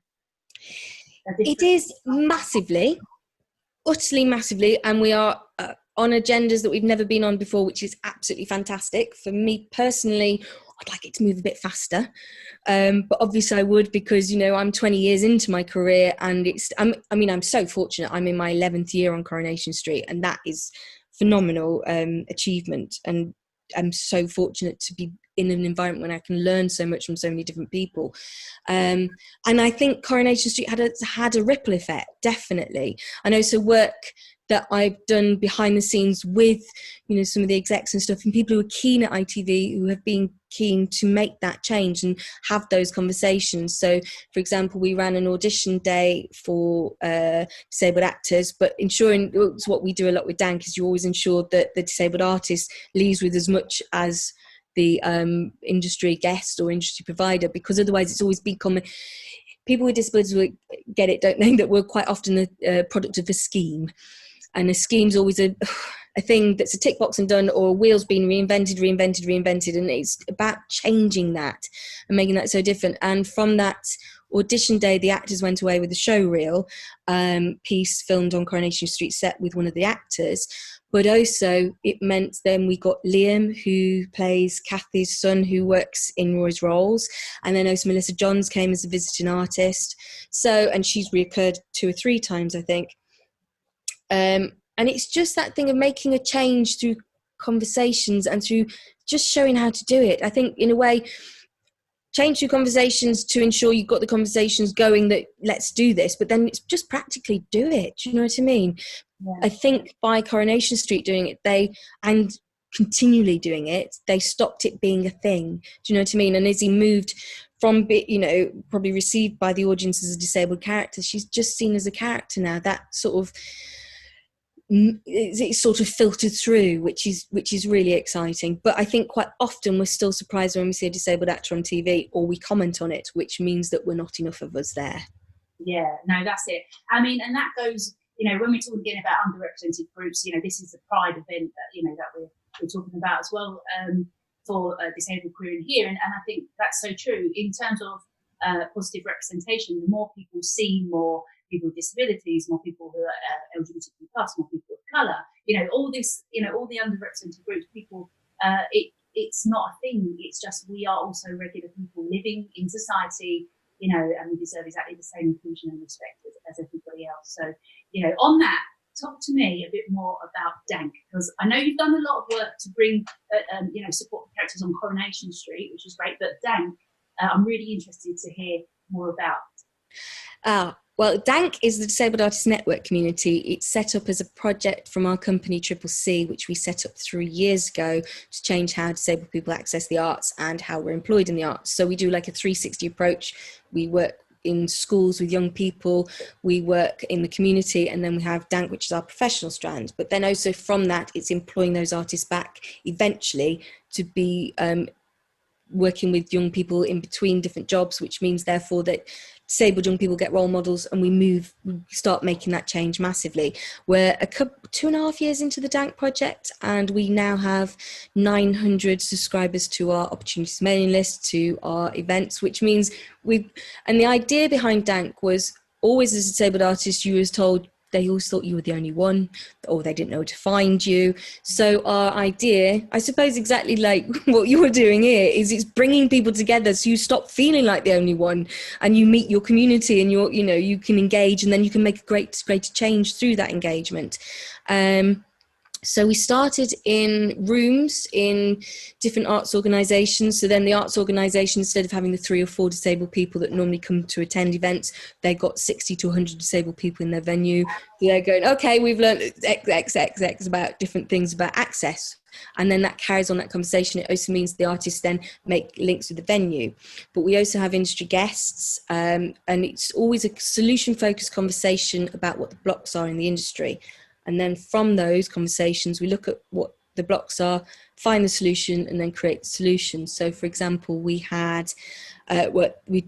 it is massively, utterly massively, and we are on agendas that we've never been on before, which is absolutely fantastic. For me personally, I'd like it to move a bit faster, but obviously I would, because, you know, I'm 20 years into my career, and I'm so fortunate. I'm in my 11th year on Coronation Street, and that is phenomenal achievement, and I'm so fortunate to be in an environment when I can learn so much from so many different people, and I think Coronation Street had a ripple effect, definitely. I know, so work that I've done behind the scenes with, you know, some of the execs and stuff, and people who are keen at ITV, who have been keen to make that change and have those conversations. So, for example, we ran an audition day for disabled actors, but ensuring, it's what we do a lot with Dan, because you always ensure that the disabled artist leaves with as much as the industry guest or industry provider, because otherwise it's always become, people with disabilities will get it, don't they, that we're quite often the product of a scheme. And a scheme's always a thing that's a tick box and done, or a wheel's been reinvented. And it's about changing that and making that so different. And from that audition day, the actors went away with a show reel piece filmed on Coronation Street set with one of the actors. But also it meant then we got Liam, who plays Kathy's son, who works in Roy's Rolls. And then also Melissa Johns came as a visiting artist. So, and she's reoccurred 2 or 3 times, I think. And it's just that thing of making a change through conversations and through just showing how to do it. I think, in a way, change through conversations to ensure you've got the conversations going that let's do this, but then it's just practically do it. Do you know what I mean? Yeah. I think by Coronation Street doing it, and continually doing it, they stopped it being a thing. Do you know what I mean? And as he moved from, you know, probably received by the audience as a disabled character, she's just seen as a character now. That sort of, it's sort of filtered through, which is really exciting. But I think quite often we're still surprised when we see a disabled actor on TV, or we comment on it, which means that we're not enough of us there.
Yeah, no, that's it. I mean, and that goes, you know, when we're talking again about underrepresented groups, you know, this is the Pride event that, you know, that we're talking about as well, for disabled, queer and here. And I think that's so true in terms of positive representation. The more people see more people with disabilities, more people who are LGBTQ plus, more people of colour, you know, all this, you know, all the underrepresented groups, people, it's not a thing. It's just, we are also regular people living in society, you know, and we deserve exactly the same inclusion and respect as everybody else. So, you know, on that, talk to me a bit more about Dank, because I know you've done a lot of work to bring, you know, support for characters on Coronation Street, which is great, but Dank, I'm really interested to hear more about.
Well, Dank is the Disabled Artists Network community. It's set up as a project from our company, Triple C, which we set up 3 years ago to change how disabled people access the arts and how we're employed in the arts. So we do like a 360 approach. We work in schools with young people, we work in the community, and then we have Dank, which is our professional strand. But then also from that, it's employing those artists back eventually to be working with young people in between different jobs, which means therefore that disabled young people get role models, and we start making that change massively. We're 2.5 years into the Dank project, and we now have 900 subscribers to our opportunities mailing list, to our events, which means and the idea behind Dank was always, as a disabled artist, you was told, they always thought you were the only one, or they didn't know where to find you. So our idea, I suppose exactly like what you're doing here, is it's bringing people together so you stop feeling like the only one, and you meet your community, and you can engage, and then you can make a greater change through that engagement. So we started in rooms in different arts organisations. So then the arts organisation, instead of having the 3 or 4 disabled people that normally come to attend events, they got 60 to 100 disabled people in their venue. So they're going, okay, we've learned X about different things about access. And then that carries on that conversation. It also means the artists then make links with the venue. But we also have industry guests, and it's always a solution-focused conversation about what the blocks are in the industry. And then from those conversations, we look at what the blocks are, find the solution, and then create the solution. So, for example, we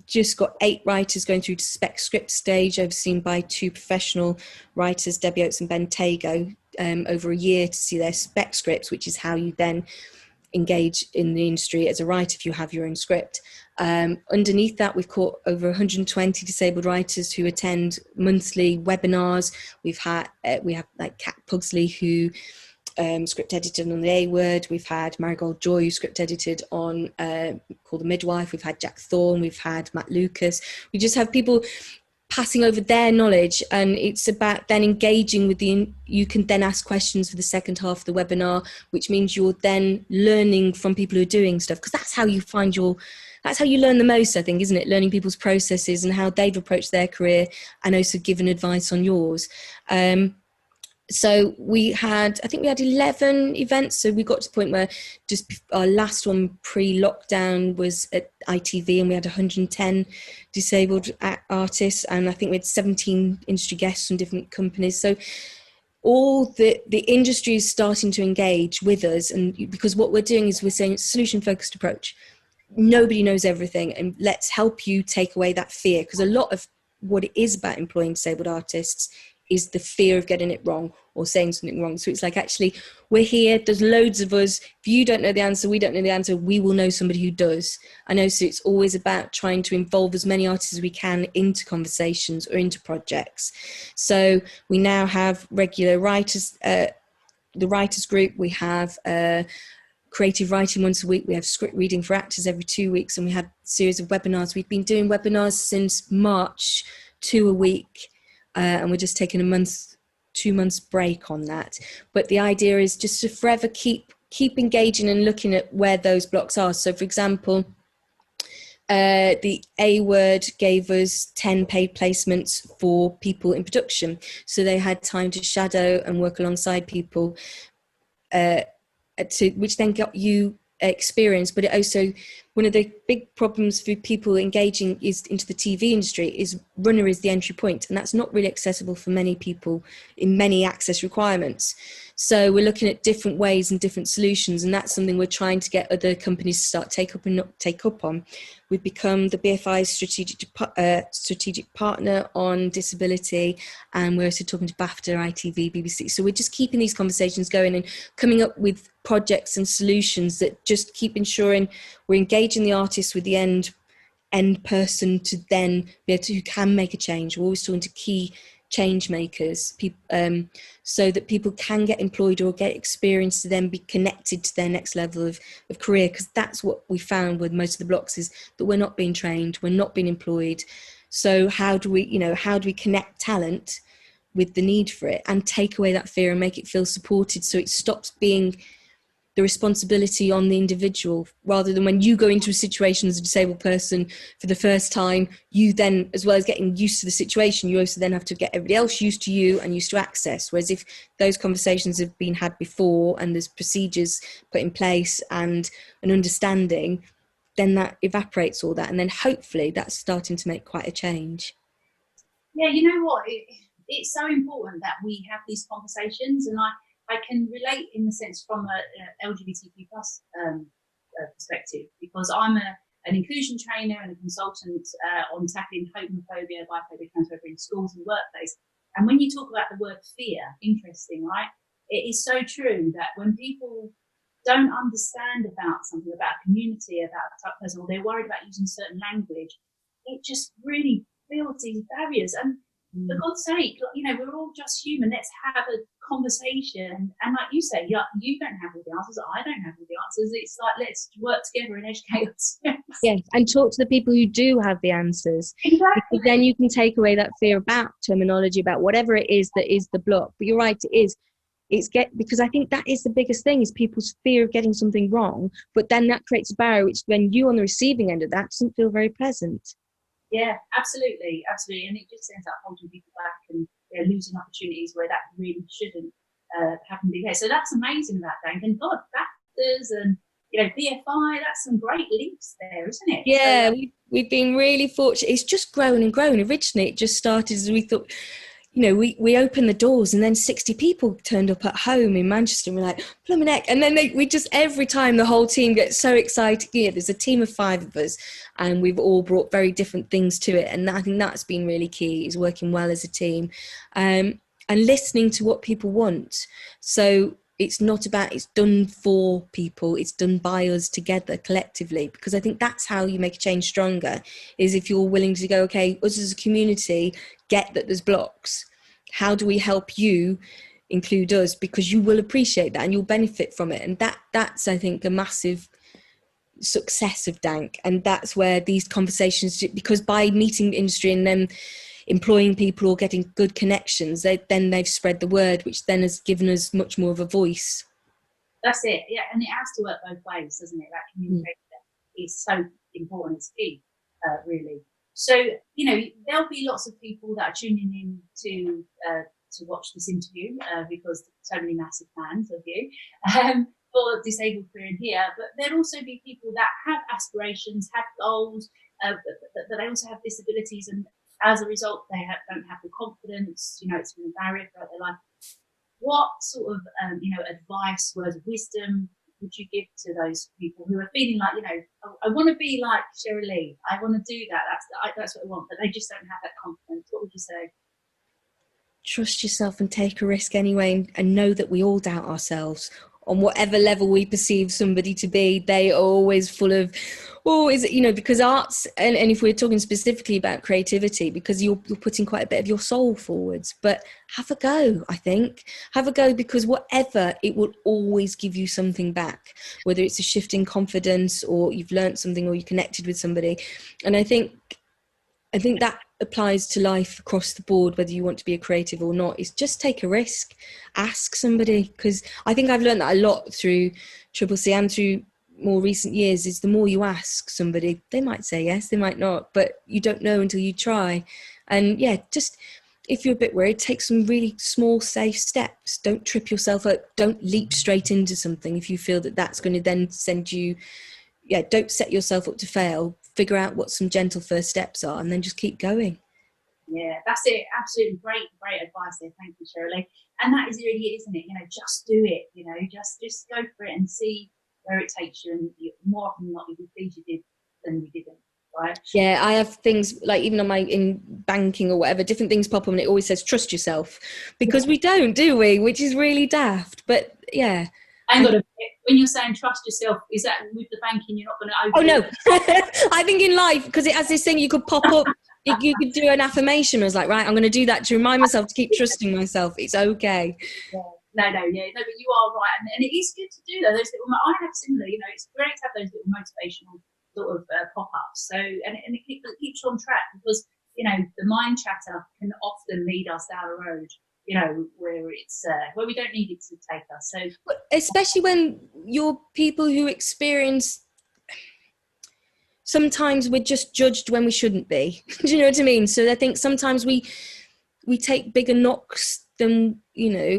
just got 8 writers going through to spec script stage, overseen by 2 professional writers, Debbie Oates and Ben Tago, over a year to see their spec scripts, which is how you then engage in the industry as a writer if you have your own script. Underneath that, we've caught over 120 disabled writers who attend monthly webinars. We have like Kat Pugsley, who script edited on the A Word. We've had Marigold Joy, who script edited on Call the Midwife. We've had Jack Thorne. We've had Matt Lucas. We just have people passing over their knowledge, and it's about then engaging with you can then ask questions for the second half of the webinar, which means you're then learning from people who are doing stuff, because that's how you that's how you learn the most, I think, isn't it? Learning people's processes and how they've approached their career, and also giving advice on yours. So we had 11 events. So we got to the point where just our last one pre-lockdown was at ITV, and we had 110 disabled artists, and I think we had 17 industry guests from different companies. So all the industry is starting to engage with us, and because what we're doing is we're saying it's a solution-focused approach. Nobody knows everything, and let's help you take away that fear, because a lot of what it is about employing disabled artists is the fear of getting it wrong or saying something wrong. So it's like, actually, we're here, there's loads of us. If you don't know the answer, we don't know the answer, we will know somebody who does. I know, so it's always about trying to involve as many artists as we can into conversations or into projects. So we now have regular writers, the writers group, we have creative writing once a week, we have script reading for actors every 2 weeks, and we had a series of webinars. We've been doing webinars since March, 2 a week. And we're just taking 2 months break on that. But the idea is just to forever keep engaging and looking at where those blocks are. So, for example, the A Word gave us 10 paid placements for people in production. So they had time to shadow and work alongside people, which then got you experience, but it also one of the big problems for people engaging into the TV industry is runner is the entry point, and that's not really accessible for many people in many access requirements. So we're looking at different ways and different solutions, and that's something we're trying to get other companies to start take up and not take up on. We've become the BFI's strategic partner on disability, and we're also talking to BAFTA, ITV, BBC. So we're just keeping these conversations going and coming up with projects and solutions that just keep ensuring we're engaging the artists with the end person to then be able to, who can make a change. We're always talking to key change makers, so that people can get employed or get experience to then be connected to their next level of career, because that's what we found with most of the blocks, is that we're not being trained, we're not being employed. So how do we connect talent with the need for it and take away that fear and make it feel supported, so it stops being the responsibility on the individual, rather than when you go into a situation as a disabled person for the first time, you then, as well as getting used to the situation, you also then have to get everybody else used to you and used to access. Whereas if those conversations have been had before and there's procedures put in place and an understanding, then that evaporates all that. And then hopefully that's starting to make quite a change.
Yeah, you know what? It's so important that we have these conversations, and I can relate in the sense from a LGBTQ plus perspective, because I'm an inclusion trainer and a consultant on tackling homophobia, biphobia, transphobia in schools and workplace. And when you talk about the word fear, interesting, right? It is so true that when people don't understand about something, about a community, about a type of person, or they're worried about using certain language, it just really builds these barriers. And for God's sake, we're all just human. Let's have a conversation. And like you say, you don't have all the answers. I don't have all the answers. It's like, let's work together and educate ourselves.
Yes, and talk to the people who do have the answers.
Exactly.
Because then you can take away that fear about terminology, about whatever it is that is the block. But you're right, because I think that is the biggest thing, is people's fear of getting something wrong. But then that creates a barrier, which when you on the receiving end of that doesn't feel very pleasant.
Yeah, absolutely. And it just ends up holding people back, and they're losing opportunities where that really shouldn't happen. So that's amazing about that. And God, factors and BFI, that's some great links there, isn't it?
Yeah, we've been really fortunate. It's just grown and grown. Originally, it just started as we thought, we opened the doors and then 60 people turned up at home in Manchester, and we're like, blimey neck. And then we just, every time the whole team gets so excited. Yeah, there's a team of 5 of us, and we've all brought very different things to it. And I think that's been really key, is working well as a team, and listening to what people want. So it's not about, it's done for people, it's done by us together collectively, because I think that's how you make a change stronger, is if you're willing to go, okay, us as a community get that there's blocks, how do we help you include us, because you will appreciate that and you'll benefit from it. And that's I think a massive success of Dank, and that's where these conversations, because by meeting the industry and then employing people or getting good connections, they've spread the word, which then has given us much more of a voice.
That's it. Yeah, and it has to work both ways, doesn't it? That communication is so important. It's key, really. So there'll be lots of people that are tuning in to watch this interview, because so many massive fans of you for Disabled Career and Here. But there'll also be people that have aspirations, have goals, but they also have disabilities, and as a result, they don't have the confidence. It's been a barrier throughout their life. What sort of advice, words of wisdom would you give to those people who are feeling like, I want to be like Cheryl Lee, I want to do that, that's what I want, but they just don't have that confidence? What would you say?
Trust yourself and take a risk anyway, and know that we all doubt ourselves. On whatever level we perceive somebody to be, they are always full of, because arts, and if we're talking specifically about creativity, because you're putting quite a bit of your soul forwards, but have a go, I think. Have a go, because whatever, it will always give you something back, whether it's a shift in confidence, or you've learned something, or you connected with somebody. And I think that applies to life across the board, whether you want to be a creative or not, is just take a risk, ask somebody. Because I think I've learned that a lot through CCC and through more recent years, is the more you ask somebody, they might say yes, they might not, but you don't know until you try. And yeah, just if you're a bit worried, take some really small, safe steps. Don't trip yourself up. Don't leap straight into something if you feel that that's going to then send you yeah, don't set yourself up to fail. Figure out what some gentle first steps are, and then just keep going.
Yeah, that's it. Absolutely great advice there. Thank you, Shirley. And that is really it, isn't it? Just do it. Just go for it and see where it takes you. And more often than not, you'll be pleased you did than you didn't. Right?
Yeah, I have things like even on in banking or whatever, different things pop up and it always says trust yourself, because we don't, do we? Which is really daft. But yeah.
Hang on a minute. When you're saying trust yourself, is that with the banking you're not going to open?
Oh no, I think in life, because it has this thing you could pop up. You could do an affirmation. I was like, right, I'm going to do that to remind myself to keep trusting myself. It's okay.
Yeah. No, but you are right, and it is good to do that. Those little, I have similar. It's great to have those little motivational sort of pop-ups. So, and it keeps you on track, because the mind chatter can often lead us down a road, where it's where we don't need it to take us. So,
especially when you're people who experience. Sometimes we're just judged when we shouldn't be. Do you know what I mean? So I think sometimes we take bigger knocks than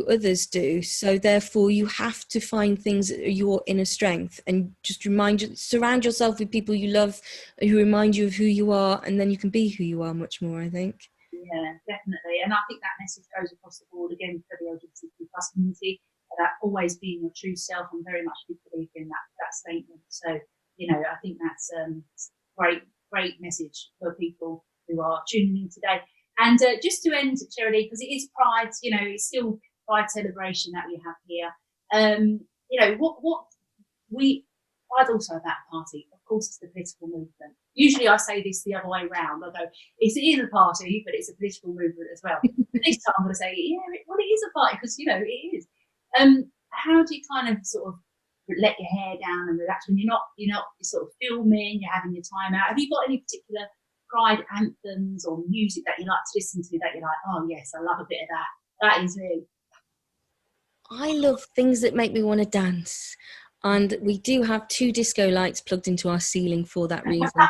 others do. So therefore, you have to find things that are your inner strength, and just surround yourself with people you love, who remind you of who you are, and then you can be who you are much more, I think.
Yeah, definitely. And I think that message goes across the board again for the LGBTQ plus community, about always being your true self. I'm very much a big believer in that statement. So, I think that's great message for people who are tuning in today. And just to end, Shirley, because it is Pride, it's still Pride celebration that we have here. Pride's also about a party. Of course, it's the political movement. Usually I say this the other way around. I go, it is a party, but it's a political movement as well. But this time I'm going to say, it is a party, because, it is. How do you kind of sort of let your hair down and relax when you're sort of filming, you're having your time out? Have you got any particular Pride anthems or music that you like to listen to that you're like, oh yes, I love a bit of that? That is me.
I love things that make me want to dance. And we do have 2 disco lights plugged into our ceiling for that reason. And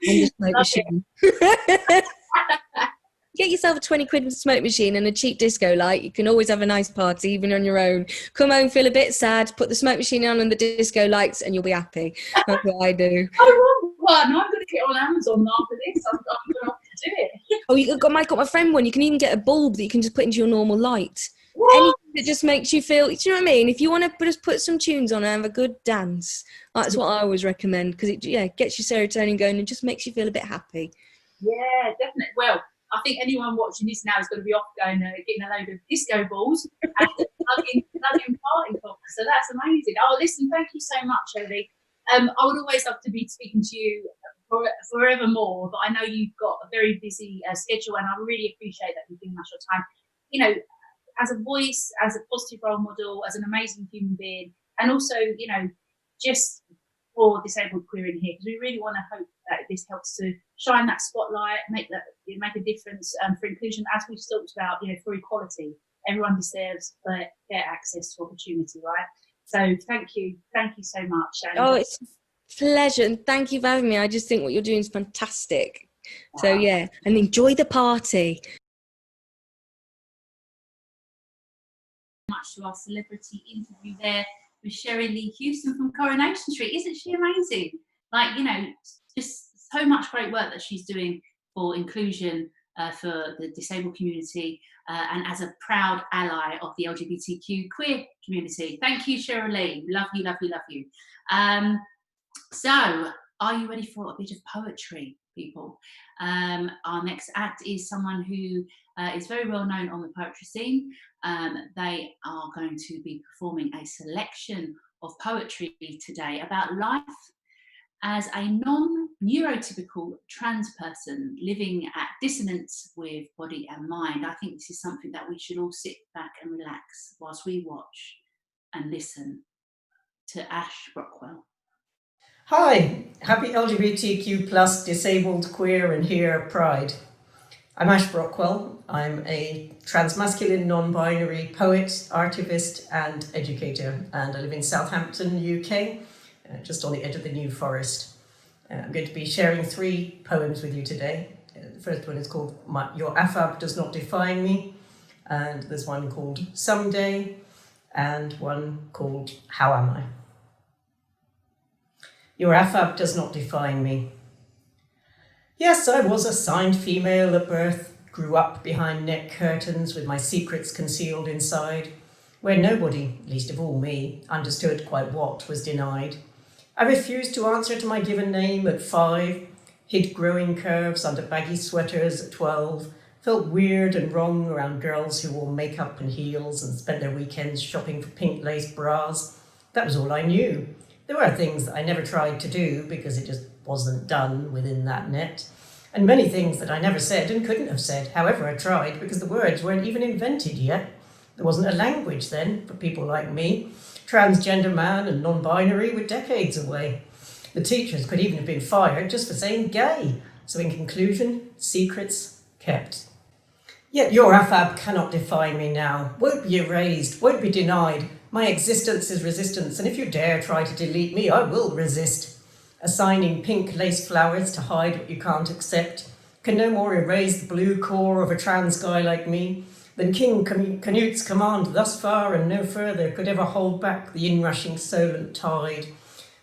the smoke machine. Get yourself a 20 quid smoke machine and a cheap disco light. You can always have a nice party, even on your own. Come home, feel a bit sad, put the smoke machine on and the disco lights, and you'll be happy. That's what I do.
I want one. I'm going to get on Amazon after this. I'm going to have to do it.
Oh, I got my friend one. You can even get a bulb that you can just put into your normal light.
What?
Anything that just makes you feel, do you know what I mean? If you want to just put some tunes on and have a good dance, that's what I always recommend, because it gets your serotonin going and just makes you feel a bit happy.
Yeah, definitely. Well, I think anyone watching this now is going to be off going, getting a load of disco balls and plugging party poppers. So that's amazing. Oh, listen, thank you so much, Shirley. I would always love to be speaking to you forevermore, but I know you've got a very busy schedule, and I really appreciate that you've given us your time. As a voice, as a positive role model, as an amazing human being, and also, just for disabled queer in here, because we really want to hope that this helps to shine that spotlight, make a difference for inclusion, as we've talked about, for equality. Everyone deserves fair access to opportunity, right? So thank you so much. And,
it's a pleasure, and thank you for having me. I just think what you're doing is fantastic. Wow. So yeah, and enjoy the party.
Much to our celebrity interview there with Sherry Lee Houston from Coronation Street. Isn't she amazing? Just so much great work that she's doing for inclusion for the disabled community, and as a proud ally of the LGBTQ queer community. Thank you, Sherry Lee. Love you, love you, love you. So, are you ready for a bit of poetry, people? Our next act is someone who is very well known on the poetry scene. They are going to be performing a selection of poetry today about life as a non-neurotypical trans person living at dissonance with body and mind. I think this is something that we should all sit back and relax whilst we watch and listen to Ash Brockwell.
Hi, happy LGBTQ plus disabled queer and here Pride. I'm Ash Brockwell. I'm a transmasculine non-binary poet, artivist and educator, and I live in Southampton, UK, just on the edge of the New Forest. I'm going to be sharing 3 poems with you today. The first one is called Your AFAB Does Not Define Me, and there's one called Someday, and one called How Am I? Your AFAB does not define me. Yes, I was assigned female at birth, grew up behind net curtains with my secrets concealed inside, where nobody, least of all me, understood quite what was denied. I refused to answer to my given name at 5, hid growing curves under baggy sweaters at 12, felt weird and wrong around girls who wore makeup and heels and spent their weekends shopping for pink lace bras. That was all I knew. There were things that I never tried to do because it just wasn't done within that net. And many things that I never said and couldn't have said, however I tried, because the words weren't even invented yet. There wasn't a language then for people like me. Transgender man and non-binary were decades away. The teachers could even have been fired just for saying gay. So in conclusion, secrets kept. Yet your AFAB cannot define me now, won't be erased, won't be denied. My existence is resistance, and if you dare try to delete me, I will resist. Assigning pink lace flowers to hide what you can't accept can no more erase the blue core of a trans guy like me than King Canute's command thus far and no further could ever hold back the inrushing Solent tide.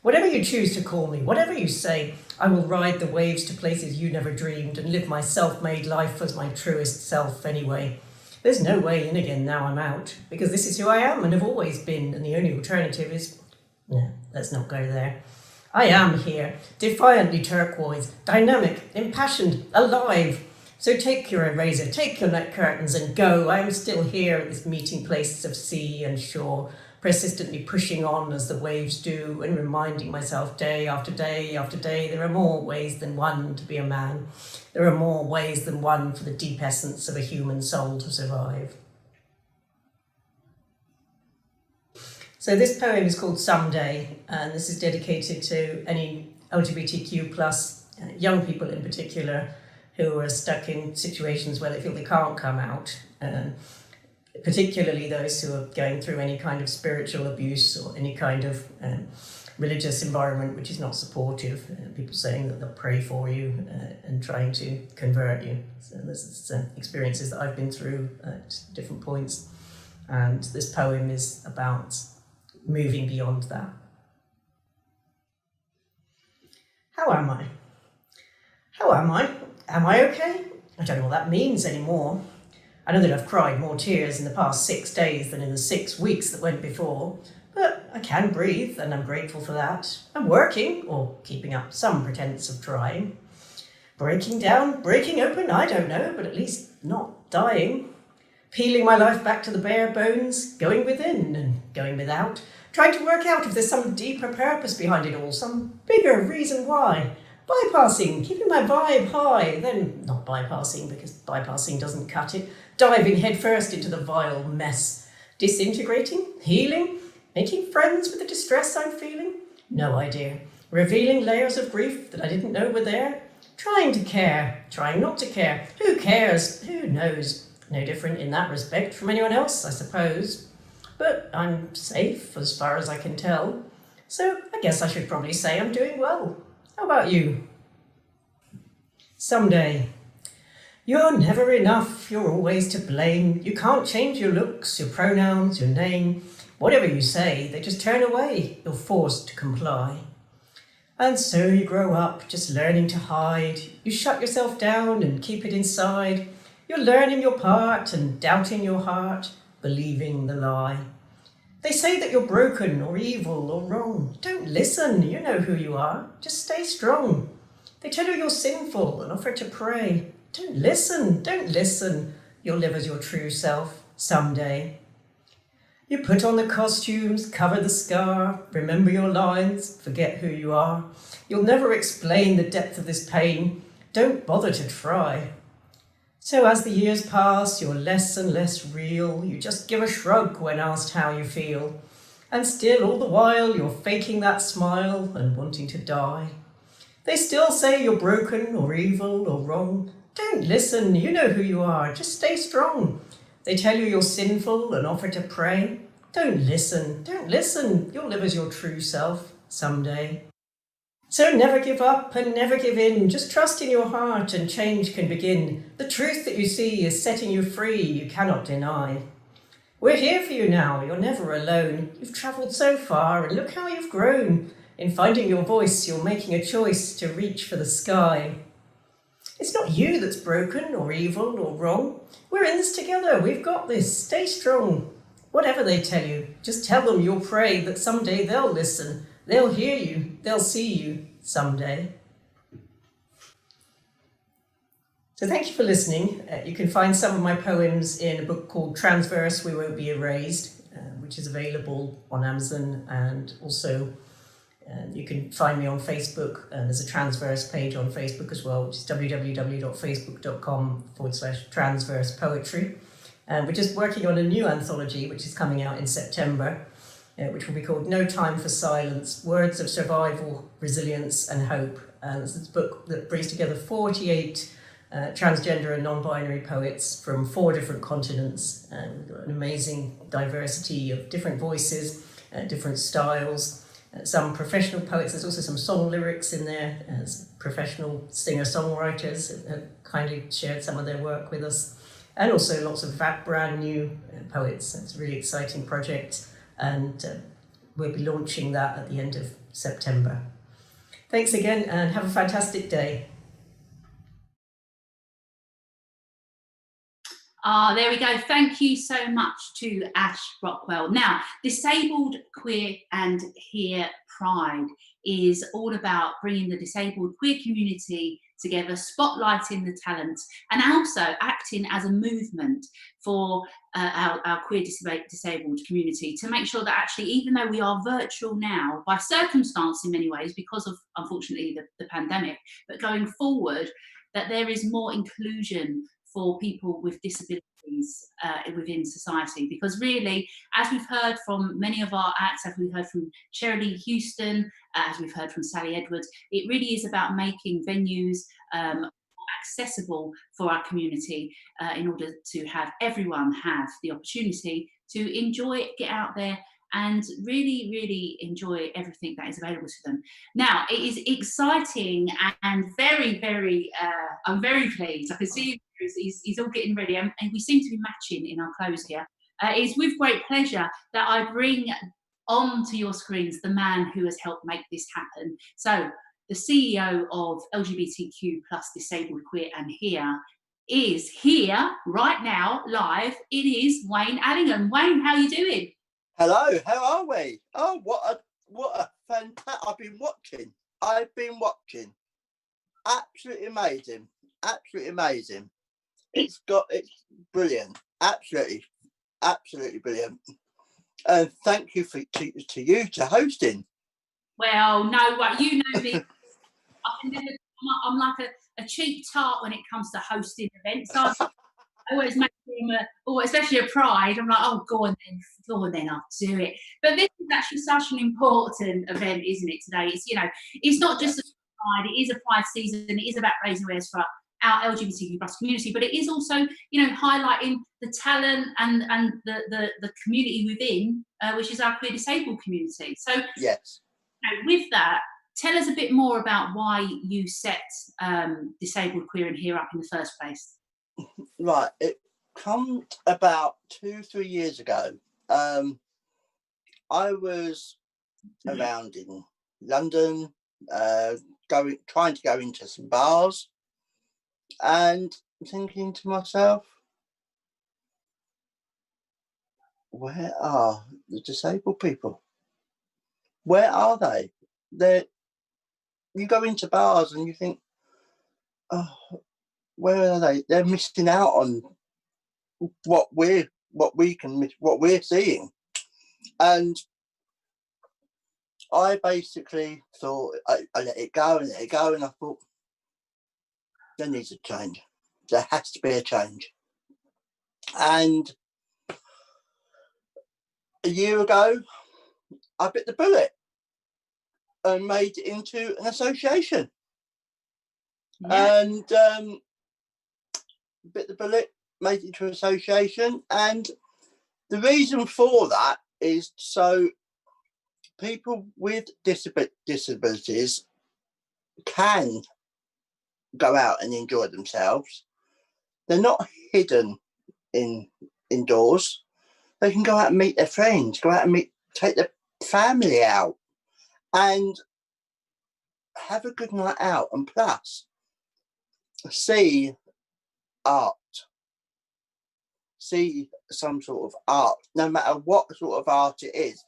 Whatever you choose to call me, whatever you say, I will ride the waves to places you never dreamed and live my self-made life as my truest self anyway. There's no way in again now I'm out, because this is who I am and have always been, and the only alternative is... No, let's not go there. I am here, defiantly turquoise, dynamic, impassioned, alive. So take your eraser, take your net curtains and go. I am still here at this meeting place of sea and shore, persistently pushing on as the waves do and reminding myself day after day after day there are more ways than one to be a man. There are more ways than one for the deep essence of a human soul to survive. So this poem is called Someday, and this is dedicated to any LGBTQ plus young people in particular who are stuck in situations where they feel they can't come out, particularly those who are going through any kind of spiritual abuse or any kind of religious environment which is not supportive. People saying that they'll pray for you and trying to convert you. So this is experiences that I've been through at different points, and this poem is about moving beyond that. How am I? How am I? Am I okay? I don't know what that means anymore. I know that I've cried more tears in the past 6 days than in the 6 weeks that went before, but I can breathe and I'm grateful for that. I'm working, or keeping up some pretense of trying. Breaking down, breaking open, I don't know, but at least not dying. Peeling my life back to the bare bones, going within and going without, trying to work out if there's some deeper purpose behind it all, some bigger reason why. Bypassing, keeping my vibe high, then not bypassing because bypassing doesn't cut it, diving headfirst into the vile mess. Disintegrating, healing, making friends with the distress I'm feeling? No idea. Revealing layers of grief that I didn't know were there? Trying to care, trying not to care. Who cares? Who knows? No different in that respect from anyone else, I suppose. But I'm safe as far as I can tell. So I guess I should probably say I'm doing well. How about you? Someday. You're never enough, you're always to blame. You can't change your looks, your pronouns, your name. Whatever you say, they just turn away. You're forced to comply. And so you grow up, just learning to hide. You shut yourself down and keep it inside. You're learning your part and doubting your heart, believing the lie. They say that you're broken or evil or wrong. Don't listen, you know who you are. Just stay strong. They tell you you're sinful and offer to pray. Don't listen. You'll live as your true self someday. You put on the costumes, cover the scar, remember your lines, forget who you are. You'll never explain the depth of this pain. Don't bother to try. So as the years pass, you're less and less real. You just give a shrug when asked how you feel. And still, all the while, you're faking that smile and wanting to die. They still say you're broken or evil or wrong. Don't listen, you know who you are. Just stay strong. They tell you you're sinful and offer to pray. Don't listen. You'll live as your true self someday. So never give up and never give in. Just trust in your heart and change can begin. The truth that you see is setting you free, you cannot deny. We're here for you now, you're never alone. You've travelled so far and look how you've grown. In finding your voice, you're making a choice to reach for the sky. It's not you that's broken or evil or wrong. We're in this together. We've got this. Stay strong. Whatever they tell you, just tell them you'll pray that someday they'll listen. They'll hear you. They'll see you someday. So thank you for listening. You can find some of my poems in a book called Transverse, We Won't Be Erased, which is available on Amazon, and also you can find me on Facebook. There's a Transverse page on Facebook as well, which is www.facebook.com/transverse poetry. We're just working on a new anthology, which is coming out in September, which will be called No Time for Silence, Words of Survival, Resilience and Hope. This is a book that brings together 48 transgender and non-binary poets from 4 different continents. We've got an amazing diversity of different voices, different styles, some professional poets. There's also some song lyrics in there, as professional singer-songwriters have kindly shared some of their work with us, and also lots of brand new poets. It's a really exciting project, and we'll be launching that at the end of September. Thanks again, and have a fantastic day.
There we go. Thank you so much to Ash Rockwell. Now, Disabled Queer and Here Pride is all about bringing the disabled queer community together, spotlighting the talents, and also acting as a movement for our queer disabled community to make sure that actually, even though we are virtual now, by circumstance in many ways, because of, unfortunately, the pandemic, but going forward, that there is more inclusion for people with disabilities within society. Because really, as we've heard from many of our acts, as we've heard from Shirley Houston, as we've heard from Sally Edwards, it really is about making venues accessible for our community in order to have everyone have the opportunity to enjoy it, get out there and really, really enjoy everything that is available to them. Now, it is exciting and very, very, I'm very pleased. I can see he's all getting ready, and we seem to be matching in our clothes here. It's with great pleasure that I bring onto your screens the man who has helped make this happen. So, the CEO of LGBTQ plus Disabled Queer and Here is here right now, live. It is Wayne Adingham. Wayne, how are you doing?
Hello, how are we? Oh, what a fantastic! I've been watching. Absolutely amazing. Absolutely amazing. It's brilliant. Absolutely brilliant. And thank you to you to hosting.
Well, no, you know me. I'm like a cheap tart when it comes to hosting events. I always make them, especially a Pride. I'm like, oh, go on then, I'll do it. But this is actually such an important event, isn't it? Today, it's not just a Pride. It is a Pride season. It is about raising awareness for our LGBTQ plus community, but it is also, highlighting the talent and the community within, which is our queer disabled community. So,
yes,
with that, tell us a bit more about why you set Disabled Queer and Here up in the first place.
Right, it come about 2-3 years ago. I was around in London, trying to go into some bars, and thinking to myself, where are the disabled people? Where are they? You go into bars and you think, oh, where are they? They're missing out on what we're seeing. And I basically thought, I let it go, and I thought, there needs a change. There has to be a change. And a year ago, I bit the bullet and made it into an association. Yeah. And bit the bullet, made it into an association. And the reason for that is so people with disabilities can go out and enjoy themselves. They're not hidden indoors. They can go out and meet their friends, go out and take their family out. and have a good night out, and plus see art, see some sort of art, no matter what sort of art it is,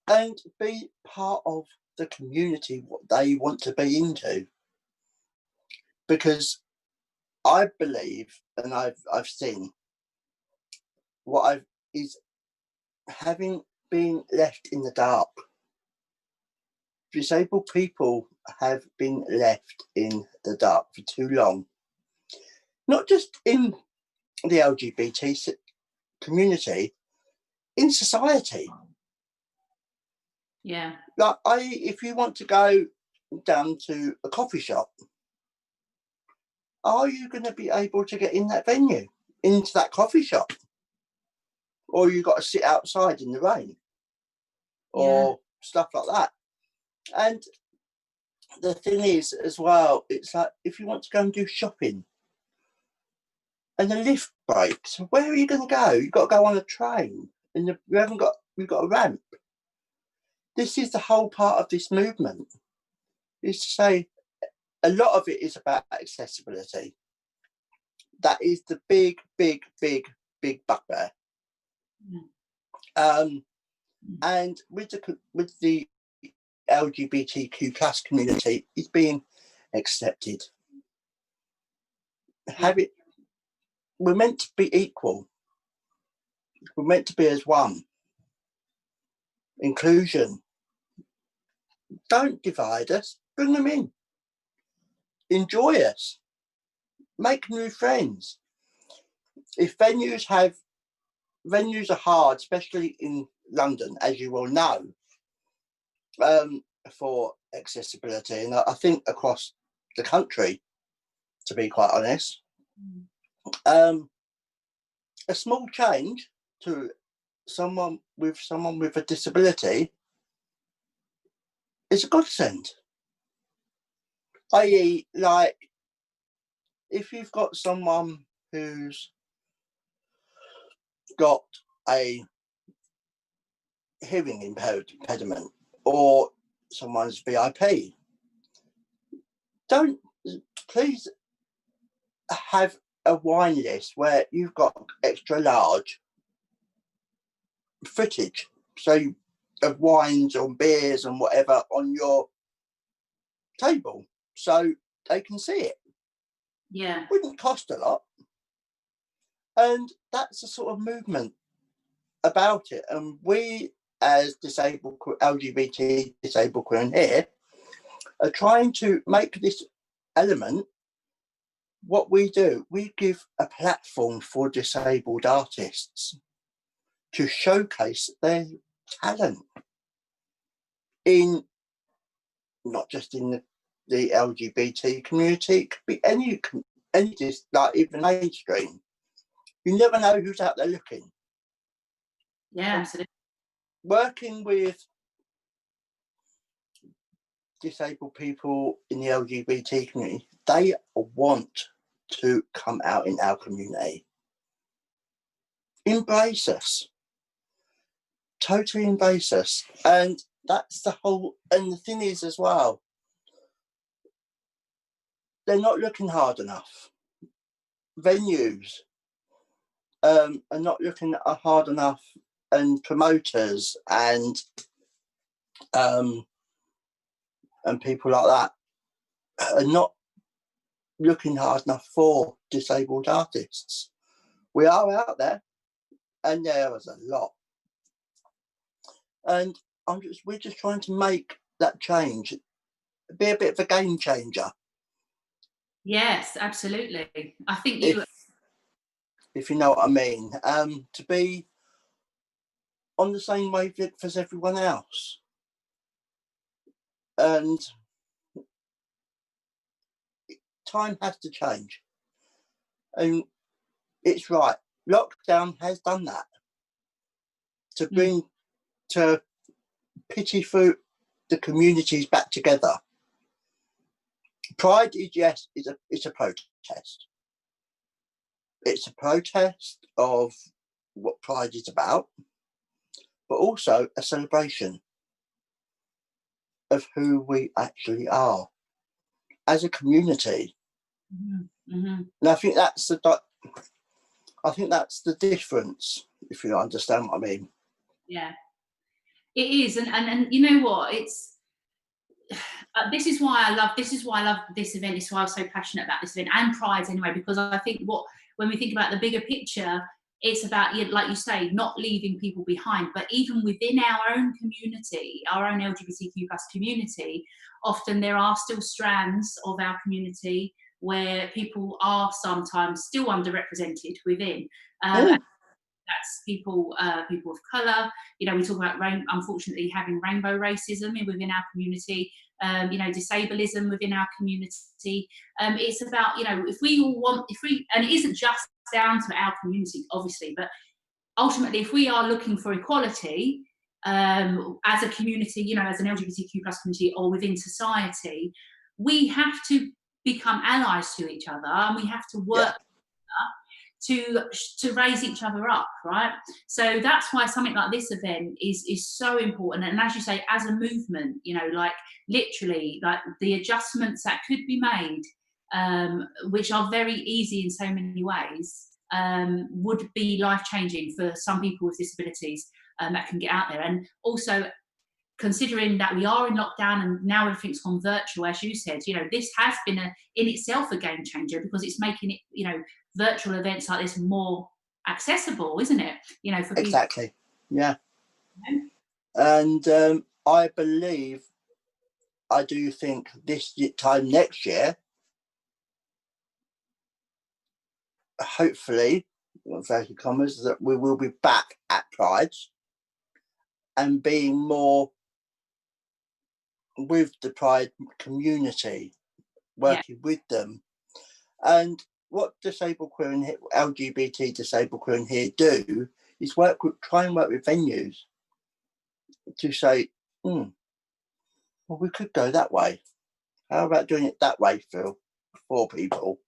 and be part of the community, what they want to be into. Because I believe, and I've seen is having been left in the dark. Disabled people have been left in the dark for too long, not just in the LGBT community, in society.
Yeah.
Like, if you want to go down to a coffee shop, are you going to be able to get in that venue, into that coffee shop? Or you got to sit outside in the rain, or stuff like that. And the thing is, as well, it's like, if you want to go and do shopping and the lift breaks, where are you going to go? You've got to go on a train, and you've got a ramp. This is the whole part of this movement, is to say a lot of it is about accessibility. That is the big bugbear. And with the LGBTQ plus community, it's being accepted. We're meant to be equal. We're meant to be as one. Inclusion. Don't divide us. Bring them in. Enjoy us. Make new friends. If venues are hard, especially in London, as you will know, for accessibility, and I think across the country, to be quite honest. A small change to someone with a disability is a godsend. I.e., like, if you've got someone who's got a hearing impediment, or someone's VIP, please have a wine list where you've got extra large footage, so of wines or beers and whatever on your table, so they can see it.
Yeah.
Wouldn't cost a lot. And that's the sort of movement about it. And we, as LGBT disabled queer and here, are trying to make this element what we do. We give a platform for disabled artists to showcase their talent in, not just in the LGBT community, it could be any like even mainstream. You never know who's out there looking.
Yeah, absolutely.
Working with disabled people in the LGBT community, they want to come out in our community. Embrace us. Totally embrace us. And that's the whole, and the thing is as well, they're not looking hard enough. Venues are not looking hard enough, and promoters and people like that are not looking hard enough for disabled artists. We are out there, and there is a lot. And we're just trying to make that change, be a bit of a game changer.
Yes, absolutely. I think
if you know what I mean, to be on the same wavelength as everyone else. And time has to change. And it's right. Lockdown has done that. To bring, to pity through the communities back together. Pride is, yes, it's a protest. It's a protest of what Pride is about, but also a celebration. of who we actually are as a community. And I think that's the difference, if you understand what I mean.
Yeah, it is, and you know what? It's this is why I love this event. This is why I'm so passionate about this event and Pride anyway, because I think when we think about the bigger picture, it's about, like you say, not leaving people behind. But even within our own community, our own LGBTQ plus community, often there are still strands of our community where people are sometimes still underrepresented within. That's people of colour. You know, we talk about unfortunately having rainbow racism within our community. You know, disableism within our community. It's about, you know, and it isn't just down to our community, obviously, but ultimately, if we are looking for equality as a community, you know, as an LGBTQ plus community or within society, we have to become allies to each other, and we have to work to raise each other up, right? So that's why something like this event is so important. And as you say, as a movement, you know, like literally, like the adjustments that could be made, which are very easy in so many ways, would be life-changing for some people with disabilities that can get out there. And also, considering that we are in lockdown and now everything's gone virtual, as you said, you know, this has been in itself a game changer, because it's making it, you know, virtual events like this more accessible, isn't it? You know, for people.
Exactly. Yeah. And I do think this time next year, hopefully, inverted commas, that we will be back at Pride's and being more with the Pride community, working with them. And what disabled queer and LGBT disabled queer and here do is try and work with venues to say, well, we could go that way. How about doing it that way for people,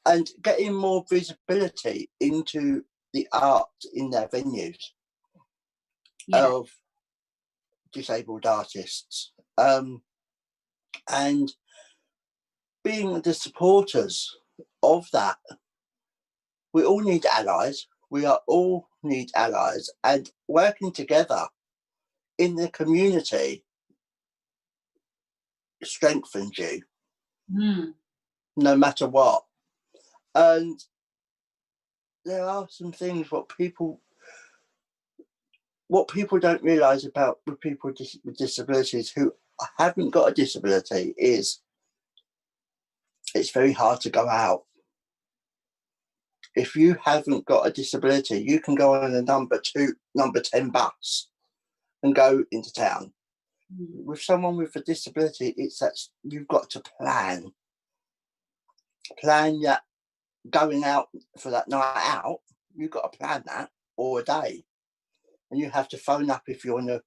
and getting more visibility into the art in their venues of disabled artists, and being the supporters of that. We all need allies. We all need allies, and working together in the community strengthens you, no matter what. And there are some things what people don't realise about with people with disabilities who haven't got a disability is it's very hard to go out. If you haven't got a disability, you can go on a number 10 bus and go into town. With someone with a disability, it's that you've got to plan that going out for that night out. You've got to plan that, or a day, and you have to phone up if you're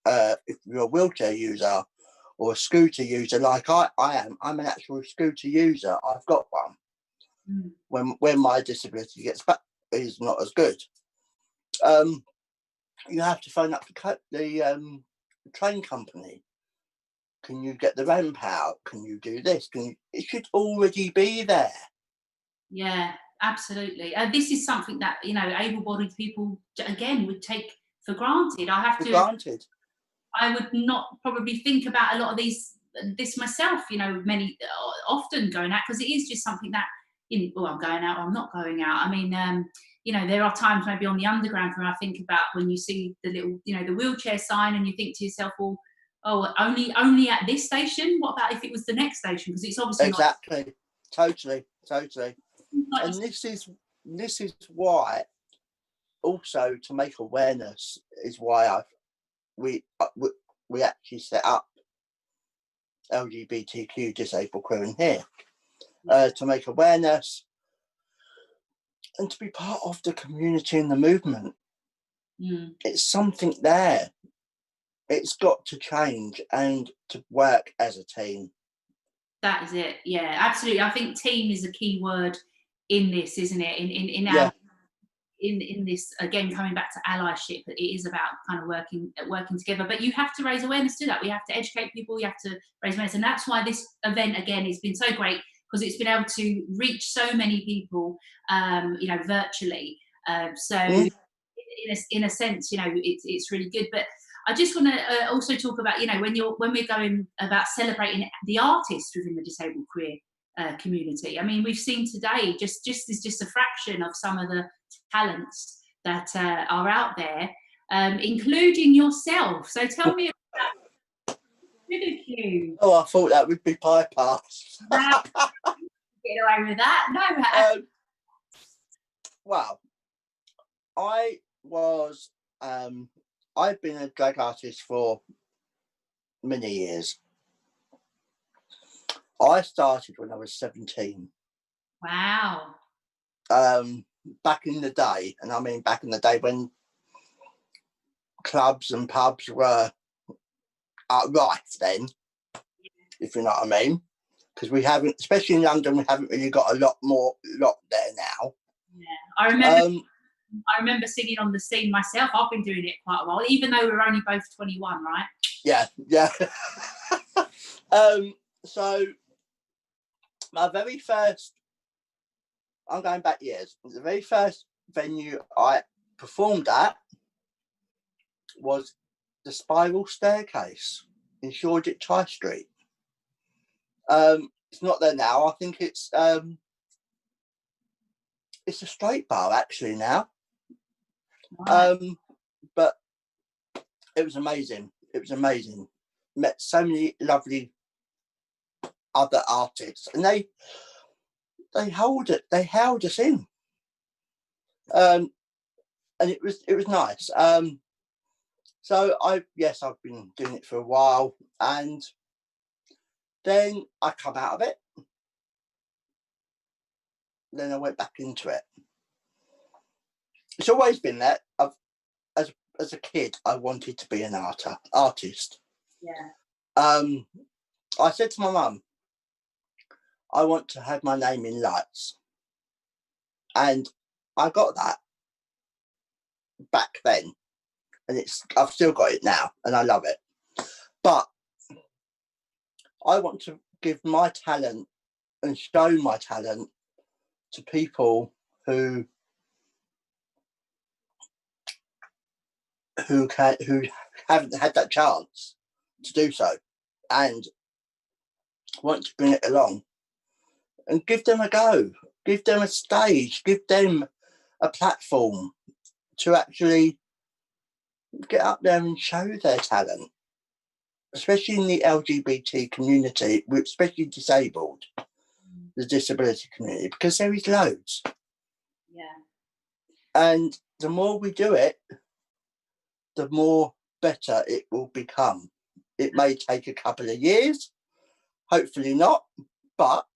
if you're a wheelchair user or a scooter user, like I am. I'm an actual scooter user. I've got one. When my disability is not as good, you have to phone up the train company. Can you get the ramp out? Can you do this? It should already be there.
Yeah, absolutely. This is something that, you know, able-bodied people again would take for granted. I would not probably think about a lot of this myself, you know, often going out, because it is just something that, I'm going out or I'm not going out. I mean, you know, there are times maybe on the underground where I think about when you see the little, you know, the wheelchair sign, and you think to yourself, well, only at this station? What about if it was the next station? Because it's obviously
exactly, totally. And this is why, also, to make awareness is why we actually set up LGBTQ disabled queer and here, to make awareness and to be part of the community and the movement. It's something there. It's got to change and to work as a team.
That is it. Yeah, absolutely. I think team is a key word in this, isn't it? In our in this, again, coming back to allyship, it is about kind of working together. But you have to raise awareness to that. We have to educate people. You have to raise awareness, and that's why this event again has been so great, because it's been able to reach so many people, virtually. In a sense, it's really good. But I just want to also talk about, when we're going about celebrating the artists within the disabled queer community. I mean, we've seen today just a fraction of some of the talents that are out there, including yourself. So tell me about you.
Oh, I thought that would be bypassed.
Get away with that? No.
Well, I've been a drag artist for many years. I started when I was 17.
Wow.
Back in the day, and I mean back in the day when clubs and pubs were right then, if you know what I mean. Because we haven't, especially in London, we haven't really got a lot there now.
Yeah, I remember singing on the scene myself. I've been doing it quite a while, even though we're only both 21, right?
Yeah. So my very first, I'm going back years, the very first venue I performed at was the Spiral Staircase in Shoreditch High Street. It's not there now. I think it's a straight bar actually now. Right. But it was amazing. Met so many lovely other artists, and they held us in. And it was nice. So I've been doing it for a while, and then I come out of it. Then I went back into it. It's always been there. As a kid, I wanted to be an artist.
Yeah.
I said to my mum, I want to have my name in lights. And I got that back then. And I've still got it now, and I love it. But I want to give my talent and show my talent to people who haven't had that chance to do so, and want to bring it along and give them a go, give them a stage, give them a platform to actually get up there and show their talent, especially in the LGBT community, especially disabled, the disability community, because there is loads.
Yeah.
And the more we do it, the more better it will become. It may take a couple of years, hopefully not, but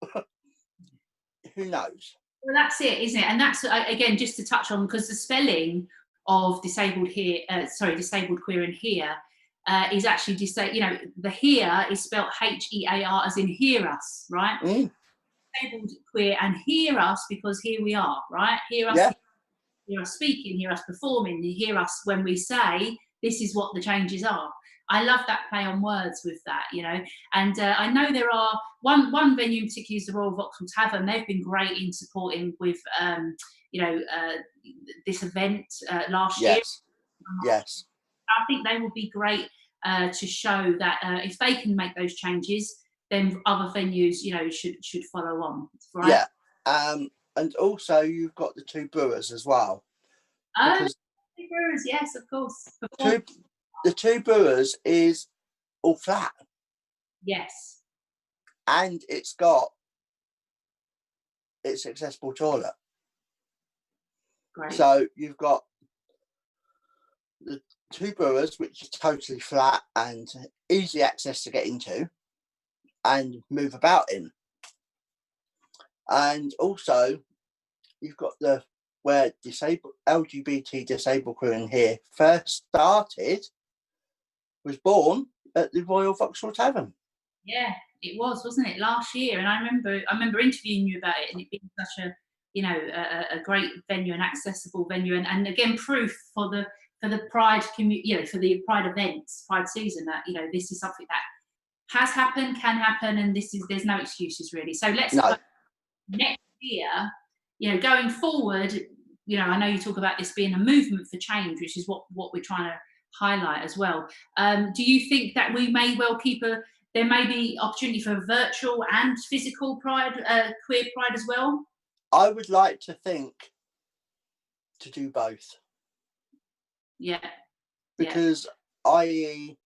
who knows?
Well, that's it, isn't it? And that's, again, just to touch on, because the spelling of disabled queer and here is actually the here is spelled HEAR, as in hear us, right? Disabled queer and hear us, because here we are, right? Hear us. Yeah. Hear us speaking, hear us performing, hear us when we say this is what the changes are. I love that play on words with that, And I know there are one venue in particular is the Royal Vauxhall Tavern. They've been great in supporting with, this event last year.
Yes.
I think they will be great to show that if they can make those changes, then other venues, should follow on. Right?
Yeah. And also you've got the two brewers as well.
Oh, two brewers, yes, of course.
The two brewers is all flat.
Yes.
And it's got its accessible toilet.
Great.
So you've got the two brewers, which is totally flat and easy access to get into and move about in. And also you've got where LGBT disabled queer in here first started, was born at the Royal Vauxhall Tavern.
Yeah, it was, wasn't it, last year? And I remember interviewing you about it, and it being such a great venue, an accessible venue, and again proof for the Pride community, for the Pride events, Pride season, that this is something that has happened, can happen, and there's no excuses really. So let's hope next year, going forward, I know you talk about this being a movement for change, which is what we're trying to highlight as well. Do you think that we may well there may be opportunity for virtual and physical Pride, queer Pride as well?
I would like to think to do both.
Yeah.
Because i.e.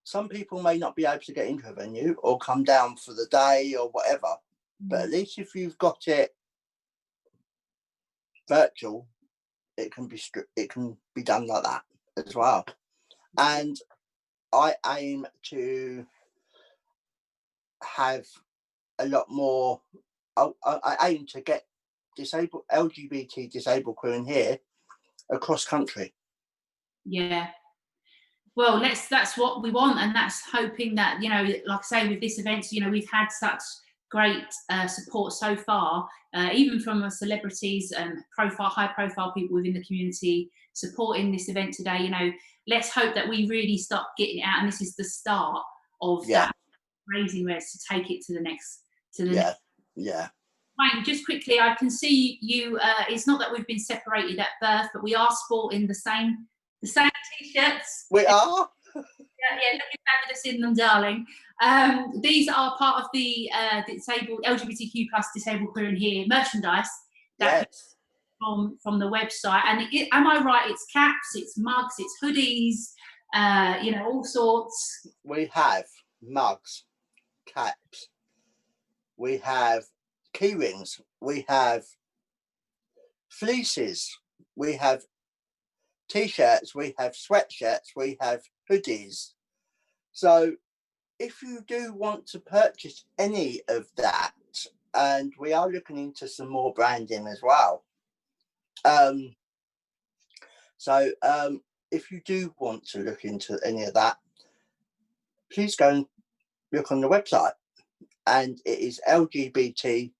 some people may not be able to get into a venue or come down for the day or whatever, but at least if you've got it virtual, it can be done like that as well. And I aim to have a lot more. I aim to get LGBT disabled queer in here across country.
Yeah. Well, that's what we want, and that's hoping that, like I say, with this event, we've had such great support so far, even from celebrities and high profile people within the community supporting this event today. Let's hope that we really start getting it out, and this is the start of that raising awareness to take it to the next.
Yeah.
Wayne, just quickly, I can see you. It's not that we've been separated at birth, but we are sporting the same t-shirts.
We are.
Yeah, looking fabulous in them, darling. These are part of the disabled LGBTQ plus disabled queer in here merchandise. That's from the website. And am I right? It's caps, it's mugs, it's hoodies, all sorts.
We have mugs, caps. We have key rings. We have fleeces. We have t-shirts. We have sweatshirts. We have hoodies. So if you do want to purchase any of that, and we are looking into some more branding as well. If you do want to look into any of that, please go and look on the website. And it is LGBTQ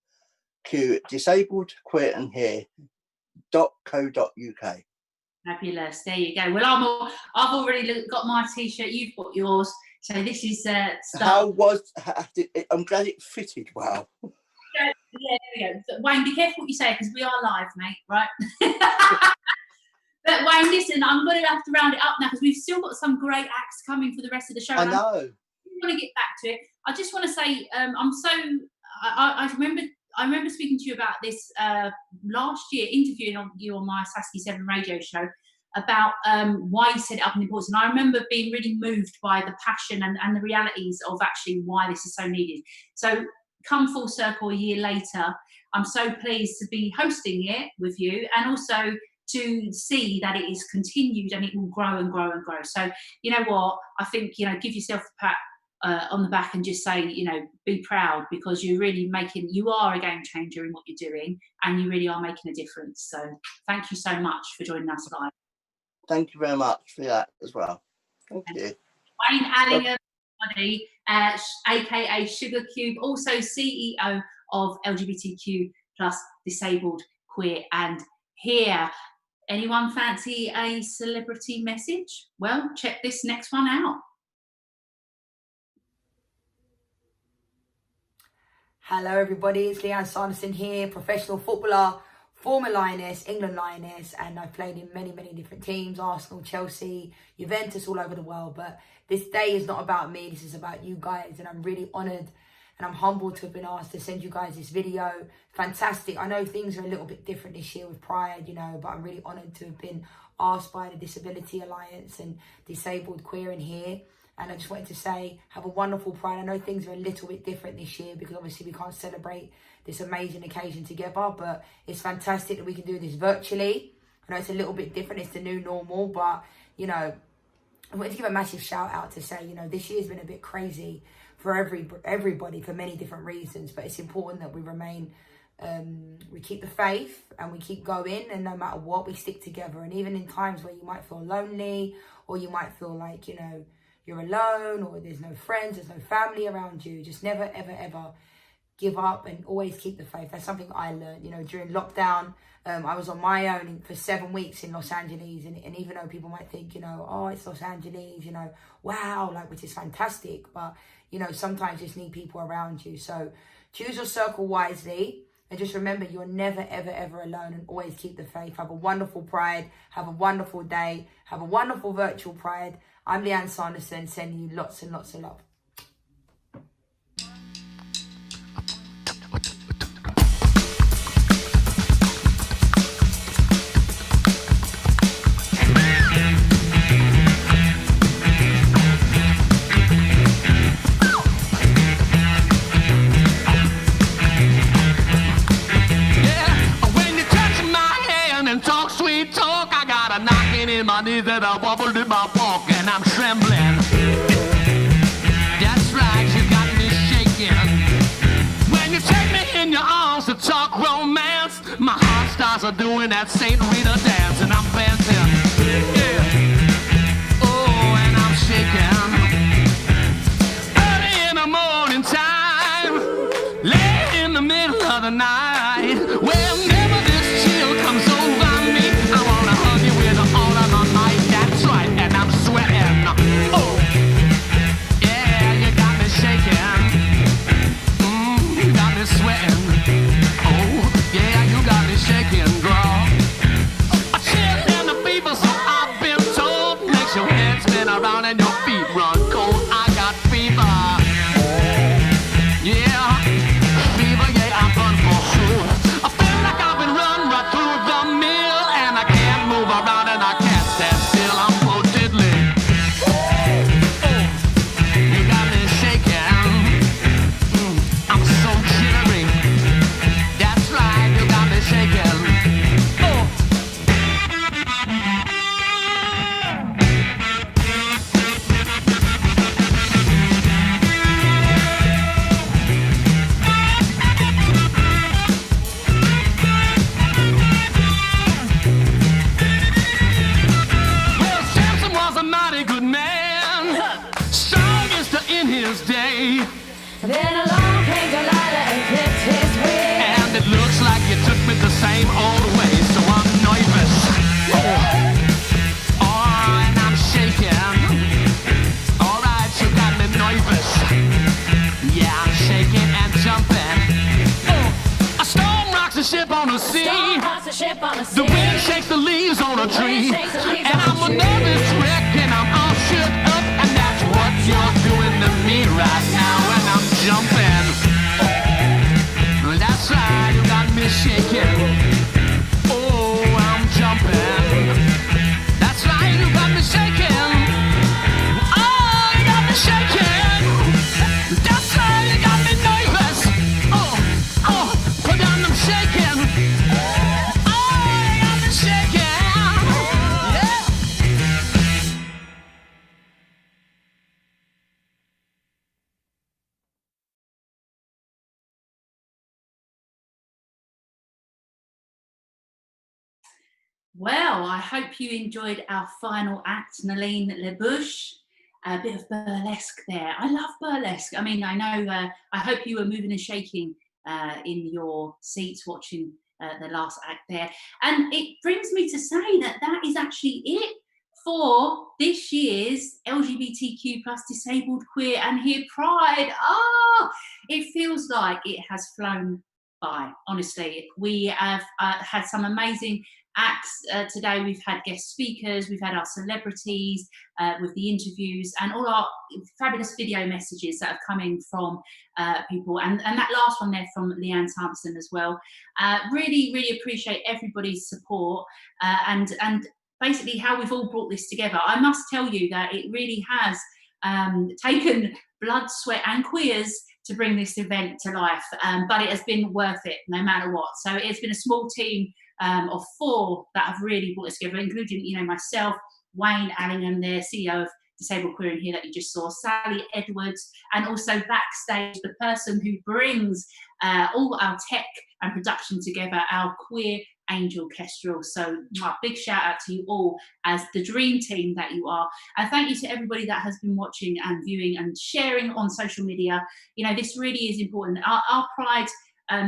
disabled queer and here.co.uk.
Fabulous. There you go. Well, I've already got my t-shirt. You've got yours. So this is
I'm glad it fitted well.
Yeah, there we go. Wayne, be careful what you say, because we are live, mate, right? But Wayne, listen, I'm going to have to round it up now, because we've still got some great acts coming for the rest of the show.
I know.
I want to get back to it. I just want to say, I remember speaking to you about this last year, interviewing you on my Sassy 7 radio show about why you set it up in the importance. And I remember being really moved by the passion and the realities of actually why this is so needed. So come full circle a year later, I'm so pleased to be hosting it with you, and also to see that it is continued and it will grow and grow and grow. So you know what, I think, give yourself a pat on the back and just say, be proud, because you are a game changer in what you're doing, and you really are making a difference. So thank you so much for joining us live.
Thank you very much for that as well. Thank you.
Wayne Allingham, aka Sugar Cube, also CEO of LGBTQ plus disabled queer and here. Anyone fancy a celebrity message? Well, check this next one out.
Hello everybody, it's Leanne Sanderson here, professional footballer, former Lioness, England Lioness, and I've played in many, many different teams, Arsenal, Chelsea, Juventus, all over the world. But this day is not about me, this is about you guys, and I'm really honoured and I'm humbled to have been asked to send you guys this video. Fantastic. I know things are a little bit different this year with Pride, but I'm really honoured to have been asked by the Disability Alliance and Disabled Queer in Here. And I just wanted to say, have a wonderful Pride. I know things are a little bit different this year because obviously we can't celebrate this amazing occasion together, but it's fantastic that we can do this virtually. I know it's a little bit different, it's the new normal, but, I wanted to give a massive shout out to say, this year's been a bit crazy for everybody for many different reasons, but it's important that we remain, we keep the faith and we keep going, and no matter what, we stick together. And even in times where you might feel lonely, or you might feel like, you're alone, or there's no friends, there's no family around you, just never, ever, ever give up and always keep the faith. That's something I learned, you know, during lockdown. I was on my own for 7 weeks in Los Angeles, and even though people might think, you know, oh, it's Los Angeles, you know, wow, like, which is fantastic, but, you know, sometimes you just need people around you. So choose your circle wisely, and just remember, you're never, ever, ever alone, and always keep the faith. Have a wonderful Pride, have a wonderful day, have a wonderful virtual Pride. I'm Leanne Sanderson, sending you lots and lots of love.
That I wobbled in my walk and I'm trembling. That's right, you got me shaking. When you take me in your arms to talk romance, my heart starts doing that St. Rita dance, and I'm dancing. Yeah. Oh, and I'm shaking. Early in the morning time, late in the middle of the night, whenever this chill comes over me, I wanna hug you with all of my might. That's right, and I'm sweating. Oh, yeah, you got me shaking. You got me sweating. Oh, yeah, you got me shaking, girl. A chill and the fever, so I've been told, makes your head spin around and your feet run cold. I got fever. Yeah, fever, yeah, I'm done for sure. I feel like I've been run right through the mill, and I can't move around and I can't stand still. I'm so diddly. You got me shaking. I'm so jittery. That's right, you got me shaking. Well, Samson was a mighty good man, strongest in his day.
Then along came Delilah and clipped his wig.
And it looks like you took me the same old way, so I'm nervous. Oh, and I'm shaking. Alright, you got me nervous. Yeah, I'm shaking and jumping. A storm rocks a ship on the sea. The wind shakes the leaves on a tree. And I'm a nervous wreck and I'm all shook up. And that's what you're doing to me right now when I'm jumping. That's right, you got me shaking. Oh, I'm jumping. That's right, you got me shaking. Oh, you got me shaking. That's right, you got me nervous. Oh, put down them shaking. Oh, you got me shaking. Yeah.
Well, I hope you enjoyed our final act, Nalene LeBouche. A bit of burlesque there. I love burlesque. I mean, I know, I hope you were moving and shaking in your seats watching the last act there. And it brings me to say that that is actually it for this year's LGBTQ plus disabled queer and HEAR Pride. It feels like it has flown by, honestly. We have had some amazing acts today. We've had guest speakers, we've had our celebrities with the interviews, and all our fabulous video messages that have come in from people, and that last one there from Leanne Sampson as well. Really, really appreciate everybody's support and basically how we've all brought this together. I must tell you that it really has taken blood, sweat and queers to bring this event to life, but it has been worth it no matter what. So it's been a small team of 4 that have really brought us together, including, you know, myself, Wayne Allingham, the CEO of Disabled Queer and HEAR that you just saw, Sally Edwards, and also backstage, the person who brings all our tech and production together, our queer angel kestrel. So big shout out to you all as the dream team that you are. And thank you to everybody that has been watching and viewing and sharing on social media. You know, this really is important. Our pride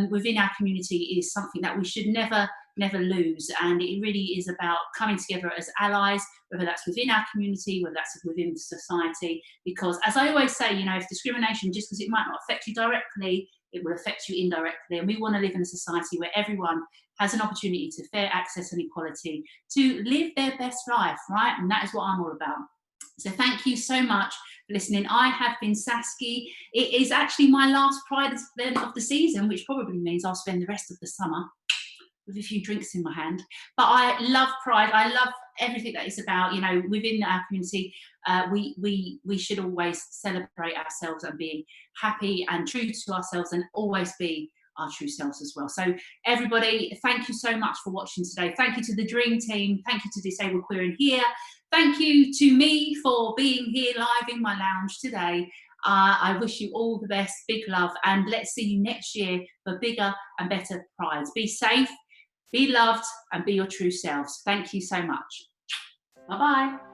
within our community is something that we should never lose, and it really is about coming together as allies, whether that's within our community, whether that's within society, because as I always say, you know, if discrimination, just because it might not affect you directly, it will affect you indirectly, and we want to live in a society where everyone has an opportunity to fair access and equality to live their best life, right? And that is what I'm all about. So thank you so much for listening. I have been Saskia. It is actually my last Pride event of the season, which probably means I'll spend the rest of the summer with a few drinks in my hand. But I love Pride. I love everything that it's about. You know, within our community, we should always celebrate ourselves and being happy and true to ourselves, and always be our true selves as well. So everybody, thank you so much for watching today. Thank you to the Dream Team. Thank you to Disabled Queer and Here. Thank you to me for being here live in my lounge today. I wish you all the best, big love, and let's see you next year for bigger and better prides. Be safe, be loved, and be your true selves. Thank you so much. Bye-bye.